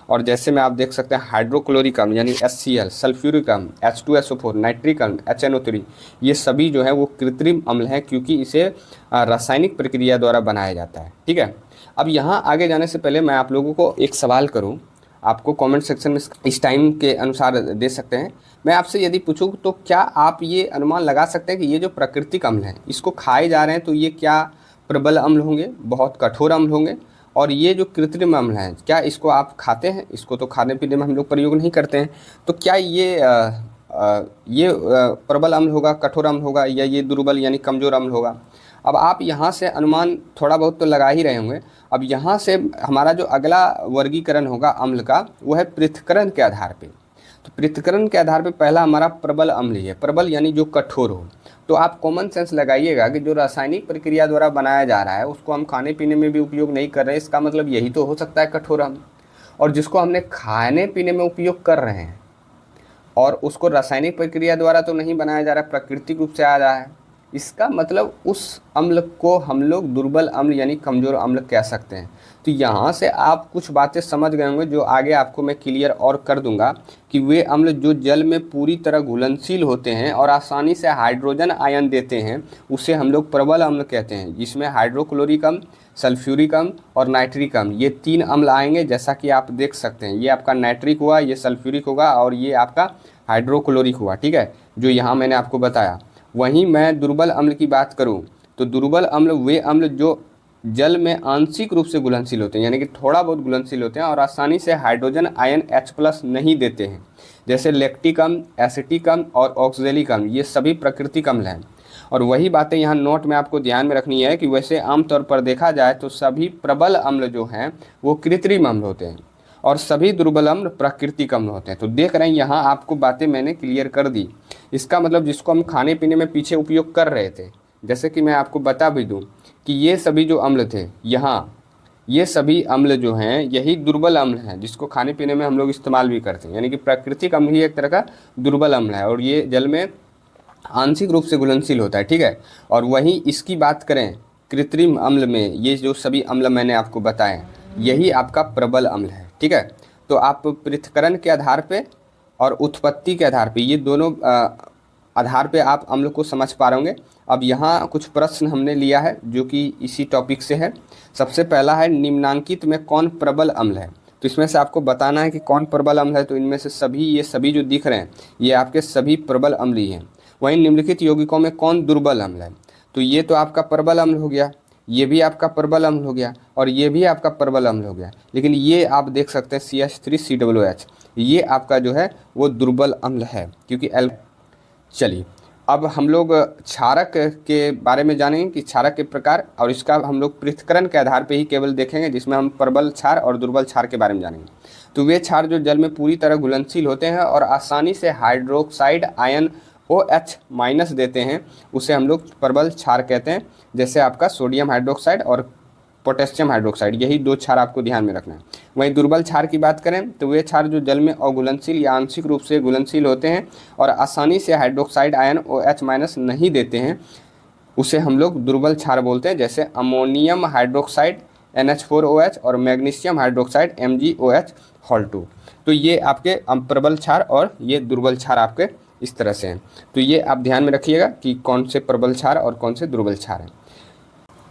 और जैसे में आप देख सकते हैं हाइड्रोक्लोरिक अम्ल यानी HCl, सल्फ्यूरिक अम्ल H2SO4, नाइट्रिक अम्ल HNO3, ये सभी जो है वो कृत्रिम अम्ल है क्योंकि इसे रासायनिक प्रक्रिया द्वारा बनाया जाता है। ठीक है, अब यहाँ आगे जाने से पहले मैं आप लोगों को एक सवाल करूँ, आपको कमेंट सेक्शन में इस टाइम के अनुसार दे सकते हैं। मैं आपसे यदि पूछूं तो क्या आप ये अनुमान लगा सकते हैं कि ये जो प्राकृतिक अम्ल हैं इसको खाए जा रहे हैं तो ये क्या प्रबल अम्ल होंगे, बहुत कठोर अम्ल होंगे, और ये जो कृत्रिम अम्ल हैं क्या इसको आप खाते हैं? इसको तो खाने पीने में हम लोग प्रयोग नहीं करते हैं, तो क्या ये प्रबल अम्ल होगा, कठोर अम्ल होगा, या ये दुर्बल यानी कमज़ोर अम्ल होगा? अब आप यहाँ से अनुमान थोड़ा बहुत तो लगा ही रहे होंगे। अब यहाँ से हमारा जो अगला वर्गीकरण होगा अम्ल का वो है पृथक्करण के आधार पे। तो पृथक्करण के आधार पे पहला हमारा प्रबल अम्ल ही है, प्रबल यानी जो कठोर हो। तो आप कॉमन सेंस लगाइएगा कि जो रासायनिक प्रक्रिया द्वारा बनाया जा रहा है उसको हम खाने पीने में भी उपयोग नहीं कर रहे हैं, इसका मतलब यही तो हो सकता है कठोर अम्ल। और जिसको हमने खाने पीने में उपयोग कर रहे हैं और उसको रासायनिक प्रक्रिया द्वारा तो नहीं बनाया जा रहा, प्राकृतिक रूप से आ रहा है, इसका मतलब उस अम्ल को हम लोग दुर्बल अम्ल यानी कमज़ोर अम्ल कह सकते हैं। तो यहाँ से आप कुछ बातें समझ गए होंगे जो आगे आपको मैं क्लियर और कर दूंगा कि वे अम्ल जो जल में पूरी तरह घुलनशील होते हैं और आसानी से हाइड्रोजन आयन देते हैं उसे हम लोग प्रबल अम्ल कहते हैं, जिसमें हाइड्रोक्लोरिक अम्ल, सल्फ्यूरिक अम्ल और नाइट्रिक अम्ल ये 3 अम्ल आएंगे। जैसा कि आप देख सकते हैं ये आपका नाइट्रिक हुआ, ये सल्फ्यूरिक होगा और ये आपका हाइड्रोक्लोरिक हुआ। ठीक है, जो यहाँ मैंने आपको बताया। वहीं मैं दुर्बल अम्ल की बात करूं तो दुर्बल अम्ल वे अम्ल जो जल में आंशिक रूप से घुलनशील होते हैं यानी कि थोड़ा बहुत घुलनशील होते हैं और आसानी से हाइड्रोजन आयन H+ नहीं देते हैं, जैसे लैक्टिक अम्ल, एसिटिक अम्ल और ऑक्जेलिक अम्ल, ये सभी प्राकृतिक अम्ल हैं। और वही बातें यहाँ नोट में आपको ध्यान में रखनी है कि वैसे आमतौर पर देखा जाए तो सभी प्रबल अम्ल जो हैं वो कृत्रिम अम्ल होते हैं और सभी दुर्बल अम्ल प्राकृतिक अम्ल होते हैं। तो देख रहे हैं यहाँ आपको बातें मैंने क्लियर कर दी। इसका मतलब जिसको हम खाने पीने में पीछे उपयोग कर रहे थे, जैसे कि मैं आपको बता भी दूं कि ये सभी जो अम्ल थे यहाँ, ये सभी अम्ल जो हैं यही दुर्बल अम्ल हैं जिसको खाने पीने में हम लोग इस्तेमाल भी करते हैं, यानी कि प्राकृतिक अम्ल ही एक तरह का दुर्बल अम्ल है और ये जल में आंशिक रूप से घुलनशील होता है। ठीक है, और वहीं इसकी बात करें कृत्रिम अम्ल में, ये जो सभी अम्ल मैंने आपको बताए यही आपका प्रबल अम्ल है। ठीक है, तो आप पृथक्करण के आधार पे और उत्पत्ति के आधार पे, ये दोनों आधार पे आप अम्ल को समझ पा रहे होंगे। अब यहाँ कुछ प्रश्न हमने लिया है जो कि इसी टॉपिक से है। सबसे पहला है निम्नांकित में कौन प्रबल अम्ल है? तो इसमें से आपको बताना है कि कौन प्रबल अम्ल है। तो इनमें से सभी, ये सभी जो दिख रहे हैं ये आपके सभी प्रबल अम्ल ही हैं। वहीं निम्नलिखित यौगिकों में कौन दुर्बल अम्ल है? तो ये तो आपका प्रबल अम्ल हो गया, ये भी आपका प्रबल अम्ल हो गया और ये भी आपका प्रबल अम्ल हो गया। लेकिन ये आप देख सकते हैं CH3COOH, ये आपका जो है वो दुर्बल अम्ल है क्योंकि चलिए अब हम लोग क्षारक के बारे में जानेंगे कि क्षारक के प्रकार, और इसका हम लोग पृथक्करण के आधार पे ही केवल देखेंगे, जिसमें हम प्रबल क्षार और दुर्बल क्षार के बारे में जानेंगे। तो वे क्षार जो जल में पूरी तरह घुलनशील होते हैं और आसानी से हाइड्रोक्साइड आयन OH- देते हैं, उसे हम लोग प्रबल क्षार कहते हैं। जैसे आपका सोडियम हाइड्रोक्साइड और पोटेशियम हाइड्रोक्साइड, यही 2 क्षार आपको ध्यान में रखना है। वहीं दुर्बल क्षार की बात करें तो वे क्षार जो जल में अघुलनशील या आंशिक रूप से घुलनशील होते हैं और आसानी से हाइड्रोक्साइड आयन OH- नहीं देते हैं, उसे हम लोग दुर्बल क्षार बोलते हैं। जैसे अमोनियम हाइड्रोक्साइड NH4OH और मैग्नीशियम हाइड्रोक्साइड MgOH2। तो ये आपके प्रबल क्षार और ये दुर्बल क्षार आपके इस तरह से हैं। तो ये आप ध्यान में रखिएगा कि कौन से प्रबल क्षार और कौन से दुर्बल क्षार हैं।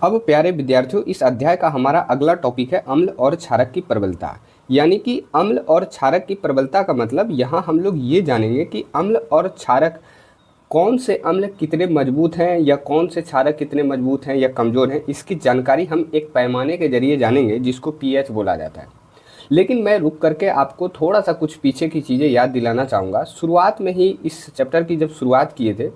अब प्यारे विद्यार्थियों, इस अध्याय का हमारा अगला टॉपिक है अम्ल और क्षारक की प्रबलता। यानी कि अम्ल और क्षारक की प्रबलता का मतलब यहाँ हम लोग ये जानेंगे कि अम्ल और क्षारक कौन से अम्ल कितने मजबूत हैं या कौन से क्षारक कितने मजबूत हैं या कमज़ोर हैं, इसकी जानकारी हम एक पैमाने के जरिए जानेंगे जिसको पीएच बोला जाता है। लेकिन मैं रुक करके आपको थोड़ा सा कुछ पीछे की चीज़ें याद दिलाना चाहूँगा। शुरुआत में ही इस चैप्टर की जब शुरुआत किए थे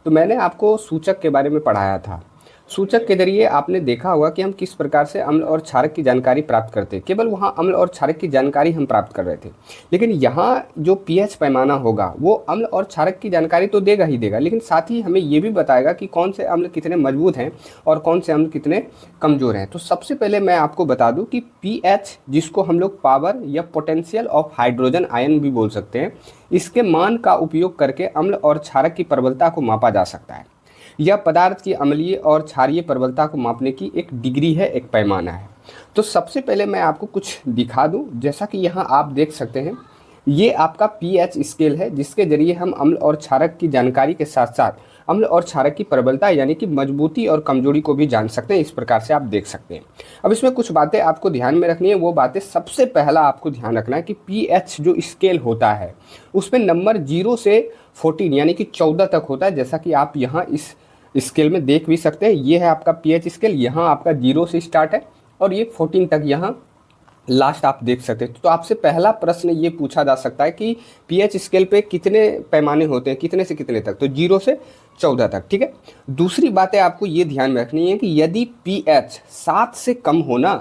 तो मैंने आपको सूचक के बारे में पढ़ाया था। सूचक के जरिए आपने देखा होगा कि हम किस प्रकार से अम्ल और क्षारक की जानकारी प्राप्त करते हैं। केवल वहाँ अम्ल और क्षारक की जानकारी हम प्राप्त कर रहे थे, लेकिन यहाँ जो पीएच पैमाना होगा वो अम्ल और क्षारक की जानकारी तो देगा ही देगा, लेकिन साथ ही हमें ये भी बताएगा कि कौन से अम्ल कितने मजबूत हैं और कौन से अम्ल कितने कमज़ोर हैं। तो सबसे पहले मैं आपको बता दूँ कि पीएच, जिसको हम लोग पावर या पोटेंशियल ऑफ हाइड्रोजन आयन भी बोल सकते हैं, इसके मान का उपयोग करके अम्ल और क्षारक की प्रबलता को मापा जा सकता है। यह पदार्थ की अम्लीय और क्षारीय प्रबलता को मापने की एक डिग्री है, एक पैमाना है। तो सबसे पहले मैं आपको कुछ दिखा दूं। जैसा कि यहाँ आप देख सकते हैं, ये आपका पीएच स्केल है जिसके जरिए हम अम्ल और क्षारक की जानकारी के साथ साथ अम्ल और क्षारक की प्रबलता यानी कि मजबूती और कमजोरी को भी जान सकते हैं। इस प्रकार से आप देख सकते हैं। अब इसमें कुछ बातें आपको ध्यान में रखनी है। वो बातें, सबसे पहला आपको ध्यान रखना है कि पीएच जो स्केल होता है उसमें नंबर 0 से 14 यानी कि 14 तक होता है। जैसा कि आप यहाँ इस स्केल में देख भी सकते हैं, ये है आपका पीएच स्केल। यहाँ आपका 0 से स्टार्ट है और ये 14 तक यहाँ लास्ट आप देख सकते हैं। तो आपसे पहला प्रश्न ये पूछा जा सकता है कि पीएच स्केल पे कितने पैमाने होते हैं, कितने से कितने तक? तो 0 से 14 तक, ठीक है। दूसरी बातें आपको ये ध्यान में रखनी है कि यदि पीएच 7 से कम हो ना,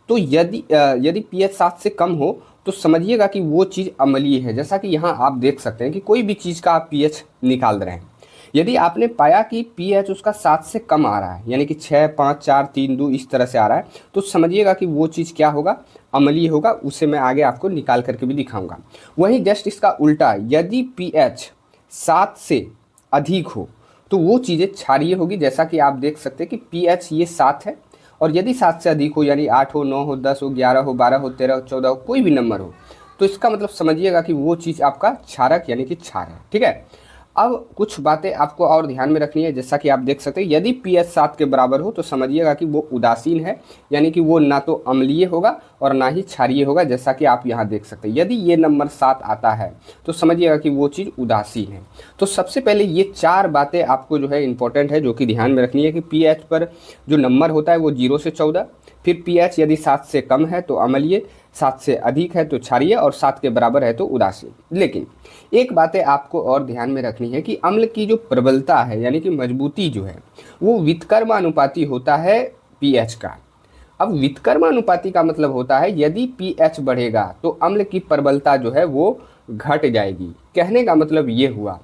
तो यदि पीएच 7 से कम हो तो समझिएगा कि वो चीज़ अम्लीय है। जैसा कि यहाँ आप देख सकते हैं कि कोई भी चीज़ का आप पीएच निकाल रहे हैं, यदि आपने पाया कि पीएच उसका 7 से कम आ रहा है यानी कि 6, 5, 4, 3, 2 इस तरह से आ रहा है, तो समझिएगा कि वो चीज़ क्या होगा, अम्लीय होगा। उसे मैं आगे आपको निकाल करके भी दिखाऊंगा। वहीं जस्ट इसका उल्टा, यदि पीएच 7 से अधिक हो तो वो चीज़ें क्षारीय होगी। जैसा कि आप देख सकते हैं कि पीएच ये 7 है, और यदि 7 से अधिक हो यानी 8 हो, 9 हो, 10 हो, 11 हो, 12 हो, 13 हो, 14 हो, कोई भी नंबर हो, तो इसका मतलब समझिएगा कि वो चीज़ आपका क्षारक यानी कि क्षार है, ठीक है। अब कुछ बातें आपको और ध्यान में रखनी है। जैसा कि आप देख सकते हैं, यदि पीएच 7 के बराबर हो तो समझिएगा कि वो उदासीन है, यानी कि वो ना तो अम्लीय होगा और ना ही क्षारीय होगा। जैसा कि आप यहाँ देख सकते हैं, यदि ये नंबर 7 आता है तो समझिएगा कि वो चीज़ उदासीन है। तो सबसे पहले ये 4 बातें आपको जो है इंपॉर्टेंट है, जो कि ध्यान में रखनी है कि पीएच पर जो नंबर होता है वो 0 से 14, फिर पीएच यदि 7 से कम है तो अम्लीय, 7 से अधिक है तो क्षारीय और 7 के बराबर है तो उदासीन। लेकिन एक बातें आपको और ध्यान में रखनी है कि अम्ल की जो प्रबलता है यानी कि मजबूती जो है वो व्युत्क्रमानुपाती होता है पीएच का। अब व्युत्क्रमानुपाती का मतलब होता है यदि पीएच बढ़ेगा तो अम्ल की प्रबलता जो है वो घट जाएगी। कहने का मतलब ये हुआ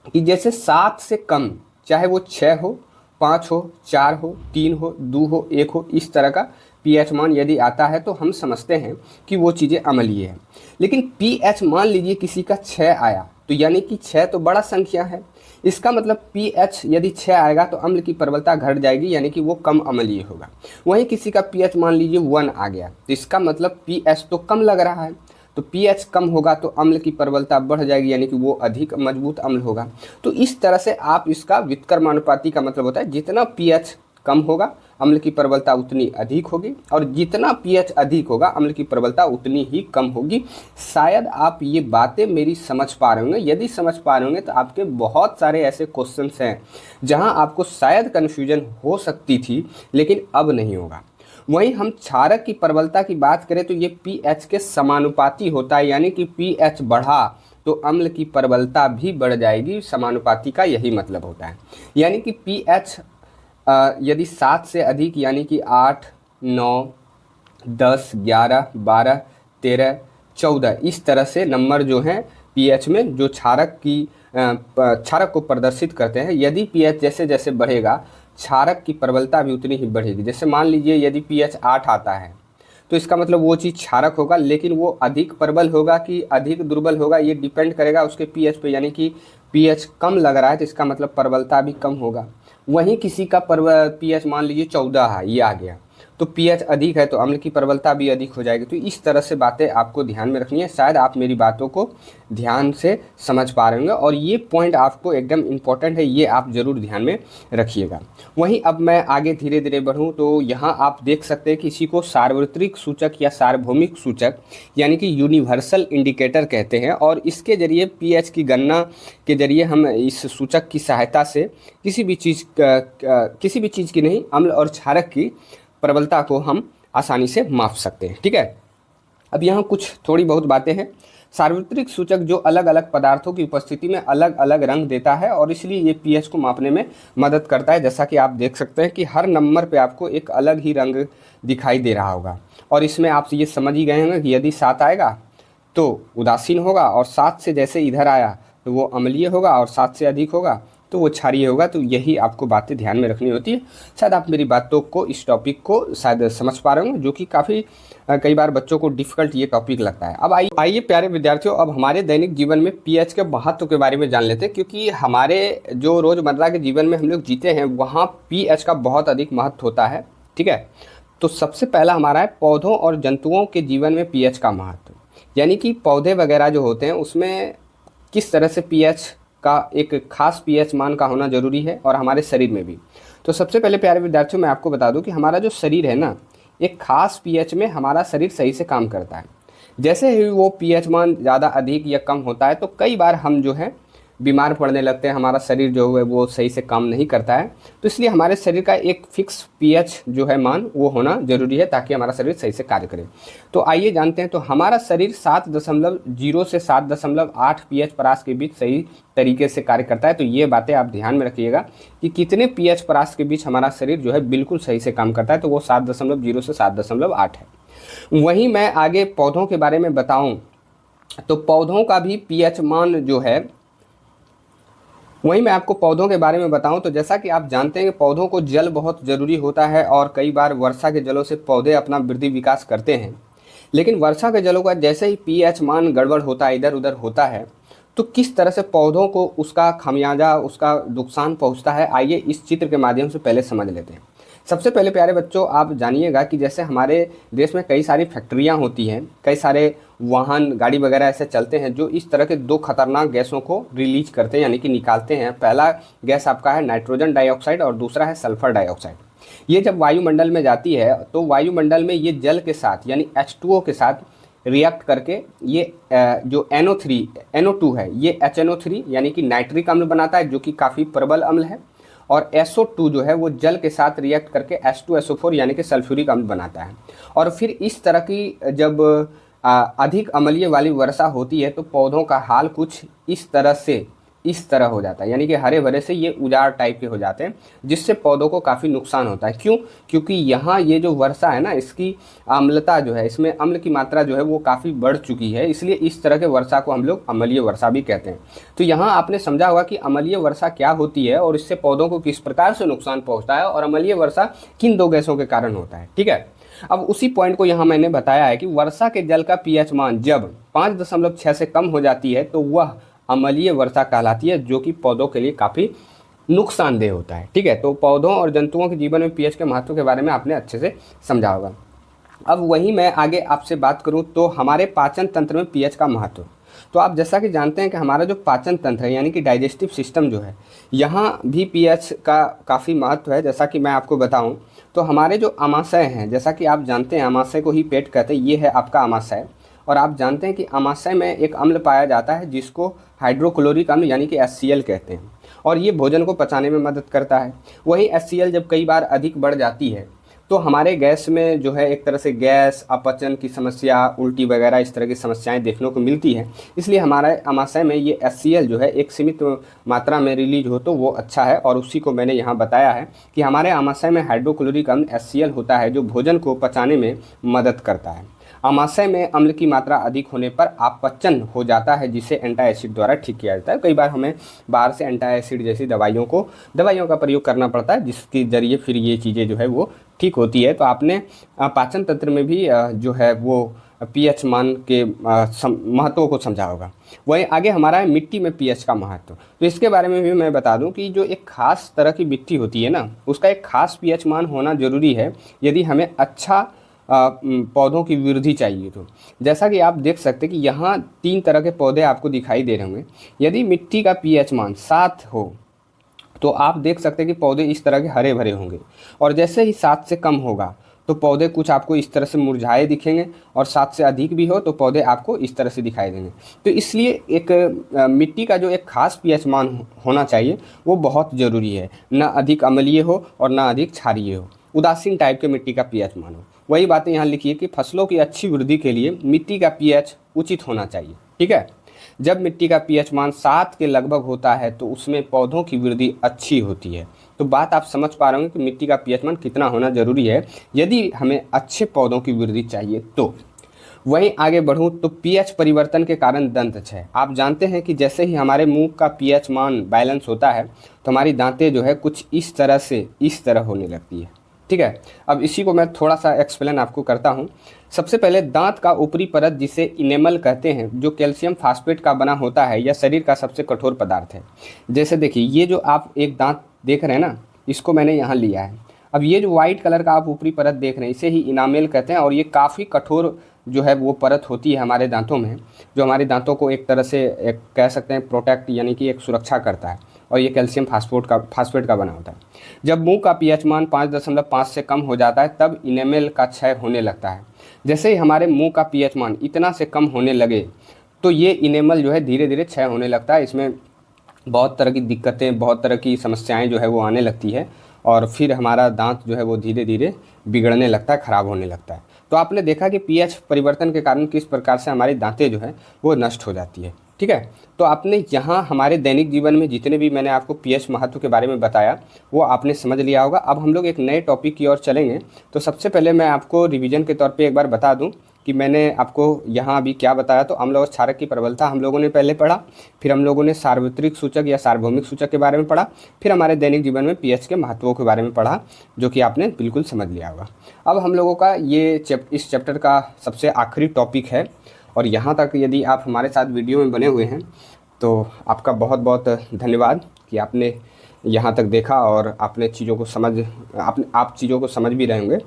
कि जैसे 7 से कम, चाहे वो 6 हो, 5 हो, 4 हो, 3 हो, 2 हो, 1 हो, इस तरह का पीएच मान यदि आता है तो हम समझते हैं कि वो चीज़ें अम्लीय है। लेकिन पीएच मान लीजिए किसी का 6 आया, तो यानी कि 6 तो बड़ा संख्या है, इसका मतलब पीएच यदि 6 आएगा तो अम्ल की प्रबलता घट जाएगी, यानी कि वो कम अम्लीय होगा। वहीं किसी का पीएच मान लीजिए 1 आ गया, तो इसका मतलब पीएच तो कम लग रहा है, तो पीएच कम होगा तो अम्ल की प्रबलता बढ़ जाएगी, यानी कि वो अधिक मजबूत अम्ल होगा। तो इस तरह से आप इसका व्युत्क्रमानुपाती का मतलब होता है जितना पीएच कम होगा अम्ल की प्रबलता उतनी अधिक होगी, और जितना पीएच अधिक होगा अम्ल की प्रबलता उतनी ही कम होगी। शायद आप ये बातें मेरी समझ पा रहे होंगे। यदि समझ पा रहे होंगे तो आपके बहुत सारे ऐसे क्वेश्चंस हैं जहां आपको शायद कन्फ्यूजन हो सकती थी, लेकिन अब नहीं होगा। वहीं हम क्षारक की प्रबलता की बात करें तो ये पीएच के समानुपाती होता है, यानी कि पीएच बढ़ा तो अम्ल की प्रबलता भी बढ़ जाएगी। समानुपाती का यही मतलब होता है, यानी कि पीएच यदि 7 से अधिक यानी कि 8, 9, 10, 11, 12, 13, 14 इस तरह से नंबर जो हैं पीएच में जो क्षारक को प्रदर्शित करते हैं। यदि पीएच जैसे जैसे बढ़ेगा क्षारक की प्रबलता भी उतनी ही बढ़ेगी। जैसे मान लीजिए यदि पीएच 8 आता है तो इसका मतलब वो चीज़ क्षारक होगा, लेकिन वो अधिक प्रबल होगा कि अधिक दुर्बल होगा ये डिपेंड करेगा उसके पीएच पे, यानी कि पीएच कम लग रहा है तो इसका मतलब प्रबलता भी कम होगा। वहीं किसी का पीएच मान लीजिए 14 है, ये आ गया, तो पीएच अधिक है तो अम्ल की प्रबलता भी अधिक हो जाएगी। तो इस तरह से बातें आपको ध्यान में रखनी है। शायद आप मेरी बातों को ध्यान से समझ पा रहे होंगे और ये पॉइंट आपको एकदम इम्पॉर्टेंट है, ये आप ज़रूर ध्यान में रखिएगा। वहीं अब मैं आगे धीरे धीरे बढ़ूँ तो यहाँ आप देख सकते हैं कि इसी को सार्वत्रिक सूचक या सार्वभौमिक सूचक यानी कि यूनिवर्सल इंडिकेटर कहते हैं। और इसके जरिए पीएच की गणना के जरिए हम इस सूचक की सहायता से किसी भी चीज़ की नहीं, अम्ल और क्षारक की प्रबलता को हम आसानी से माप सकते हैं। ठीक है, अब यहाँ कुछ थोड़ी बहुत बातें हैं। सार्वत्रिक सूचक जो अलग अलग पदार्थों की उपस्थिति में अलग अलग रंग देता है और इसलिए ये पीएच को मापने में मदद करता है। जैसा कि आप देख सकते हैं कि हर नंबर पे आपको एक अलग ही रंग दिखाई दे रहा होगा और इसमें आप ये समझ ही गए होंगे कि यदि 7 आएगा तो उदासीन होगा और 7 से जैसे इधर आया तो वो अम्लीय होगा और 7 से अधिक होगा तो वो क्षारीय होगा। तो यही आपको बातें ध्यान में रखनी होती है। शायद आप मेरी बातों को, इस टॉपिक को शायद समझ पा रहे होंगे, जो कि काफ़ी कई बार बच्चों को डिफ़िकल्ट ये टॉपिक लगता है। अब आइए प्यारे विद्यार्थियों, अब हमारे दैनिक जीवन में पीएच के महत्व के बारे में जान लेते हैं, क्योंकि हमारे जो रोज़मर्रा के जीवन में हम लोग जीते हैं वहाँ पीएच का बहुत अधिक महत्व होता है। ठीक है, तो सबसे पहला हमारा है पौधों और जंतुओं के जीवन में पीएच का महत्व, यानी कि पौधे वगैरह जो होते हैं उसमें किस तरह से पीएच का एक खास पीएच मान का होना जरूरी है और हमारे शरीर में भी। तो सबसे पहले प्यारे विद्यार्थियों मैं आपको बता दूं कि हमारा जो शरीर है ना, एक खास पीएच में हमारा शरीर सही से काम करता है। जैसे ही वो पीएच मान ज़्यादा अधिक या कम होता है तो कई बार हम जो है बीमार पड़ने लगते हैं, हमारा शरीर जो है वो सही से काम नहीं करता है। तो इसलिए हमारे शरीर का एक फिक्स पीएच जो है मान वो होना ज़रूरी है ताकि हमारा शरीर सही से कार्य करे। तो आइए जानते हैं। तो हमारा शरीर 7.0 से 7.8 पीएच परास के बीच सही तरीके से कार्य करता है। तो ये बातें आप ध्यान में रखिएगा कि कितने पीएच परास के बीच हमारा शरीर जो है बिल्कुल सही से काम करता है। तो वो 7.0 से 7.8 है। वहीं मैं आगे पौधों के बारे में बताऊँ तो पौधों का भी पीएच मान जो है, वहीं मैं आपको पौधों के बारे में बताऊं तो जैसा कि आप जानते हैं कि पौधों को जल बहुत ज़रूरी होता है और कई बार वर्षा के जलों से पौधे अपना वृद्धि विकास करते हैं। लेकिन वर्षा के जलों का जैसे ही पीएच मान गड़बड़ होता है, इधर उधर होता है, तो किस तरह से पौधों को उसका खामियाजा, उसका नुकसान पहुंचता है, आइए इस चित्र के माध्यम से पहले समझ लेते हैं। सबसे पहले प्यारे बच्चों आप जानिएगा कि जैसे हमारे देश में कई सारी फैक्ट्रियां होती हैं, कई सारे वाहन गाड़ी वगैरह ऐसे चलते हैं जो इस तरह के 2 खतरनाक गैसों को रिलीज करते हैं, यानी कि निकालते हैं। पहला गैस आपका है नाइट्रोजन डाइऑक्साइड और दूसरा है सल्फर डाइऑक्साइड। ये जब वायुमंडल में जाती है तो वायुमंडल में ये जल के साथ यानी H2O के साथ रिएक्ट करके ये जो NO2 है ये HNO3 यानी कि नाइट्रिक अम्ल बनाता है, जो कि काफ़ी प्रबल अम्ल है। और SO2 जो है वो जल के साथ रिएक्ट करके H2SO4 यानी कि सल्फ्यूरिक अम्ल बनाता है। और फिर इस तरह की जब अधिक अम्लीय वाली वर्षा होती है तो पौधों का हाल कुछ इस तरह हो जाता है, यानी कि हरे भरे से ये उजाड़ टाइप के हो जाते हैं, जिससे पौधों को काफ़ी नुकसान होता है। क्यों? क्योंकि यहाँ ये जो वर्षा है ना, इसकी अम्लता जो है, इसमें अम्ल की मात्रा जो है वो काफ़ी बढ़ चुकी है, इसलिए इस तरह के वर्षा को हम लोग अम्लीय वर्षा भी कहते हैं। तो यहाँ आपने समझा होगा कि अम्लीय वर्षा क्या होती है और इससे पौधों को किस प्रकार से नुकसान पहुँचता है और अम्लीय वर्षा किन 2 गैसों के कारण होता है। ठीक है, अब उसी पॉइंट को यहाँ मैंने बताया है कि वर्षा के जल का पीएच मान जब 5.6 से कम हो जाती है तो वह अम्लीय वर्षा कहलाती है, जो कि पौधों के लिए काफ़ी नुकसानदेह होता है। ठीक है, तो पौधों और जंतुओं के जीवन में पीएच के महत्व के बारे में आपने अच्छे से समझा होगा। अब वहीं मैं आगे आपसे बात करूं तो हमारे पाचन तंत्र में पीएच का महत्व। तो आप जैसा कि जानते हैं कि हमारा जो पाचन तंत्र है यानी कि डाइजेस्टिव सिस्टम जो है, यहाँ भी पीएच का काफ़ी महत्व है। जैसा कि मैं आपको बताऊं तो हमारे जो आमाशय हैं, जैसा कि आप जानते हैं आमाशय को ही पेट कहते हैं, ये है आपका आमाशय। और आप जानते हैं कि आमाशय में एक अम्ल पाया जाता है जिसको हाइड्रोक्लोरिक अम्ल यानी कि HCl कहते हैं, और ये भोजन को पचाने में मदद करता है। वही HCl जब कई बार अधिक बढ़ जाती है तो हमारे गैस में जो है एक तरह से गैस, अपचन की समस्या, उल्टी वगैरह इस तरह की समस्याएं देखने को मिलती हैं। इसलिए हमारे आमाशय में ये HCl जो है एक सीमित मात्रा में रिलीज हो तो वो अच्छा है, और उसी को मैंने यहाँ बताया है कि हमारे आमाशय में हाइड्रोक्लोरिक अम्ल HCl होता है जो भोजन को पचाने में मदद करता है। आमाशय में अम्ल की मात्रा अधिक होने पर अपचन हो जाता है, जिसे एंटाएसिड द्वारा ठीक किया जाता है। कई बार हमें बाहर से एंटाएसिड जैसी दवाइयों का प्रयोग करना पड़ता है, जिसके ज़रिए फिर ये चीज़ें जो है वो ठीक होती है। तो आपने पाचन तंत्र में भी जो है वो पीएच मान के महत्व को समझा होगा। वहीं आगे हमारा है मिट्टी में पीएच का महत्व। तो इसके बारे में भी मैं बता दूं कि जो एक खास तरह की मिट्टी होती है ना, उसका एक खास पीएच मान होना ज़रूरी है यदि हमें अच्छा पौधों की वृद्धि चाहिए। तो जैसा कि आप देख सकते हैं कि यहाँ 3 तरह के पौधे आपको दिखाई दे रहे होंगे। यदि मिट्टी का पीएच मान 7 हो तो आप देख सकते हैं कि पौधे इस तरह के हरे भरे होंगे, और जैसे ही 7 से कम होगा तो पौधे कुछ आपको इस तरह से मुरझाए दिखेंगे, और 7 से अधिक भी हो तो पौधे आपको इस तरह से दिखाई देंगे। तो इसलिए एक मिट्टी का जो एक खास पीएच मान होना चाहिए वो बहुत ज़रूरी है, ना अधिक अम्लीय हो और ना अधिक क्षारीय हो, उदासीन टाइप के मिट्टी का पीएच मान हो। वही बातें यहाँ लिखिए कि फसलों की अच्छी वृद्धि के लिए मिट्टी का पीएच उचित होना चाहिए। ठीक है, जब मिट्टी का पीएच मान 7 के लगभग होता है तो उसमें पौधों की वृद्धि अच्छी होती है। तो बात आप समझ पा रहे होंगे कि मिट्टी का पीएच मान कितना होना ज़रूरी है यदि हमें अच्छे पौधों की वृद्धि चाहिए। तो वहीं आगे बढ़ूं तो पीएच परिवर्तन के कारण दंत क्षय। आप जानते हैं कि जैसे ही हमारे मुंह का पीएच मान बैलेंस होता है तो हमारी दांतें जो है कुछ इस तरह होने लगती है। ठीक है, अब इसी को मैं थोड़ा सा एक्सप्लेन आपको करता हूँ। सबसे पहले दांत का ऊपरी परत जिसे इनेमल कहते हैं, जो कैल्शियम फास्फेट का बना होता है, यह शरीर का सबसे कठोर पदार्थ है। जैसे देखिए, ये जो आप एक दांत देख रहे हैं ना, इसको मैंने यहाँ लिया है। अब ये जो वाइट कलर का आप ऊपरी परत देख रहे हैं इसे ही इनामेल कहते हैं, और ये काफ़ी कठोर जो है वो परत होती है हमारे दांतों में, जो हमारे दांतों को एक तरह से एक कह सकते हैं प्रोटेक्ट यानी कि एक सुरक्षा करता है, और ये कैल्शियम फास्फेट का बना होता है। जब मुंह का पीएच मान 5.5 से कम हो जाता है तब इनेमल का क्षय होने लगता है। जैसे ही हमारे मुंह का पीएच मान इतना से कम होने लगे तो ये इनेमल जो है धीरे धीरे क्षय होने लगता है। इसमें बहुत तरह की दिक्कतें, बहुत तरह की समस्याएं जो है वो आने लगती है, और फिर हमारा दांत जो है वो धीरे धीरे बिगड़ने लगता है, ख़राब होने लगता है। तो आपने देखा कि पीएच परिवर्तन के कारण किस प्रकार से हमारी दांतें जो है वो नष्ट हो जाती है। ठीक है, तो आपने यहाँ हमारे दैनिक जीवन में जितने भी मैंने आपको पीएच महत्व के बारे में बताया वो आपने समझ लिया होगा। अब हम लोग एक नए टॉपिक की ओर चलेंगे। तो सबसे पहले मैं आपको रिवीजन के तौर पे एक बार बता दूं कि मैंने आपको यहाँ अभी क्या बताया। तो अम्ल और क्षारक की प्रबलता हम लोगों ने पहले पढ़ा, फिर हम लोगों ने सार्वत्रिक सूचक या सार्वभौमिक सूचक के बारे में पढ़ा, फिर हमारे दैनिक जीवन में पीएच के महत्वों के बारे में पढ़ा, जो कि आपने बिल्कुल समझ लिया होगा। अब हम लोगों का इस चैप्टर का सबसे आखिरी टॉपिक है, और यहाँ तक यदि आप हमारे साथ वीडियो में बने हुए हैं तो आपका बहुत बहुत धन्यवाद कि आपने यहाँ तक देखा और आपने चीज़ों को आप चीज़ों को समझ भी रहे होंगे।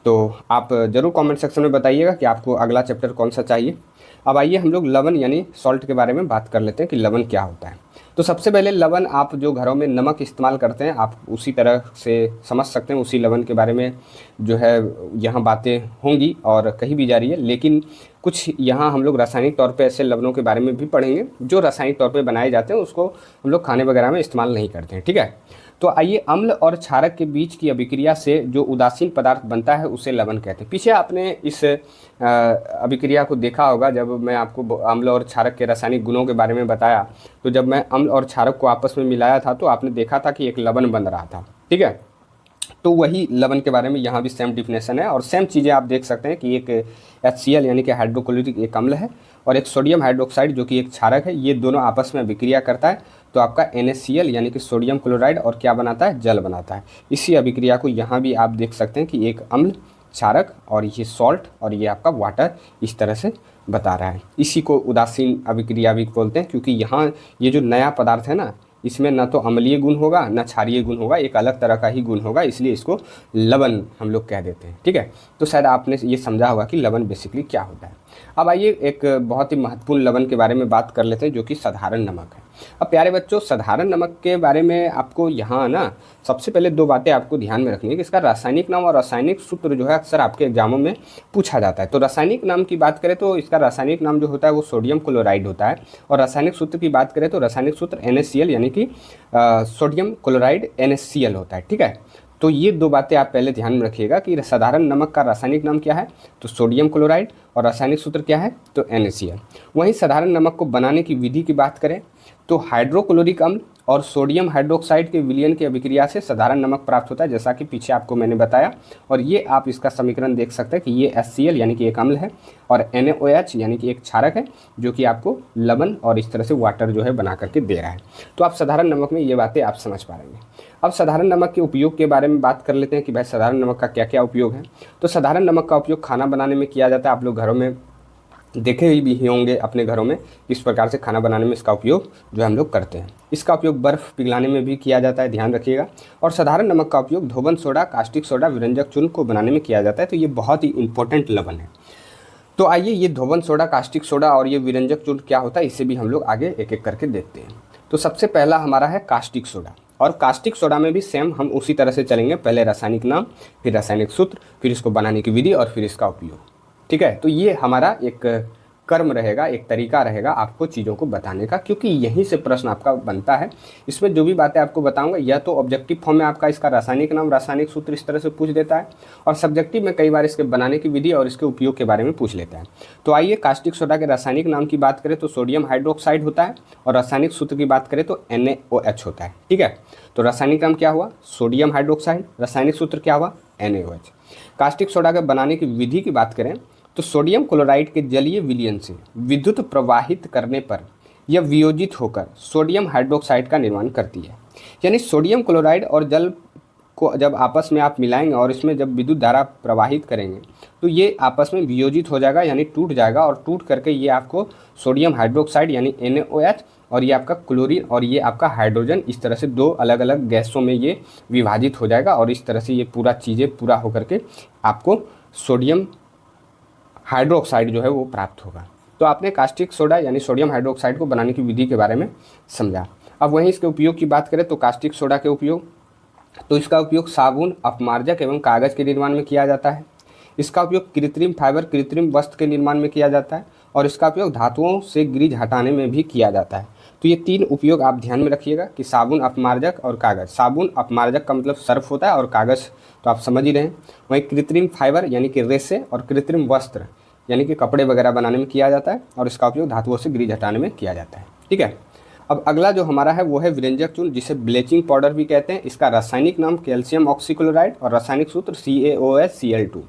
तो आप ज़रूर कमेंट सेक्शन में बताइएगा कि आपको अगला चैप्टर कौन सा चाहिए। अब आइए हम लोग लवण यानी सॉल्ट के बारे में बात कर लेते हैं कि लवण क्या होता है। तो सबसे पहले लवण, आप जो घरों में नमक इस्तेमाल करते हैं आप उसी तरह से समझ सकते हैं, उसी लवण के बारे में जो है यहाँ बातें होंगी और कही भी जा रही है। लेकिन कुछ यहाँ हम लोग रासायनिक तौर पे ऐसे लवणों के बारे में भी पढ़ेंगे जो रासायनिक तौर पे बनाए जाते हैं, उसको हम लोग खाने वगैरह में इस्तेमाल नहीं करते हैं। ठीक है, तो आइए, अम्ल और क्षारक के बीच की अभिक्रिया से जो उदासीन पदार्थ बनता है उसे लवण कहते हैं। पीछे आपने इस अभिक्रिया को देखा होगा जब मैं आपको अम्ल और क्षारक के रासायनिक गुणों के बारे में बताया। तो जब मैं अम्ल और क्षारक को आपस में मिलाया था तो आपने देखा था कि एक लवण बन रहा था। ठीक है, तो वही लवण के बारे में यहाँ भी सेम डिफिनेशन है, और सेम चीज़ें आप देख सकते हैं कि एक HCl यानी कि हाइड्रोक्लोरिक एक अम्ल है, और एक सोडियम हाइड्रोक्साइड जो कि एक क्षारक है। ये दोनों आपस में अभिक्रिया करता है तो आपका NaCl यानी कि सोडियम क्लोराइड और क्या बनाता है, जल बनाता है। इसी अभिक्रिया को यहाँ भी आप देख सकते हैं कि एक अम्ल, क्षारक और ये सॉल्ट और ये आपका वाटर इस तरह से बता रहा है। इसी को उदासीन अभिक्रिया भी बोलते हैं, क्योंकि यहाँ ये जो नया पदार्थ है ना, इसमें ना तो अम्लीय गुण होगा ना क्षारीय गुण होगा, एक अलग तरह का ही गुण होगा, इसलिए इसको लवण हम लोग कह देते हैं। ठीक है, तो शायद आपने ये समझा होगा कि लवण बेसिकली क्या होता है। अब आइए एक बहुत ही महत्वपूर्ण लवण के बारे में बात कर लेते हैं जो कि साधारण नमक है। अब प्यारे बच्चों, साधारण नमक के बारे में आपको यहाँ ना सबसे पहले 2 बातें आपको ध्यान में रखनी है कि इसका रासायनिक नाम और रासायनिक सूत्र जो है अक्सर आपके एग्जामों में पूछा जाता है। तो रासायनिक नाम की बात करें तो इसका रासायनिक नाम जो होता है वो सोडियम क्लोराइड होता है, और रासायनिक सूत्र की बात करें तो रासायनिक सूत्र NaCl यानी कि सोडियम क्लोराइड NaCl होता है। ठीक है, तो ये 2 बातें आप पहले ध्यान में रखिएगा कि साधारण नमक का रासायनिक नाम क्या है, तो सोडियम क्लोराइड, और रासायनिक सूत्र क्या है, तो NaCl। वहीं साधारण नमक को बनाने की विधि की बात करें तो हाइड्रोक्लोरिक अम्ल और सोडियम हाइड्रोक्साइड के विलयन की अभिक्रिया से साधारण नमक प्राप्त होता है, जैसा कि पीछे आपको मैंने बताया। और ये आप इसका समीकरण देख सकते हैं कि ये HCl यानी कि एक अम्ल है और NaOH यानी कि एक क्षारक है, जो कि आपको लवण और इस तरह से वाटर जो है बना करके दे रहा है। तो आप साधारण नमक में ये बातें आप समझ पाएंगे। अब साधारण नमक के उपयोग के बारे में बात कर लेते हैं कि भाई साधारण नमक का क्या क्या उपयोग है। तो साधारण नमक का उपयोग खाना बनाने में किया जाता है। आप लोग घरों में देखे ही भी होंगे अपने घरों में किस प्रकार से खाना बनाने में इसका उपयोग जो हम लोग करते हैं। इसका उपयोग बर्फ़ पिघलाने में भी किया जाता है, ध्यान रखिएगा। और साधारण नमक का उपयोग धोबन सोडा, कास्टिक सोडा, विरंजक चूर्ण को बनाने में किया जाता है। तो ये बहुत ही इंपॉर्टेंट लवण है। तो आइए ये धोबन सोडा, कास्टिक सोडा और ये विरंजक चूर्ण क्या होता है, इसे भी हम लोग आगे एक एक करके देखते हैं। तो सबसे पहला हमारा है कास्टिक सोडा। और कास्टिक सोडा में भी सेम हम उसी तरह से चलेंगे, पहले रासायनिक नाम, फिर रासायनिक सूत्र, फिर इसको बनाने की विधि और फिर इसका उपयोग। ठीक है, तो ये हमारा एक कर्म रहेगा, एक तरीका रहेगा आपको चीज़ों को बताने का, क्योंकि यहीं से प्रश्न आपका बनता है। इसमें जो भी बातें आपको बताऊंगा या तो ऑब्जेक्टिव फॉर्म में आपका इसका रासायनिक नाम, रासायनिक सूत्र इस तरह से पूछ देता है, और सब्जेक्टिव में कई बार इसके बनाने की विधि और इसके उपयोग के बारे में पूछ लेता है। तो आइए कास्टिक सोडा के रासायनिक नाम की बात करें तो सोडियम हाइड्रोक्साइड होता है, और रासायनिक सूत्र की बात करें तो NaOH होता है। ठीक है, तो रासायनिक नाम क्या हुआ, सोडियम हाइड्रोक्साइड, रासायनिक सूत्र क्या हुआ, NaOH। कास्टिक सोडा के बनाने की विधि की बात करें तो सोडियम क्लोराइड के जलीय विलयन से विद्युत प्रवाहित करने पर यह वियोजित होकर सोडियम हाइड्रोक्साइड का निर्माण करती है। यानी सोडियम क्लोराइड और जल को जब आपस में आप मिलाएंगे और इसमें जब विद्युत धारा प्रवाहित करेंगे तो ये आपस में वियोजित हो जाएगा, यानी टूट जाएगा, और टूट करके ये आपको सोडियम हाइड्रोक्साइड यानी NaOH और ये आपका क्लोरीन और ये आपका हाइड्रोजन, इस तरह से दो अलग अलग गैसों में ये विभाजित हो जाएगा, और इस तरह से ये पूरा चीज़ें पूरा होकर के आपको सोडियम हाइड्रोक्साइड जो है वो प्राप्त होगा। तो आपने कास्टिक सोडा यानी सोडियम हाइड्रोक्साइड को बनाने की विधि के बारे में समझा। अब वहीं इसके उपयोग की बात करें तो कास्टिक सोडा के उपयोग, तो इसका उपयोग साबुन, अपमार्जक एवं कागज़ के निर्माण में किया जाता है। इसका उपयोग कृत्रिम फाइबर, कृत्रिम वस्त्र के निर्माण में किया जाता है, और इसका उपयोग धातुओं से ग्रीज हटाने में भी किया जाता है। तो ये तीन उपयोग आप ध्यान में रखिएगा कि साबुन, अपमार्जक और कागज़। साबुन, अपमार्जक का मतलब सर्फ होता है, और कागज़ तो आप समझ ही रहे हैं। वहीं कृत्रिम फाइबर यानी कि रेशे और कृत्रिम वस्त्र यानी कि कपड़े वगैरह बनाने में किया जाता है, और इसका उपयोग धातुओं से ग्रीज हटाने में किया जाता है। ठीक है, अब अगला जो हमारा है वो है विरंजक चूर्ण, जिसे ब्लीचिंग पाउडर भी कहते हैं। इसका रासायनिक नाम कैल्शियम ऑक्सीक्लोराइड और रासायनिक सूत्र CaOH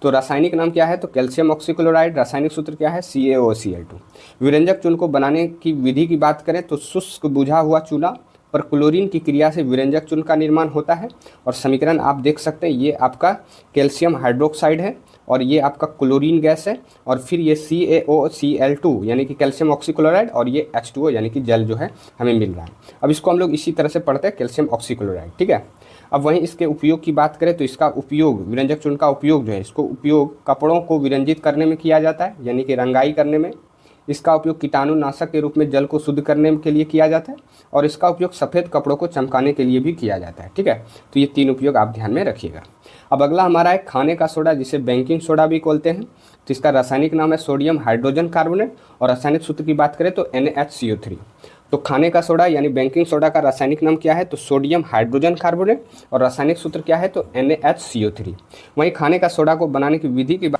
तो रासायनिक नाम क्या है तो कैल्शियम ऑक्सीक्लोराइड, रासायनिक सूत्र क्या है CaOCl2। विरंजक चूर्ण को बनाने की विधि की बात करें तो शुष्क बुझा हुआ चूल्हा पर क्लोरीन की क्रिया से विरंजक चूर्ण का निर्माण होता है, और समीकरण आप देख सकते हैं, ये आपका कैल्शियम हाइड्रोक्साइड है और ये आपका क्लोरीन गैस है, और फिर ये CaOCl2 यानी कि कैल्शियम ऑक्सीक्लोराइड, और ये H2O यानी कि जल जो है हमें मिल रहा है। अब इसको हम लोग इसी तरह से पढ़ते हैं, कैल्शियम ऑक्सीक्लोराइड। ठीक है, अब वहीं इसके उपयोग की बात करें तो इसका उपयोग, विरंजक चूर्ण का उपयोग जो है, इसको उपयोग कपड़ों को विरंजित करने में किया जाता है, यानी कि रंगाई करने में। इसका उपयोग कीटाणुनाशक के रूप में जल को शुद्ध करने के लिए किया जाता है, और इसका उपयोग सफ़ेद कपड़ों को चमकाने के लिए भी किया जाता है। ठीक है, तो ये तीन उपयोग आप ध्यान में रखिएगा। अब अगला हमारा है खाने का सोडा, जिसे बेकिंग सोडा भी बोलते हैं। तो इसका रासायनिक नाम है सोडियम हाइड्रोजन कार्बोनेट, और रासायनिक सूत्र की बात करें तो NaHCO3। तो खाने का सोडा यानी बेकिंग सोडा का रासायनिक नाम क्या है तो सोडियम हाइड्रोजन कार्बोनेट, और रासायनिक सूत्र क्या है तो NaHCO3। वहीं खाने का सोडा को बनाने की विधि की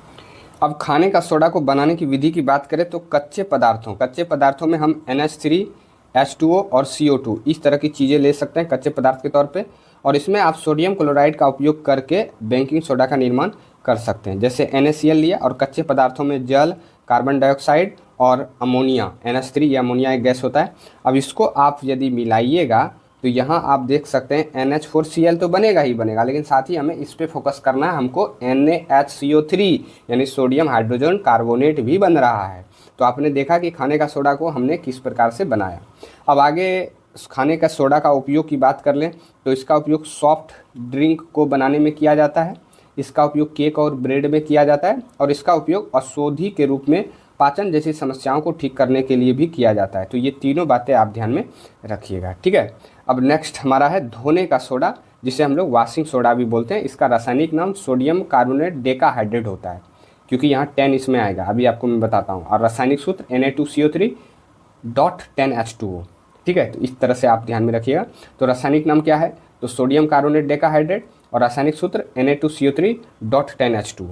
अब खाने का सोडा को बनाने की विधि की बात करें तो कच्चे पदार्थों में हम NH3, H2O और CO2 इस तरह की चीज़ें ले सकते हैं कच्चे पदार्थ के तौर पे, और इसमें आप सोडियम क्लोराइड का उपयोग करके बेकिंग सोडा का निर्माण कर सकते हैं। जैसे NaCl लिया, और कच्चे पदार्थों में जल, कार्बन डाइऑक्साइड और अमोनिया, NH3 या अमोनिया एक गैस होता है। अब इसको आप यदि मिलाइएगा तो यहाँ आप देख सकते हैं NH4Cl तो बनेगा ही बनेगा, लेकिन साथ ही हमें इस पे फोकस करना है, हमको NaHCO3 यानी सोडियम हाइड्रोजन कार्बोनेट भी बन रहा है। तो आपने देखा कि खाने का सोडा को हमने किस प्रकार से बनाया। अब आगे खाने का सोडा का उपयोग की बात कर लें तो इसका उपयोग सॉफ्ट ड्रिंक को बनाने में किया जाता है, इसका उपयोग केक और ब्रेड में किया जाता है, और इसका उपयोग औषधि के रूप में पाचन जैसी समस्याओं को ठीक करने के लिए भी किया जाता है। तो ये तीनों बातें आप ध्यान में रखिएगा। ठीक है, अब नेक्स्ट हमारा है धोने का सोडा, जिसे हम लोग वॉशिंग सोडा भी बोलते हैं। इसका रासायनिक नाम सोडियम कार्बोनेट डेकाहाइड्रेट होता है, क्योंकि यहाँ 10 इसमें आएगा, अभी आपको मैं बताता हूँ। और रासायनिक सूत्र Na2CO3.10H2O। ठीक है, तो इस तरह से आप ध्यान में रखिएगा। तो रासायनिक नाम क्या है तो सोडियम कार्बोनेट डेकाहाइड्रेट, और रासायनिक सूत्र Na2CO3.10H2O।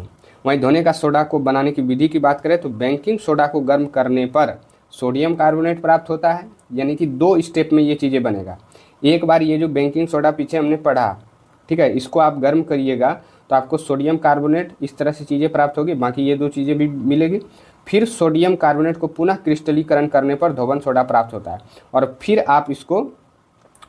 वहीं धोने का सोडा को बनाने की विधि की बात करें तो बेकिंग सोडा को गर्म करने पर सोडियम कार्बोनेट प्राप्त होता है, यानी कि 2 स्टेप में ये चीज़ें बनेगा। एक बार ये जो बेकिंग सोडा पीछे हमने पढ़ा, ठीक है, इसको आप गर्म करिएगा तो आपको सोडियम कार्बोनेट इस तरह से चीज़ें प्राप्त होगी, बाकी ये 2 चीज़ें भी मिलेगी। फिर सोडियम कार्बोनेट को पुनः क्रिस्टलीकरण करने पर धोवन सोडा प्राप्त होता है, और फिर आप इसको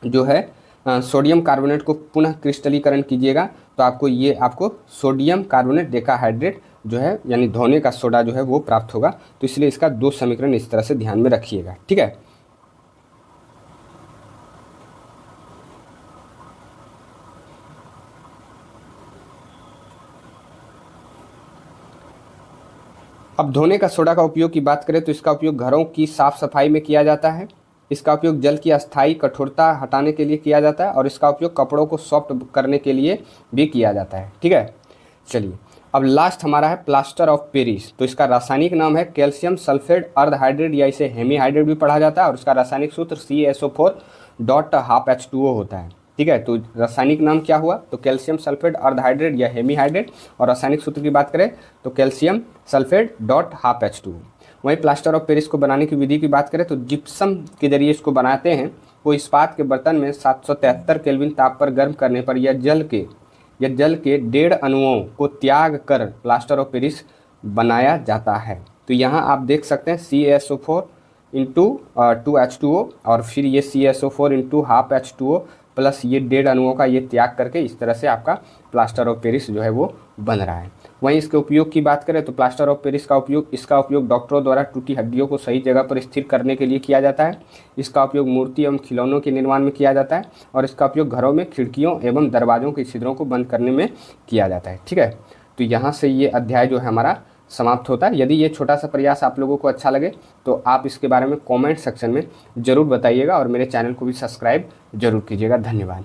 जो है सोडियम कार्बोनेट को पुनः क्रिस्टलीकरण कीजिएगा तो आपको सोडियम कार्बोनेट डेकाहाइड्रेट जो है यानी धोने का सोडा जो है वो प्राप्त होगा। तो इसलिए इसका 2 समीकरण इस तरह से ध्यान में रखिएगा, ठीक है। अब धोने का सोडा का उपयोग की बात करें तो इसका उपयोग घरों की साफ सफाई में किया जाता है। इसका उपयोग जल की अस्थायी कठोरता हटाने के लिए किया जाता है, और इसका उपयोग कपड़ों को सॉफ्ट करने के लिए भी किया जाता है, ठीक है। चलिए, अब लास्ट हमारा है प्लास्टर ऑफ पेरिस। तो इसका रासायनिक नाम है कैल्शियम सल्फेट अर्धहाइड्रेट, या इसे हेमीहाइड्रेट भी पढ़ा जाता है, और इसका रासायनिक सूत्र CaSO4.12H2O होता है, ठीक है। तो रासायनिक नाम क्या हुआ, तो कैल्शियम सल्फेट अर्धहाइड्रेट या हेमीहाइड्रेट, और रासायनिक सूत्र की बात करें तो कैल्शियम सल्फेट .12H2O। वहीं प्लास्टर ऑफ पेरिस को बनाने की विधि की बात करें तो जिप्सम के जरिए इसको बनाते हैं। वो इस्पात के बर्तन में 773 केल्विन ताप पर गर्म करने पर यह जल के 1.5 अणुओं को त्याग कर प्लास्टर ऑफ पेरिस बनाया जाता है। तो यहाँ आप देख सकते हैं CaSO4 इंटू 2H2O, और फिर ये CaSO4 इंटू ½ प्लस ये 1.5 अणुओं का ये त्याग करके इस तरह से आपका प्लास्टर ऑफ पेरिस जो है वो बन रहा है। वहीं इसके उपयोग की बात करें तो प्लास्टर ऑफ पेरिस इसका उपयोग डॉक्टरों द्वारा टूटी हड्डियों को सही जगह पर स्थिर करने के लिए किया जाता है। इसका उपयोग मूर्ति एवं खिलौनों के निर्माण में किया जाता है, और इसका उपयोग घरों में खिड़कियों एवं दरवाजों के छिद्रों को बंद करने में किया जाता है, ठीक है। तो यहाँ से ये अध्याय जो है हमारा समाप्त होता है। यदि ये छोटा सा प्रयास आप लोगों को अच्छा लगे तो आप इसके बारे में कमेंट सेक्शन में ज़रूर बताइएगा, और मेरे चैनल को भी सब्सक्राइब जरूर कीजिएगा। धन्यवाद।